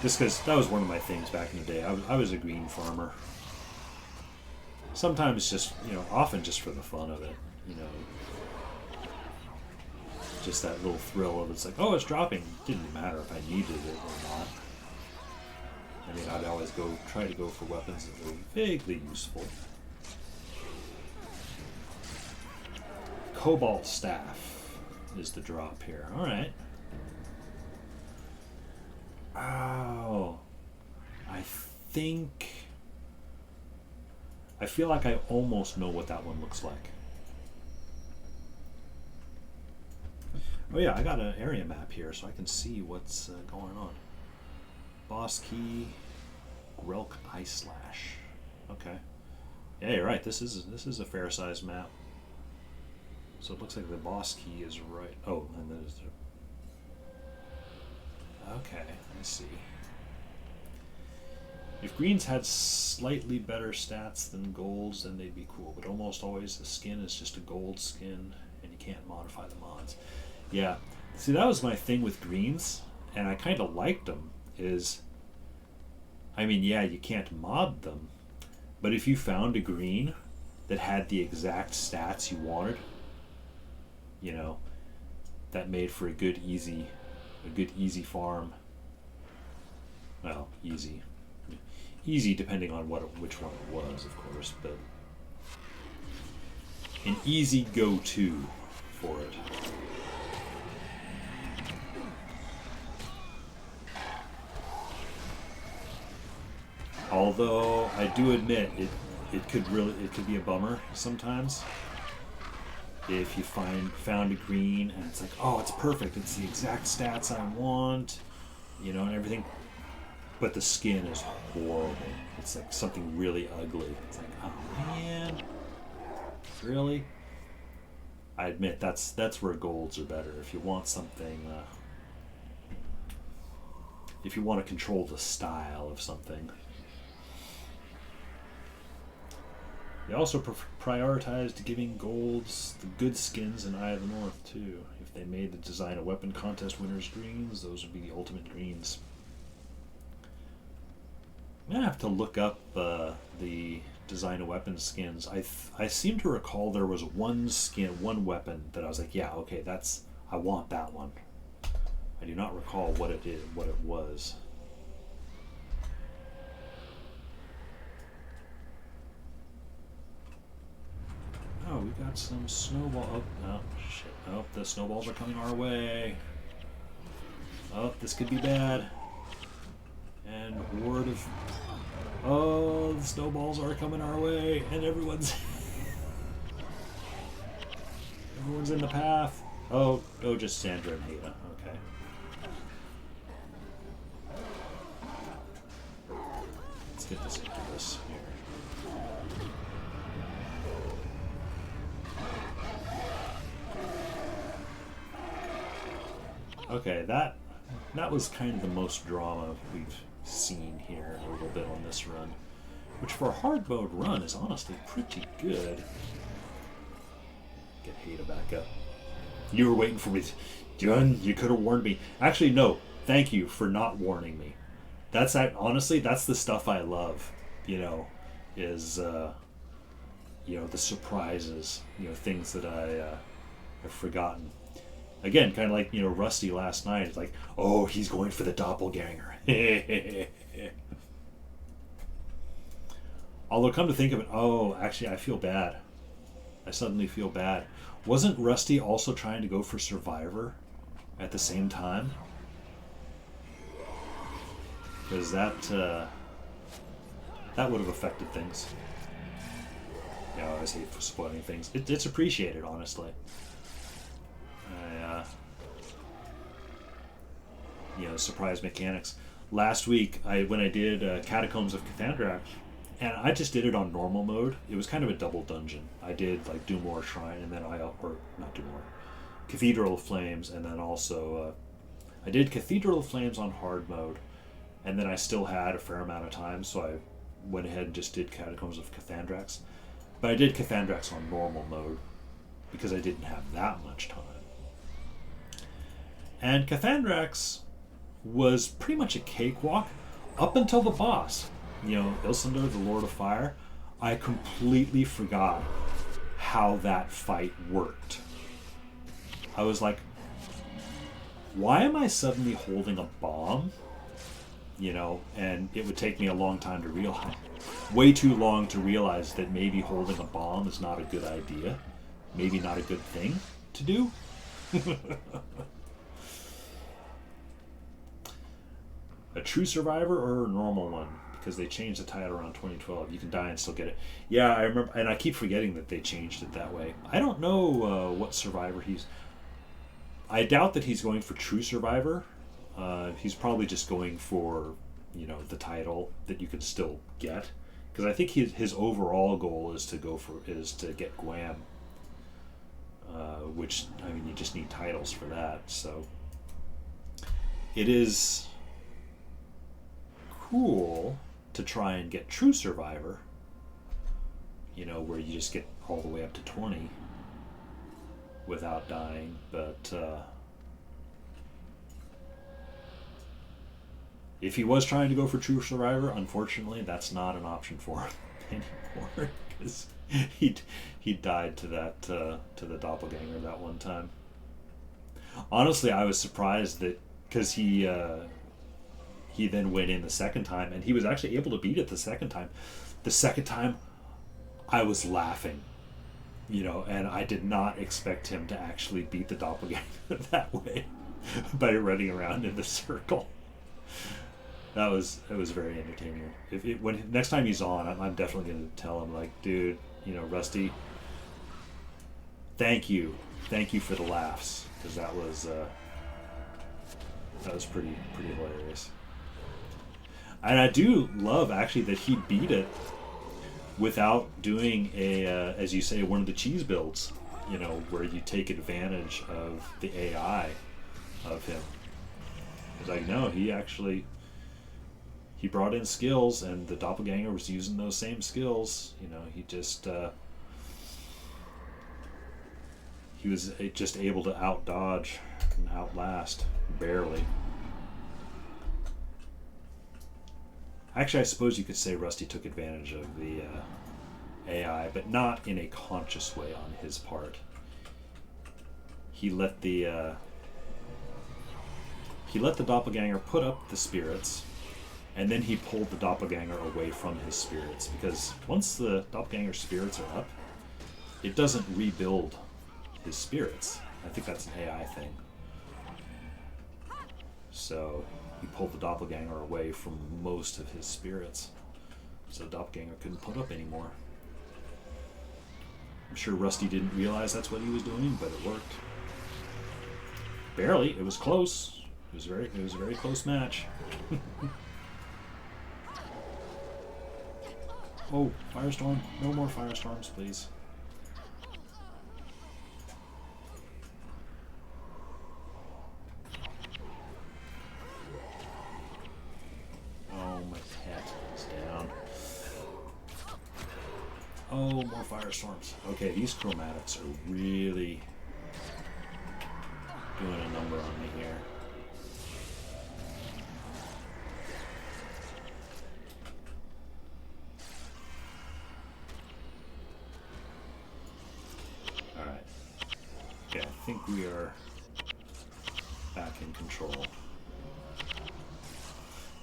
Just because that was one of my things back in the day. I was a green farmer. Sometimes just, often just for the fun of it, Just that little thrill of it's like, oh, it's dropping. Didn't matter if I needed it or not. I mean, I'd always try to go for weapons that were vaguely useful. Cobalt Staff is the drop here. Alright. Oh. I feel like I almost know what that one looks like. Oh yeah, I got an area map here so I can see what's going on. Boss key, Grelk Eye Slash. Okay. Yeah, you're right. This is a fair sized map. So it looks like the boss key is right. Oh, and there's okay, I see. If greens had slightly better stats than golds, then they'd be cool. But almost always the skin is just a gold skin, and you can't modify the mods. Yeah. See, that was my thing with greens, and I kind of liked them. I mean, yeah, you can't mod them, but if you found a green that had the exact stats you wanted, that made for a good easy farm. Well, easy depending on which one it was, of course, but an easy go-to for it. Although I do admit it could be a bummer sometimes if you found a green and it's like, oh, it's perfect, it's the exact stats I want, and everything, but the skin is horrible. It's like something really ugly. It's like, oh man, really? I admit that's where golds are better. If you want something, if you want to control the style of something. They also prioritized giving golds the good skins in Eye of the North, too. If they made the design a weapon contest winner's greens, those would be the ultimate greens. I'm going to have to look up the design of weapon skins. I seem to recall there was one weapon that I was like, yeah, okay, I want that one. I do not recall what it was. Oh, we got some snowball. Oh, shit. Oh, the snowballs are coming our way. Oh, this could be bad. And word of... Oh, the snowballs are coming our way, and everyone's... everyone's in the path. Oh, just Sandra and Hada. Okay. Let's get this into this here. Okay, that was kind of the most drama seen here a little bit on this run, which for a hard mode run is honestly pretty good. Get Hada back up. You were waiting for me. John, you could have warned me. Actually, no. Thank you for not warning me. Honestly, that's the stuff I love, is, the surprises, things that I have forgotten. Again, kind of like, Rusty last night. It's like, oh, he's going for the doppelganger. Although, come to think of it, oh, actually, I feel bad. I suddenly feel bad. Wasn't Rusty also trying to go for Survivor at the same time? Because that would have affected things. I always hate spoiling things. It's appreciated, honestly. Surprise mechanics. Last week, when I did Catacombs of Cathandrix, and I just did it on normal mode. It was kind of a double dungeon. I did like Dumor Shrine, and then Cathedral of Flames, and then also I did Cathedral of Flames on hard mode, and then I still had a fair amount of time, so I went ahead and just did Catacombs of Cathandrix. But I did Cathandrix on normal mode because I didn't have that much time. And Cathandrix was pretty much a cakewalk up until the boss. Ilsandar, the Lord of Fire. I completely forgot how that fight worked. I was like, why am I suddenly holding a bomb? And it would take me a long time to realize. Way too long to realize that maybe holding a bomb is not a good idea. Maybe not a good thing to do. A true survivor or a normal one? Because they changed the title around 2012. You can die and still get it. Yeah, I remember, and I keep forgetting that they changed it that way. I don't know what survivor he's... I doubt that he's going for true survivor. He's probably just going for, the title that you can still get. Because I think his overall goal is to get Guam. Which, you just need titles for that, so... It is cool to try and get true survivor, where you just get all the way up to 20 without dying, but if he was trying to go for true survivor, unfortunately that's not an option for him anymore, because he died to the doppelganger that one time. Honestly, I was surprised that, because he then went in the second time, and he was actually able to beat it the second time. The second time, I was laughing, and I did not expect him to actually beat the doppelganger that way by running around in the circle. It was very entertaining. When next time he's on, I'm definitely going to tell him, like, dude, Rusty, thank you for the laughs, because that was pretty hilarious. And I do love, actually, that he beat it without doing as you say, one of the cheese builds, where you take advantage of the AI of him. It's like, no, he brought in skills, and the doppelganger was using those same skills. He just he was just able to out-dodge and outlast, barely. Actually, I suppose you could say Rusty took advantage of the AI, but not in a conscious way on his part. He let the doppelganger put up the spirits, and then he pulled the doppelganger away from his spirits, because once the doppelganger spirits are up, it doesn't rebuild his spirits. I think that's an AI thing. So he pulled the doppelganger away from most of his spirits, so the doppelganger couldn't put up anymore. I'm sure Rusty didn't realize that's what he was doing, but it worked. Barely. It was close. It was a very close match. Oh, firestorm! No more firestorms, please. no, more firestorms. Okay, these chromatics are really doing a number on me here. Alright. Yeah, I think we are back in control.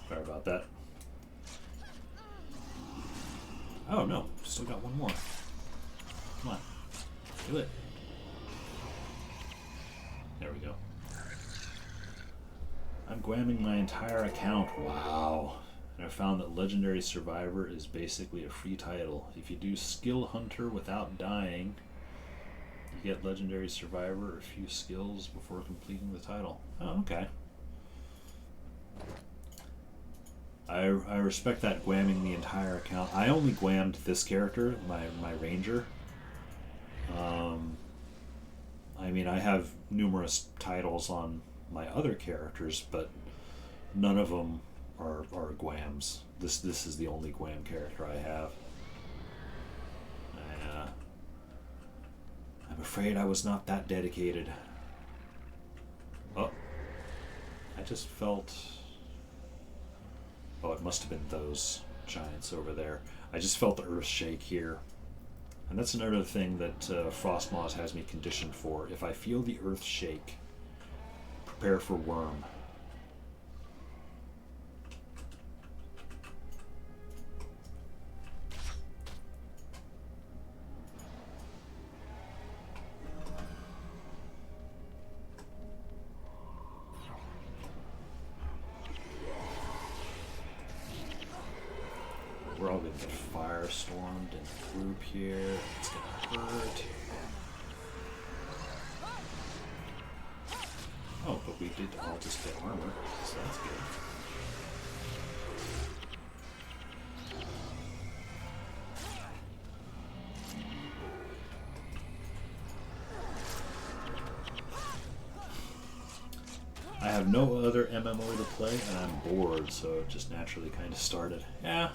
Sorry about that. Oh no, still got one more. Come on, do it. There we go. I'm gwamming my entire account. Wow. And I found that Legendary Survivor is basically a free title. If you do Skill Hunter without dying, you get Legendary Survivor or a few skills before completing the title. Oh, okay. I respect that gwamming the entire account. I only gwammed this character, my ranger. I mean, I have numerous titles on my other characters, but none of them are gwams. This is the only gwam character I have. I'm afraid I was not that dedicated. Oh, I just felt... Oh, it must have been those giants over there. I just felt the earth shake here. And that's another thing that Frostmoss has me conditioned for. If I feel the earth shake, prepare for worm. We're all going to get firestormed in a group here. It's going to hurt. Oh, but we did all just get armor, so that's good. I have no other MMO to play, and I'm bored, so it just naturally kind of started. Yeah.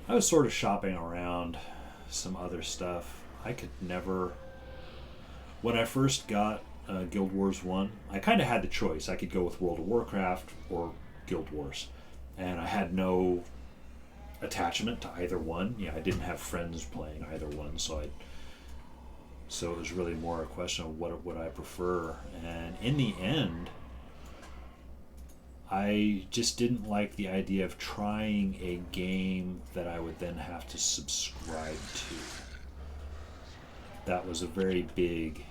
I was sort of shopping around some other stuff. I could never... When I first got Guild Wars 1, I kind of had the choice. I could go with World of Warcraft or Guild Wars. And I had no attachment to either one. Yeah, I didn't have friends playing either one, so it was really more a question of what would I prefer. And in the end, I just didn't like the idea of trying a game that I would then have to subscribe to. That was a very big...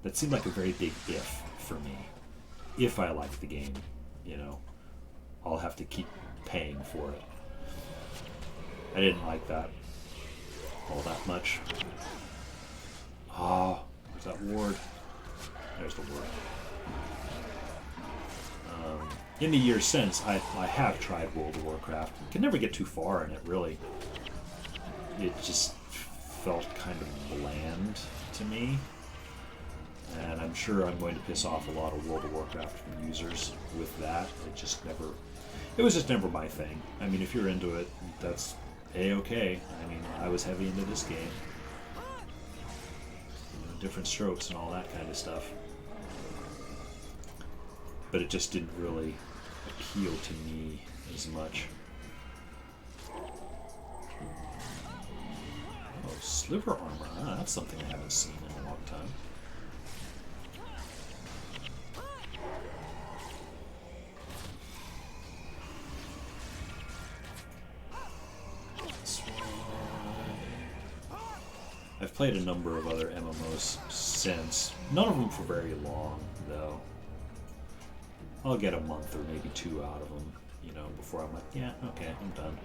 That seemed like a very big if for me. If I like the game, you know, I'll have to keep paying for it. I didn't like that all that much. Ah, there's that ward. There's the ward. In the years since, I have tried World of Warcraft. Can never get too far in it, really. It just felt kind of bland to me. And I'm sure I'm going to piss off a lot of World of Warcraft users with that. It was just never my thing. I mean, if you're into it, that's A-okay. I mean, I was heavy into this game. You know, different strokes and all that kind of stuff. But it just didn't really appeal to me as much. Oh, sliver armor. Ah, that's something I haven't seen in a long time. I've played a number of other MMOs since. None of them for very long, though. I'll get a month or maybe 2 out of them, you know, before I'm like, yeah, okay, I'm done.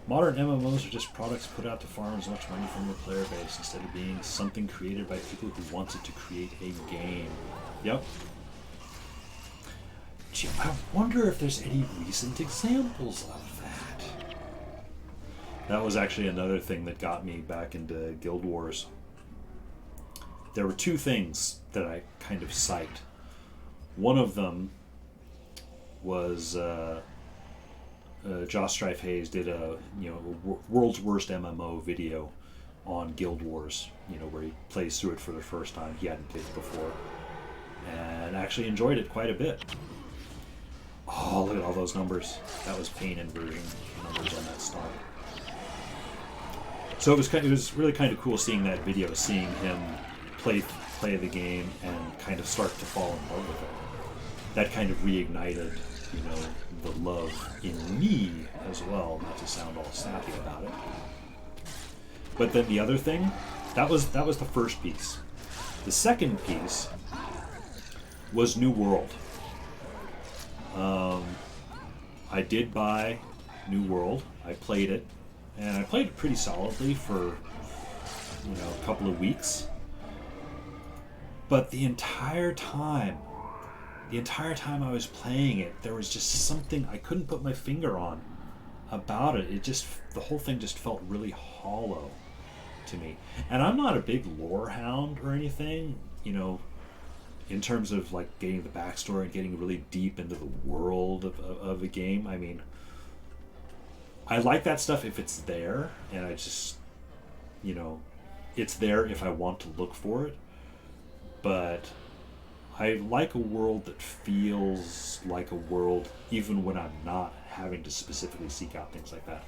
Modern MMOs are just products put out to farm as much money from the player base instead of being something created by people who wanted to create a game. Yep. Gee, I wonder if there's any recent examples of that. That was actually another thing that got me back into Guild Wars. There were 2 things that I kind of cite. One of them was Josh Strife Hayes did a world's worst MMO video on Guild Wars, where he plays through it for the first time. He hadn't played it before, and actually enjoyed it quite a bit. Oh, look at all those numbers. That was pain inversion numbers on that star. So it was really kind of cool seeing that video, seeing him play the game and kind of start to fall in love with it. That kind of reignited, the love in me as well, not to sound all sappy about it. But then the other thing, that was the first piece. The second piece was New World. I did buy New World. I played it, and I played it pretty solidly for a couple of weeks. But the entire time I was playing it, there was just something I couldn't put my finger on about it. The whole thing just felt really hollow to me. And I'm not a big lore hound or anything, in terms of like getting the backstory and getting really deep into the world of a game. I mean, I like that stuff if it's there, and I just, it's there if I want to look for it. But I like a world that feels like a world even when I'm not having to specifically seek out things like that.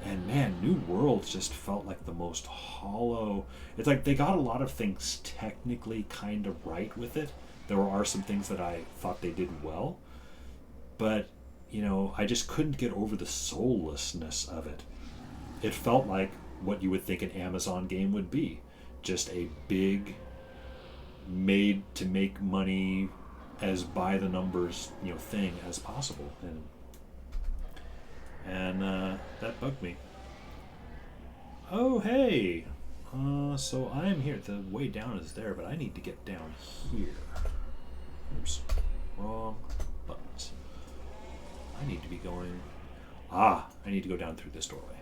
And man, New World just felt like the most hollow. It's like they got a lot of things technically kind of right with it. There are some things that I thought they did well. But, I just couldn't get over the soullessness of it. It felt like what you would think an Amazon game would be. Just a big, made to make money as by the numbers, thing as possible. And that bugged me. Oh, hey! So I am here. The way down is there, but I need to get down here. Oops. Wrong buttons. I need to be going... I need to go down through this doorway.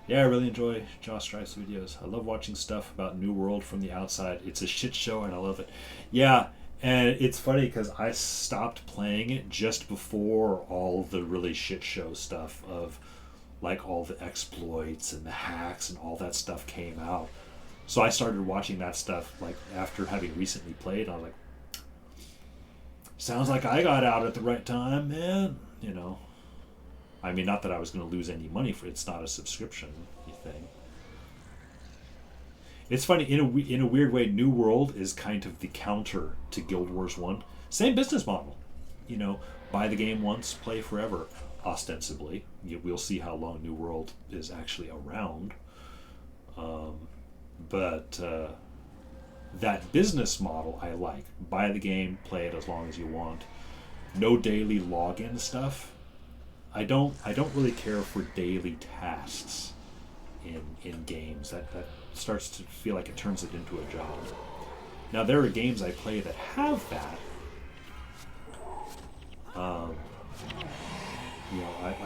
Yeah, I really enjoy Josh Strife's videos. I love watching stuff about New World from the outside. It's a shit show, and I love it. Yeah, and it's funny because I stopped playing it just before all the really shit show stuff of like all the exploits and the hacks and all that stuff came out. So I started watching that stuff like after having recently played. I was like, sounds like I got out at the right time, man. I mean, not that I was going to lose any money for it. It's not a subscription thing. It's funny, in a weird way, New World is kind of the counter to Guild Wars 1. Same business model. Buy the game once, play forever, ostensibly. We'll see how long New World is actually around. But that business model I like. Buy the game, play it as long as you want. No daily login stuff. I don't really care for daily tasks in games. That starts to feel like it turns it into a job. Now there are games I play that have that. I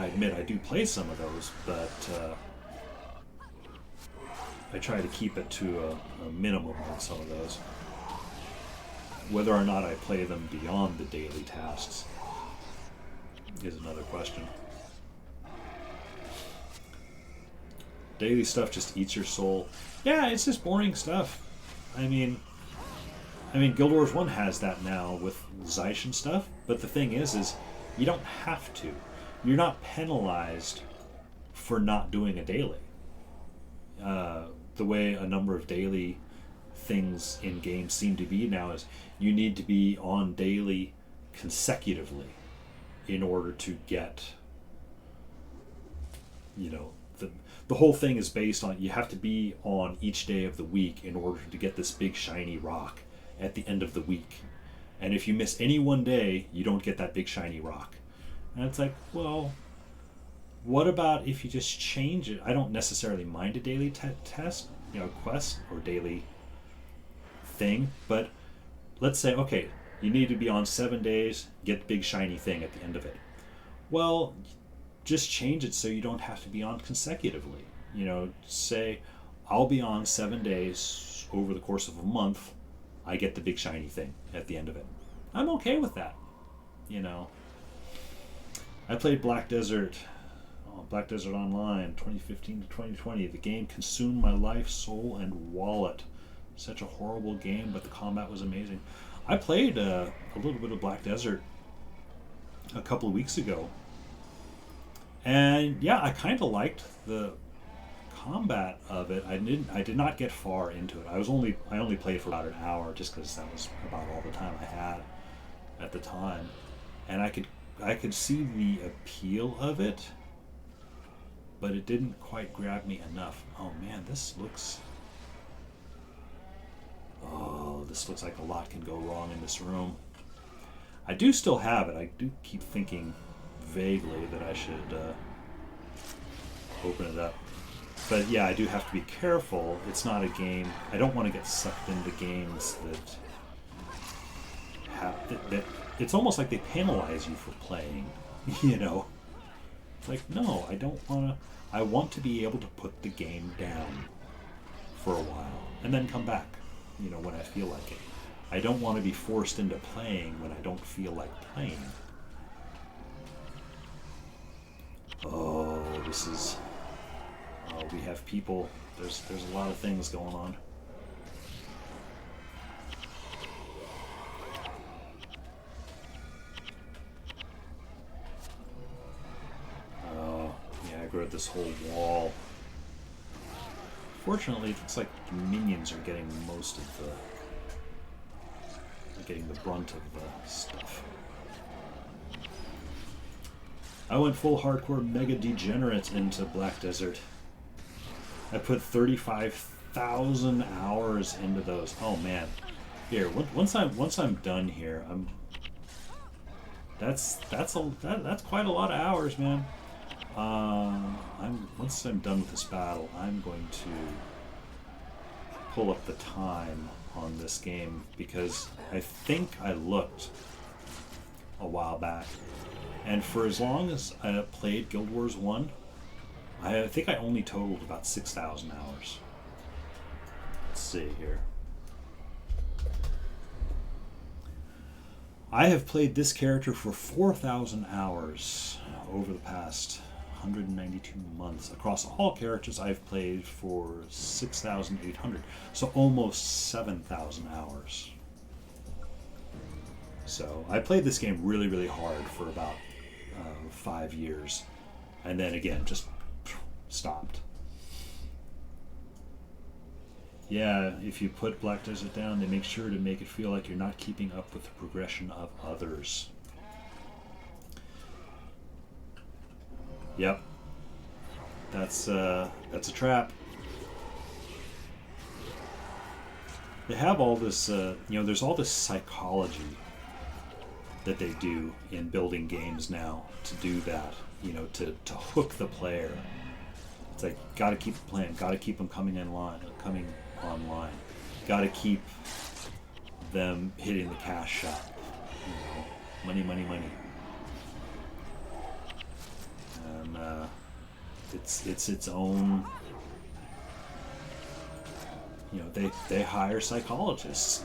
admit I do play some of those, but I try to keep it to a minimum on some of those. Whether or not I play them beyond the daily tasks is another question. Daily stuff just eats your soul. Yeah, it's just boring stuff. I mean, Guild Wars 1 has that now with Zeiss and stuff, but the thing is you don't have to. You're not penalized for not doing a daily. The way a number of daily things in games seem to be now is you need to be on daily consecutively in order to get, the whole thing is based on you have to be on each day of the week in order to get this big shiny rock at the end of the week. And if you miss any one day, you don't get that big shiny rock. And it's like, well, what about if you just change it? I don't necessarily mind a daily test, quest or daily thing, but let's say, okay, you need to be on 7 days, get the big shiny thing at the end of it. Well, just change it so you don't have to be on consecutively. Say, I'll be on 7 days over the course of a month, I get the big shiny thing at the end of it. I'm okay with that, I played Black Desert Online 2015 to 2020. The game consumed my life, soul, and wallet. Such a horrible game, but the combat was amazing. I played a little bit of Black Desert a couple of weeks ago, and yeah, I kind of liked the combat of it. I did not get far into it. I only played for about an hour, just because that was about all the time I had at the time, and I could see the appeal of it, but it didn't quite grab me enough. Oh man, this looks like a lot can go wrong in this room. I do still have it. I do keep thinking vaguely that I should open it up. But yeah, I do have to be careful. It's not a game. I don't want to get sucked into games that it's almost like they penalize you for playing. You know? It's like, no, I don't want to. I want to be able to put the game down for a while and then come back, you know, when I feel like it. I don't want to be forced into playing when I don't feel like playing. Oh, this is... Oh, we have people. There's a lot of things going on. Oh, yeah, I grew up this whole wall. Fortunately, it looks like the minions are getting most of the... getting the brunt of the stuff. I went full hardcore mega degenerate into Black Desert. I put 35,000 hours into those. Oh man, here once I'm done here, that's quite a lot of hours, man. Once I'm done with this battle, I'm going to pull up the time on this game, because I think I looked a while back, and for as long as I played Guild Wars 1, I think I only totaled about 6,000 hours. Let's see here. I have played this character for 4,000 hours over the past 192 months. Across all characters, I've played for 6,800, so almost 7,000 hours. So I played this game really, really hard for about 5 years, and then again just stopped. Yeah, if you put Black Desert down, they make sure to make it feel like you're not keeping up with the progression of others. Yep. That's a trap. They have all this, there's all this psychology that they do in building games now to do that, to hook the player. It's like, gotta keep playing, gotta keep them coming online, gotta keep them hitting the cash shop. Money, money, money. And it's its own. They hire psychologists,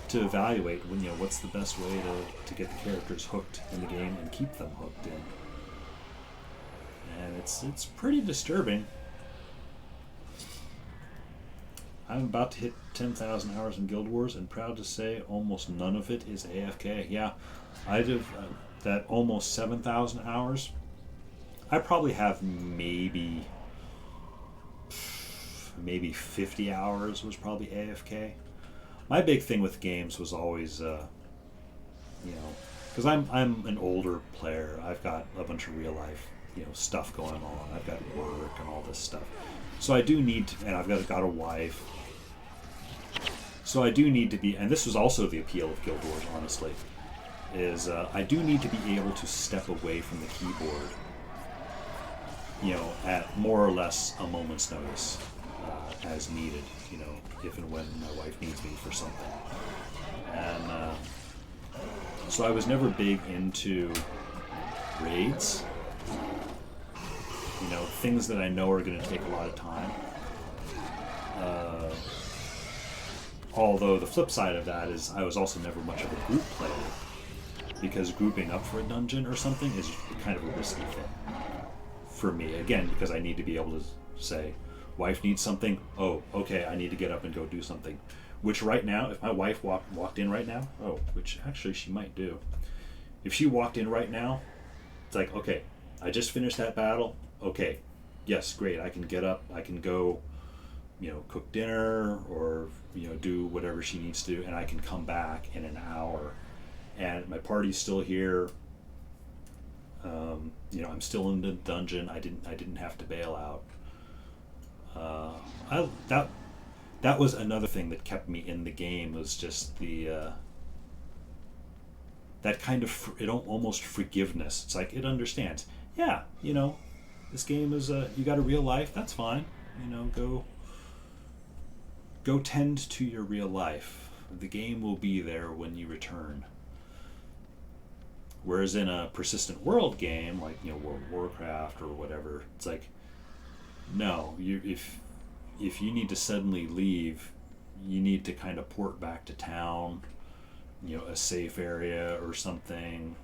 to evaluate what's the best way to get the characters hooked in the game and keep them hooked in. And it's pretty disturbing. I'm about to hit 10,000 hours in Guild Wars, and proud to say almost none of it is AFK. Yeah, I'd have that almost 7,000 hours. I probably have maybe 50 hours was probably AFK. My big thing with games was always, because I'm an older player. I've got a bunch of real life, stuff going on. I've got work and all this stuff. So I do need to, and I've got a wife. So I do need to be, and this was also the appeal of Guild Wars, honestly, is I do need to be able to step away from the keyboard, at more or less a moment's notice, as needed, if and when my wife needs me for something. And so I was never big into raids, things that I know are going to take a lot of time. Although the flip side of that is I was also never much of a group player. because grouping up for a dungeon or something is kind of a risky thing for me. Again, because I need to be able to say, wife needs something. Oh, okay, I need to get up and go do something. Which right now, if my wife walked in right now, which actually she might do. If she walked in right now, it's like, okay, I just finished that battle. Okay, yes, great. I can get up. I can go, cook dinner or, do whatever she needs to do, and I can come back in an hour. And my party's still here. I'm still in the dungeon. I didn't have to bail out. That was another thing that kept me in the game, was just the that kind of almost forgiveness. It's like it understands. Yeah, this game is you got a real life. That's fine. Go tend to your real life. The game will be there when you return. Whereas in a persistent world game like World of Warcraft or whatever, it's like, no, if you need to suddenly leave, you need to kind of port back to town, a safe area or something,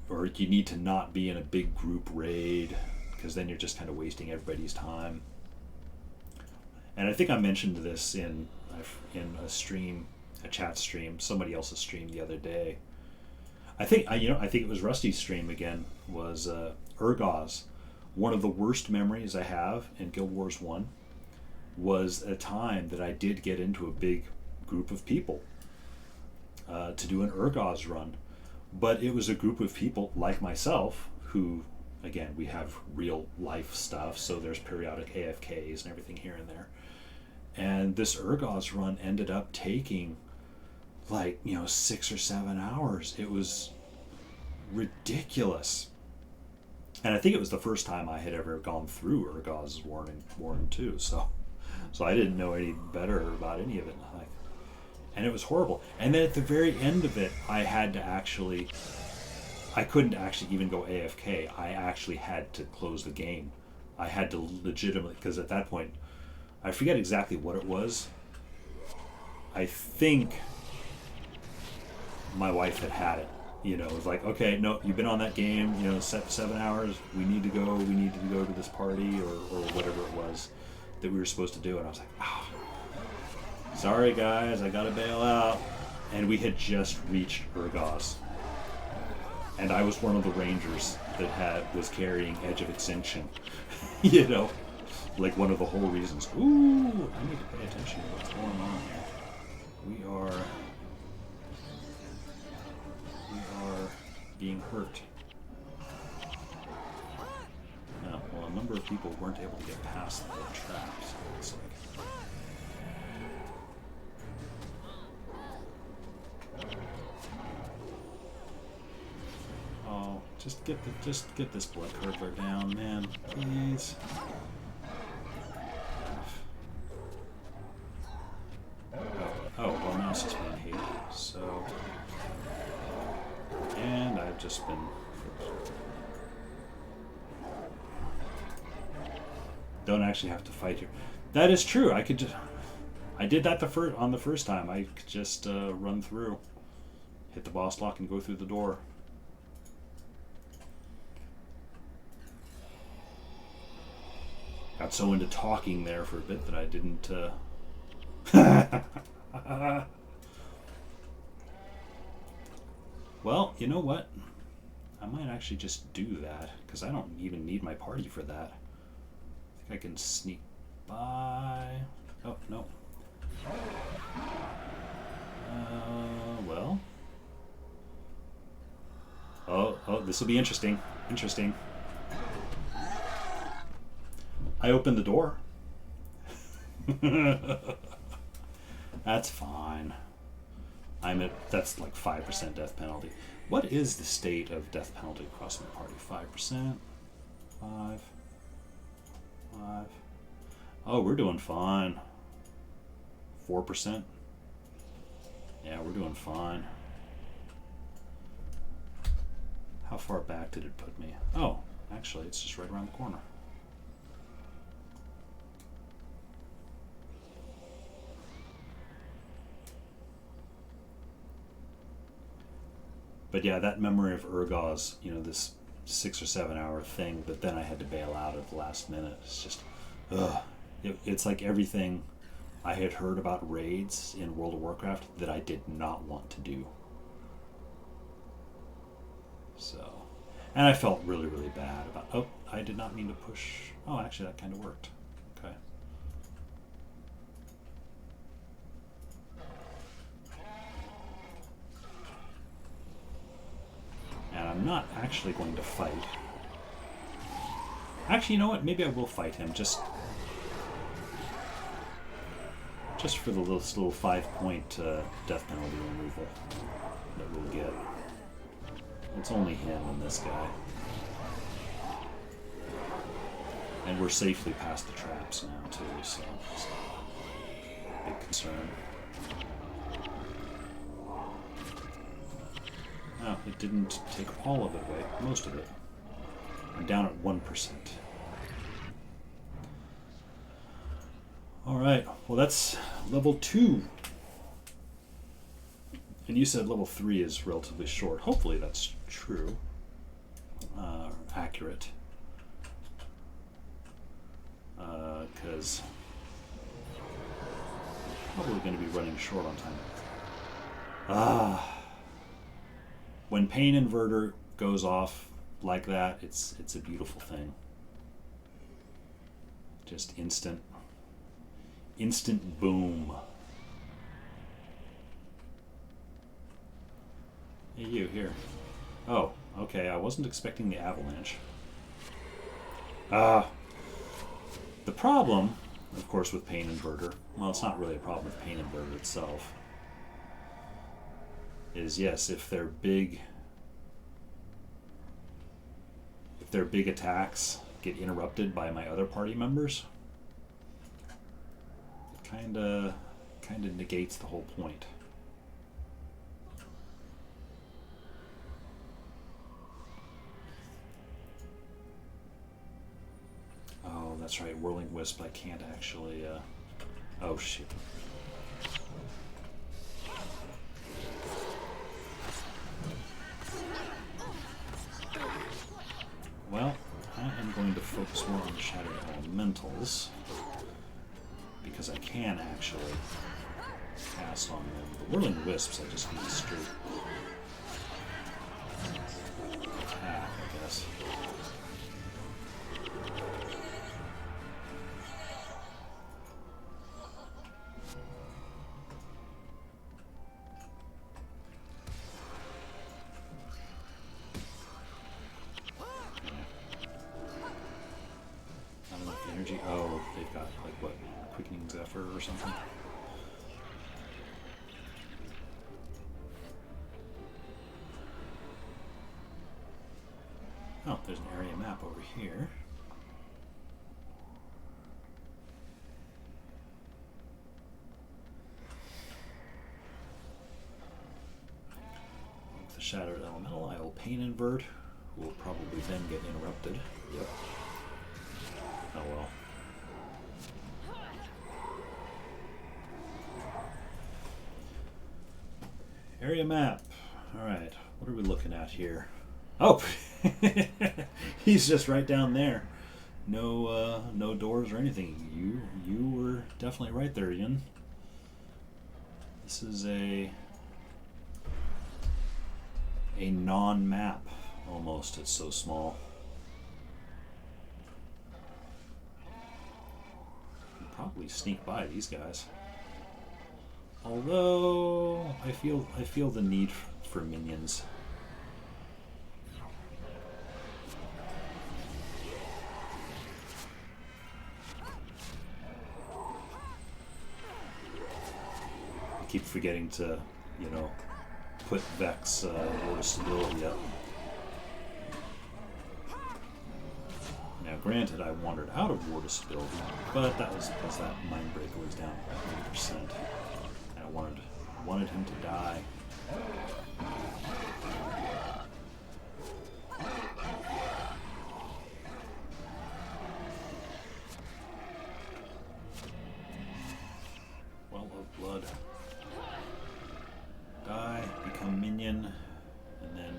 or you need to not be in a big group raid, because then you're just kind of wasting everybody's time. And I think I mentioned this in a chat stream, somebody else's stream the other day. I think it was Rusty's stream again, was Urgoz. One of the worst memories I have in Guild Wars 1 was a time that I did get into a big group of people to do an Urgoz run. But it was a group of people like myself who, again, we have real life stuff, so there's periodic AFKs and everything here and there. And this Urgoz run ended up taking 6 or 7 hours. It was ridiculous. And I think it was the first time I had ever gone through Urgoz's Warning 2, so I didn't know any better about any of it. And it was horrible. And then at the very end of it, I couldn't actually even go AFK. I actually had to close the game. I had to legitimately, because at that point, I forget exactly what it was. I think my wife had it. It was like, okay, no, you've been on that game, 7 hours, we need to go to this party or whatever it was that we were supposed to do. And I was like, sorry guys, I gotta bail out. And we had just reached Urgoz. And I was one of the rangers that was carrying Edge of Extinction. Like one of the whole reasons. Ooh, I need to pay attention to what's going on here. We are being hurt. Now, well, a number of people weren't able to get past the traps. It's oh, just get this blood curdler down, man, please. Well, mouse has been hated, so. And I've just been. Don't actually have to fight here. That is true. I did that on the first time. I could just run through, hit the boss lock, and go through the door. Got so into talking there for a bit that I didn't. Well, you know what? I might actually just do that, because I don't even need my party for that. I think I can sneak by. Oh, no. Well. Oh, this will be interesting. Interesting. I opened the door. That's fine. That's like 5% death penalty. What is the state of death penalty across my party? 5%? 5? Oh, we're doing fine. 4%? Yeah, we're doing fine. How far back did it put me? Oh, actually, it's just right around the corner. But yeah, that memory of Urgaz, this 6 or 7 hour thing, but then I had to bail out at the last minute. It's just, ugh. It's like everything I had heard about raids in World of Warcraft that I did not want to do. So, and I felt really, really bad about, oh, I did not mean to push. Oh, actually, that kind of worked. Okay. And I'm not actually going to fight. Actually, you know what? Maybe I will fight him, just for the little 5-point death penalty removal that we'll get. It's only him and this guy. And we're safely past the traps now, too, so it's a big concern. Oh, it didn't take all of it away. Most of it. I'm down at 1%. Alright, well that's level 2. And you said level 3 is relatively short. Hopefully that's true. Accurate. Because probably going to be running short on time. When Pain Inverter goes off like that, it's a beautiful thing. Just instant boom. Hey, you here. Oh, okay, I wasn't expecting the avalanche. The problem, of course, with Pain Inverter, well, it's not really a problem with Pain Inverter itself, is yes, if their big attacks get interrupted by my other party members, it kind of negates the whole point. Oh, that's right, Whirling Wisp, I can't actually, oh shit. Well, I am going to focus more on the Shattered Elementals, because I can actually cast on them. The Whirling Wisps I just need straight attack, I guess. Oh, they've got, like, what, Quickening Zephyr or something? Oh, there's an area map over here. With the Shattered Elemental, I will Pain Invert, who will probably then get interrupted. Yep. Oh well. Area map. Alright, what are we looking at here? Oh! He's just right down there. No no doors or anything. You were definitely right there, Ian. This is a non-map almost. It's so small. Probably sneak by these guys. Although I feel the need for minions. I keep forgetting to, put Vex Ward of Stability up. Now, granted, I wandered out of Ward of Stability, but that was because that Mindbreaker was down by 80%. And I wanted him to die. Well of Blood. Die, become minion, and then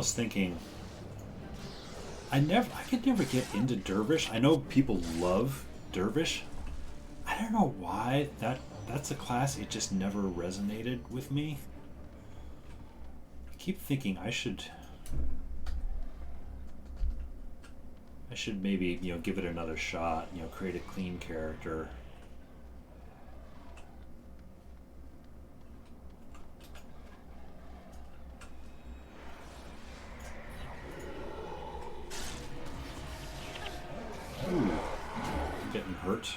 almost thinking I could never get into Dervish. I know people love Dervish. I don't know why that's a class, it just never resonated with me. I keep thinking I should maybe, give it another shot, create a clean character. Ooh, getting hurt.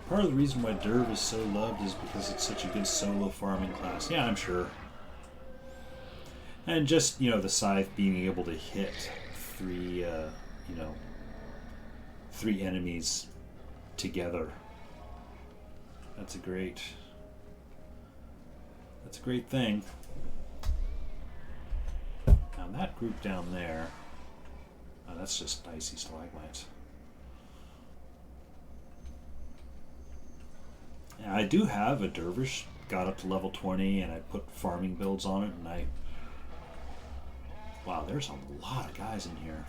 Part of the reason why Derv is so loved is because it's such a good solo farming class. Yeah, I'm sure. And just, the scythe being able to hit three enemies together. That's a great thing. Now that group down there, that's just icy stalagmites. I do have a Dervish, got up to level 20, and I put farming builds on it, and wow, there's a lot of guys in here.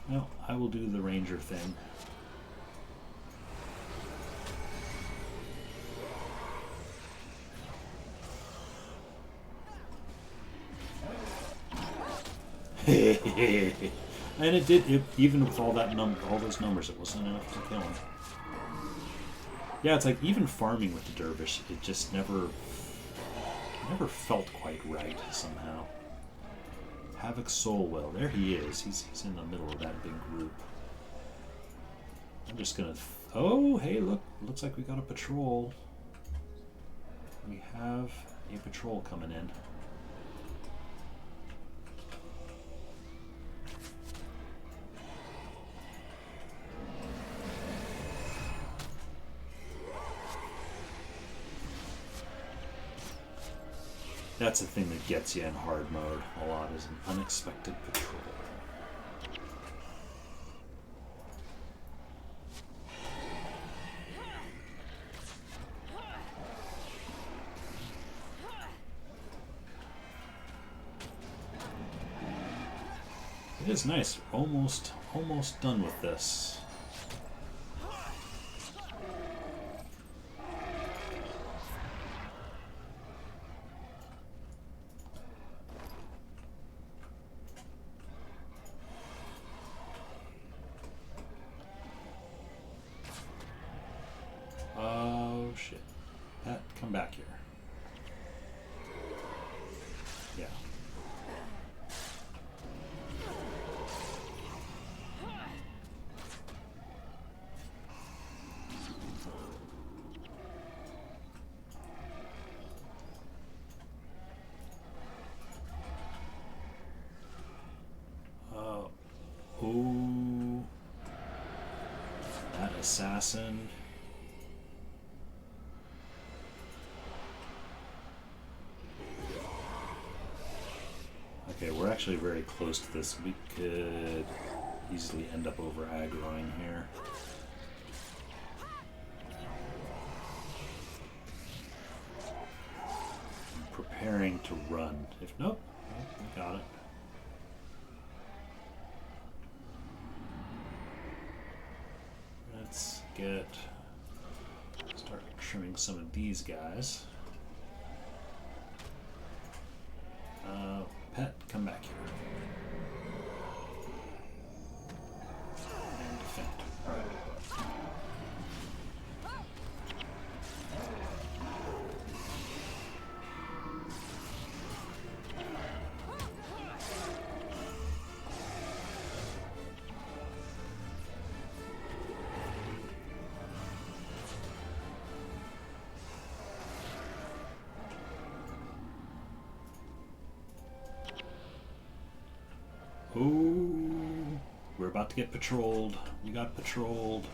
Well, I will do the ranger thing. And it did, even with all those numbers, it wasn't enough to kill him. Yeah, it's like even farming with the Dervish, it just never felt quite right somehow. Havoc Soulwell, there he is. He's in the middle of that big group. I'm just gonna. Oh, hey, look! Looks like we got a patrol. We have a patrol coming in. That's the thing that gets you in hard mode a lot, is an unexpected patrol. It is nice. Almost done with this. Oh shit. Pat, come back here. Yeah. Oh, that assassin. Okay, we're actually very close to this. We could easily end up over aggroing here. I'm preparing to run. If nope, we got it. Let's start trimming some of these guys. Pet, come back here. And defend. Alright. Ooh, we're about to get patrolled. We got patrolled.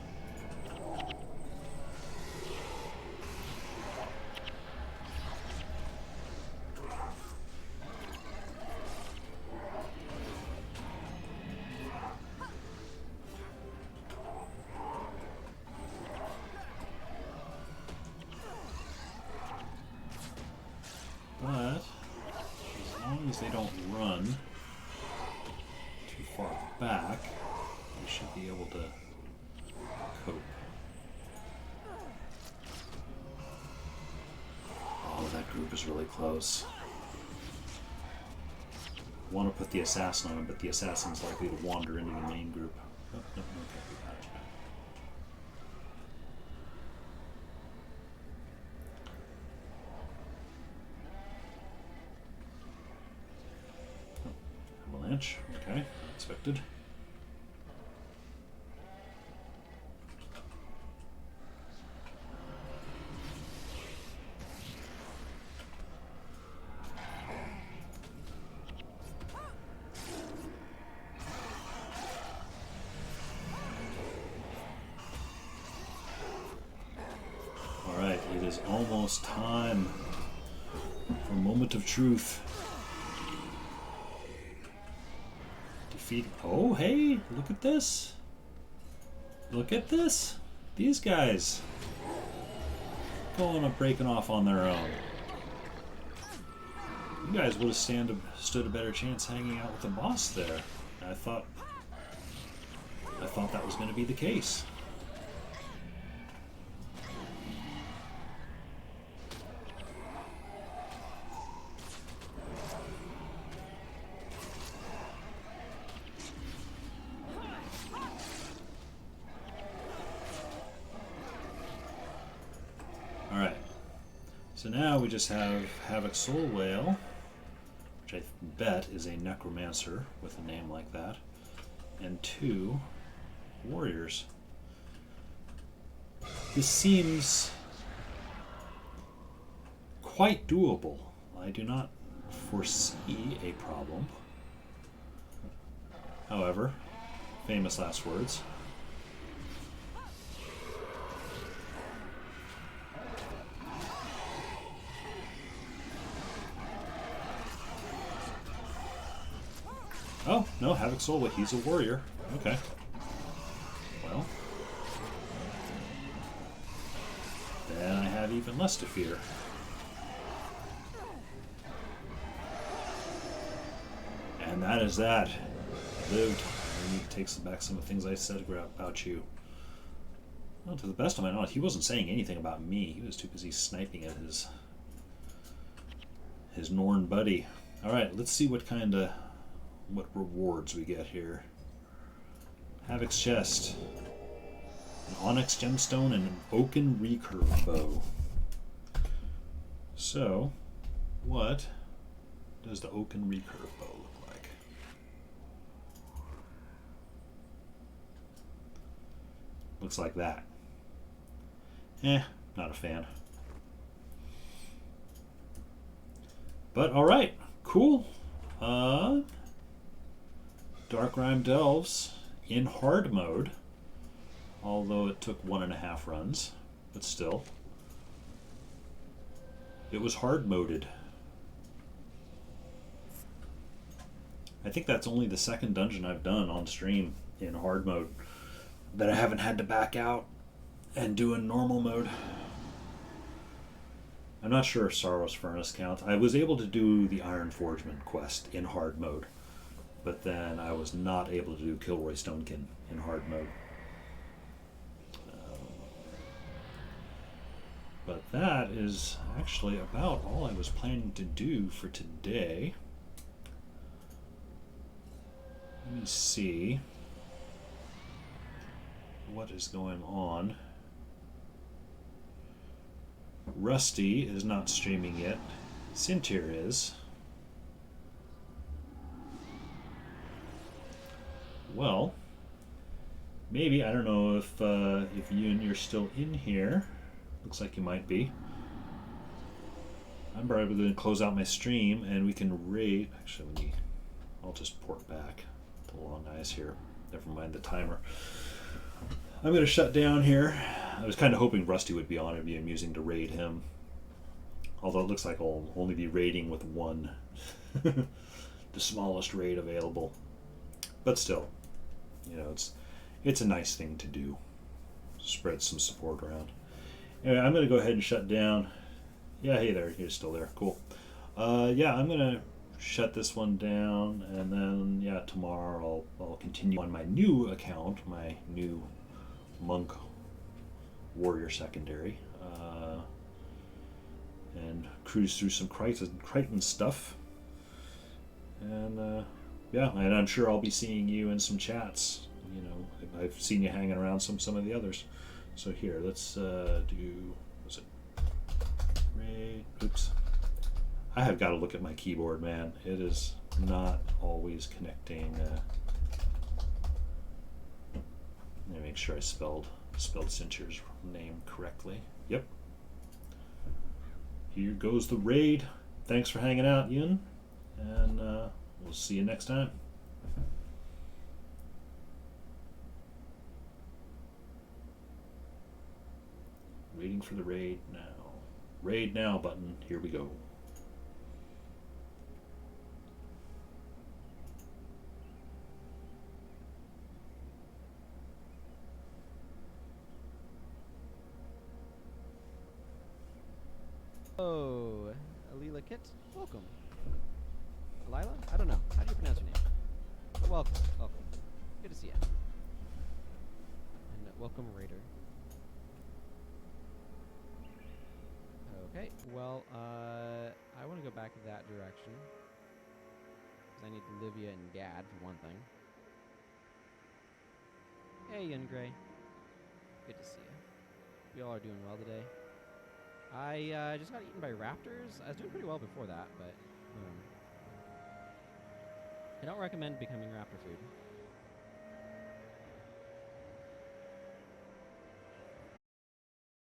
But as long as they don't run too far back, we should be able to cope. Oh, that group is really close. Want to put the assassin on him, but the assassin's likely to wander into the main group. Oh, no, okay, we got it. Oh, avalanche, okay, expected. Almost time for a moment of truth. Defeat. Oh, hey, look at this. Look at this. These guys going up, breaking off on their own. You guys would have stood a better chance hanging out with the boss there. I thought that was going to be the case. So now we just have Havoc Soul Whale, which I bet is a necromancer with a name like that, and 2 warriors. This seems quite doable. I do not foresee a problem. However, famous last words. Oh, no, Havoc Soul, he's a warrior. Okay. Well. Then I have even less to fear. And that is that. Lived. I need to take back some of the things I said about you. Well, to the best of my knowledge, he wasn't saying anything about me. He was too busy sniping at his Norn buddy. Alright, let's see what rewards we get here. Havoc's chest, an onyx gemstone, and an oaken recurve bow. So, what does the oaken recurve bow look like? Looks like that. Not a fan. But alright, cool. Darkrime Delves in hard mode, although it took 1.5 runs, but still. It was hard moded. I think that's only the second dungeon I've done on stream in hard mode that I haven't had to back out and do in normal mode. I'm not sure if Sorrow's Furnace counts. I was able to do the Iron Forgeman quest in hard mode, but then I was not able to do Kilroy Stonekin in hard mode. But that is actually about all I was planning to do for today. Let me see what is going on. Rusty is not streaming yet. Sintir is. Well, maybe, I don't know if you're still in here. Looks like you might be. I'm probably going to close out my stream and we can raid. Actually, I'll just port back the long eyes here. Never mind the timer. I'm going to shut down here. I was kind of hoping Rusty would be on. It'd be amusing to raid him. Although it looks like I'll only be raiding with 1. The smallest raid available. But still, you know, it's a nice thing to do. Spread some support around. Anyway, I'm going to go ahead and shut down. Yeah, hey there. You're still there. Cool. Yeah, I'm gonna shut this one down, and then yeah, tomorrow I'll continue on my new account, my new monk warrior secondary, and cruise through some Crichton stuff. And yeah, and I'm sure I'll be seeing you in some chats. You know, I've seen you hanging around some of the others. So here, let's do. Was it Ray? Oops. I have got to look at my keyboard, man. It is not always connecting. Let me make sure I spelled Cincher's name correctly. Yep. Here goes the raid. Thanks for hanging out, Ian, and we'll see you next time. Waiting for the raid now. Raid now button. Here we go. Oh, Alila Kit, welcome. Lila? I don't know. How do you pronounce your name? But welcome, welcome. Good to see you. And welcome, Raider. Okay, well, I want to go back that direction. Because I need Livia and Gad, for one thing. Hey, Young Gray. Good to see you. We all are doing well today. I just got eaten by raptors. I was doing pretty well before that, but I don't recommend becoming raptor food.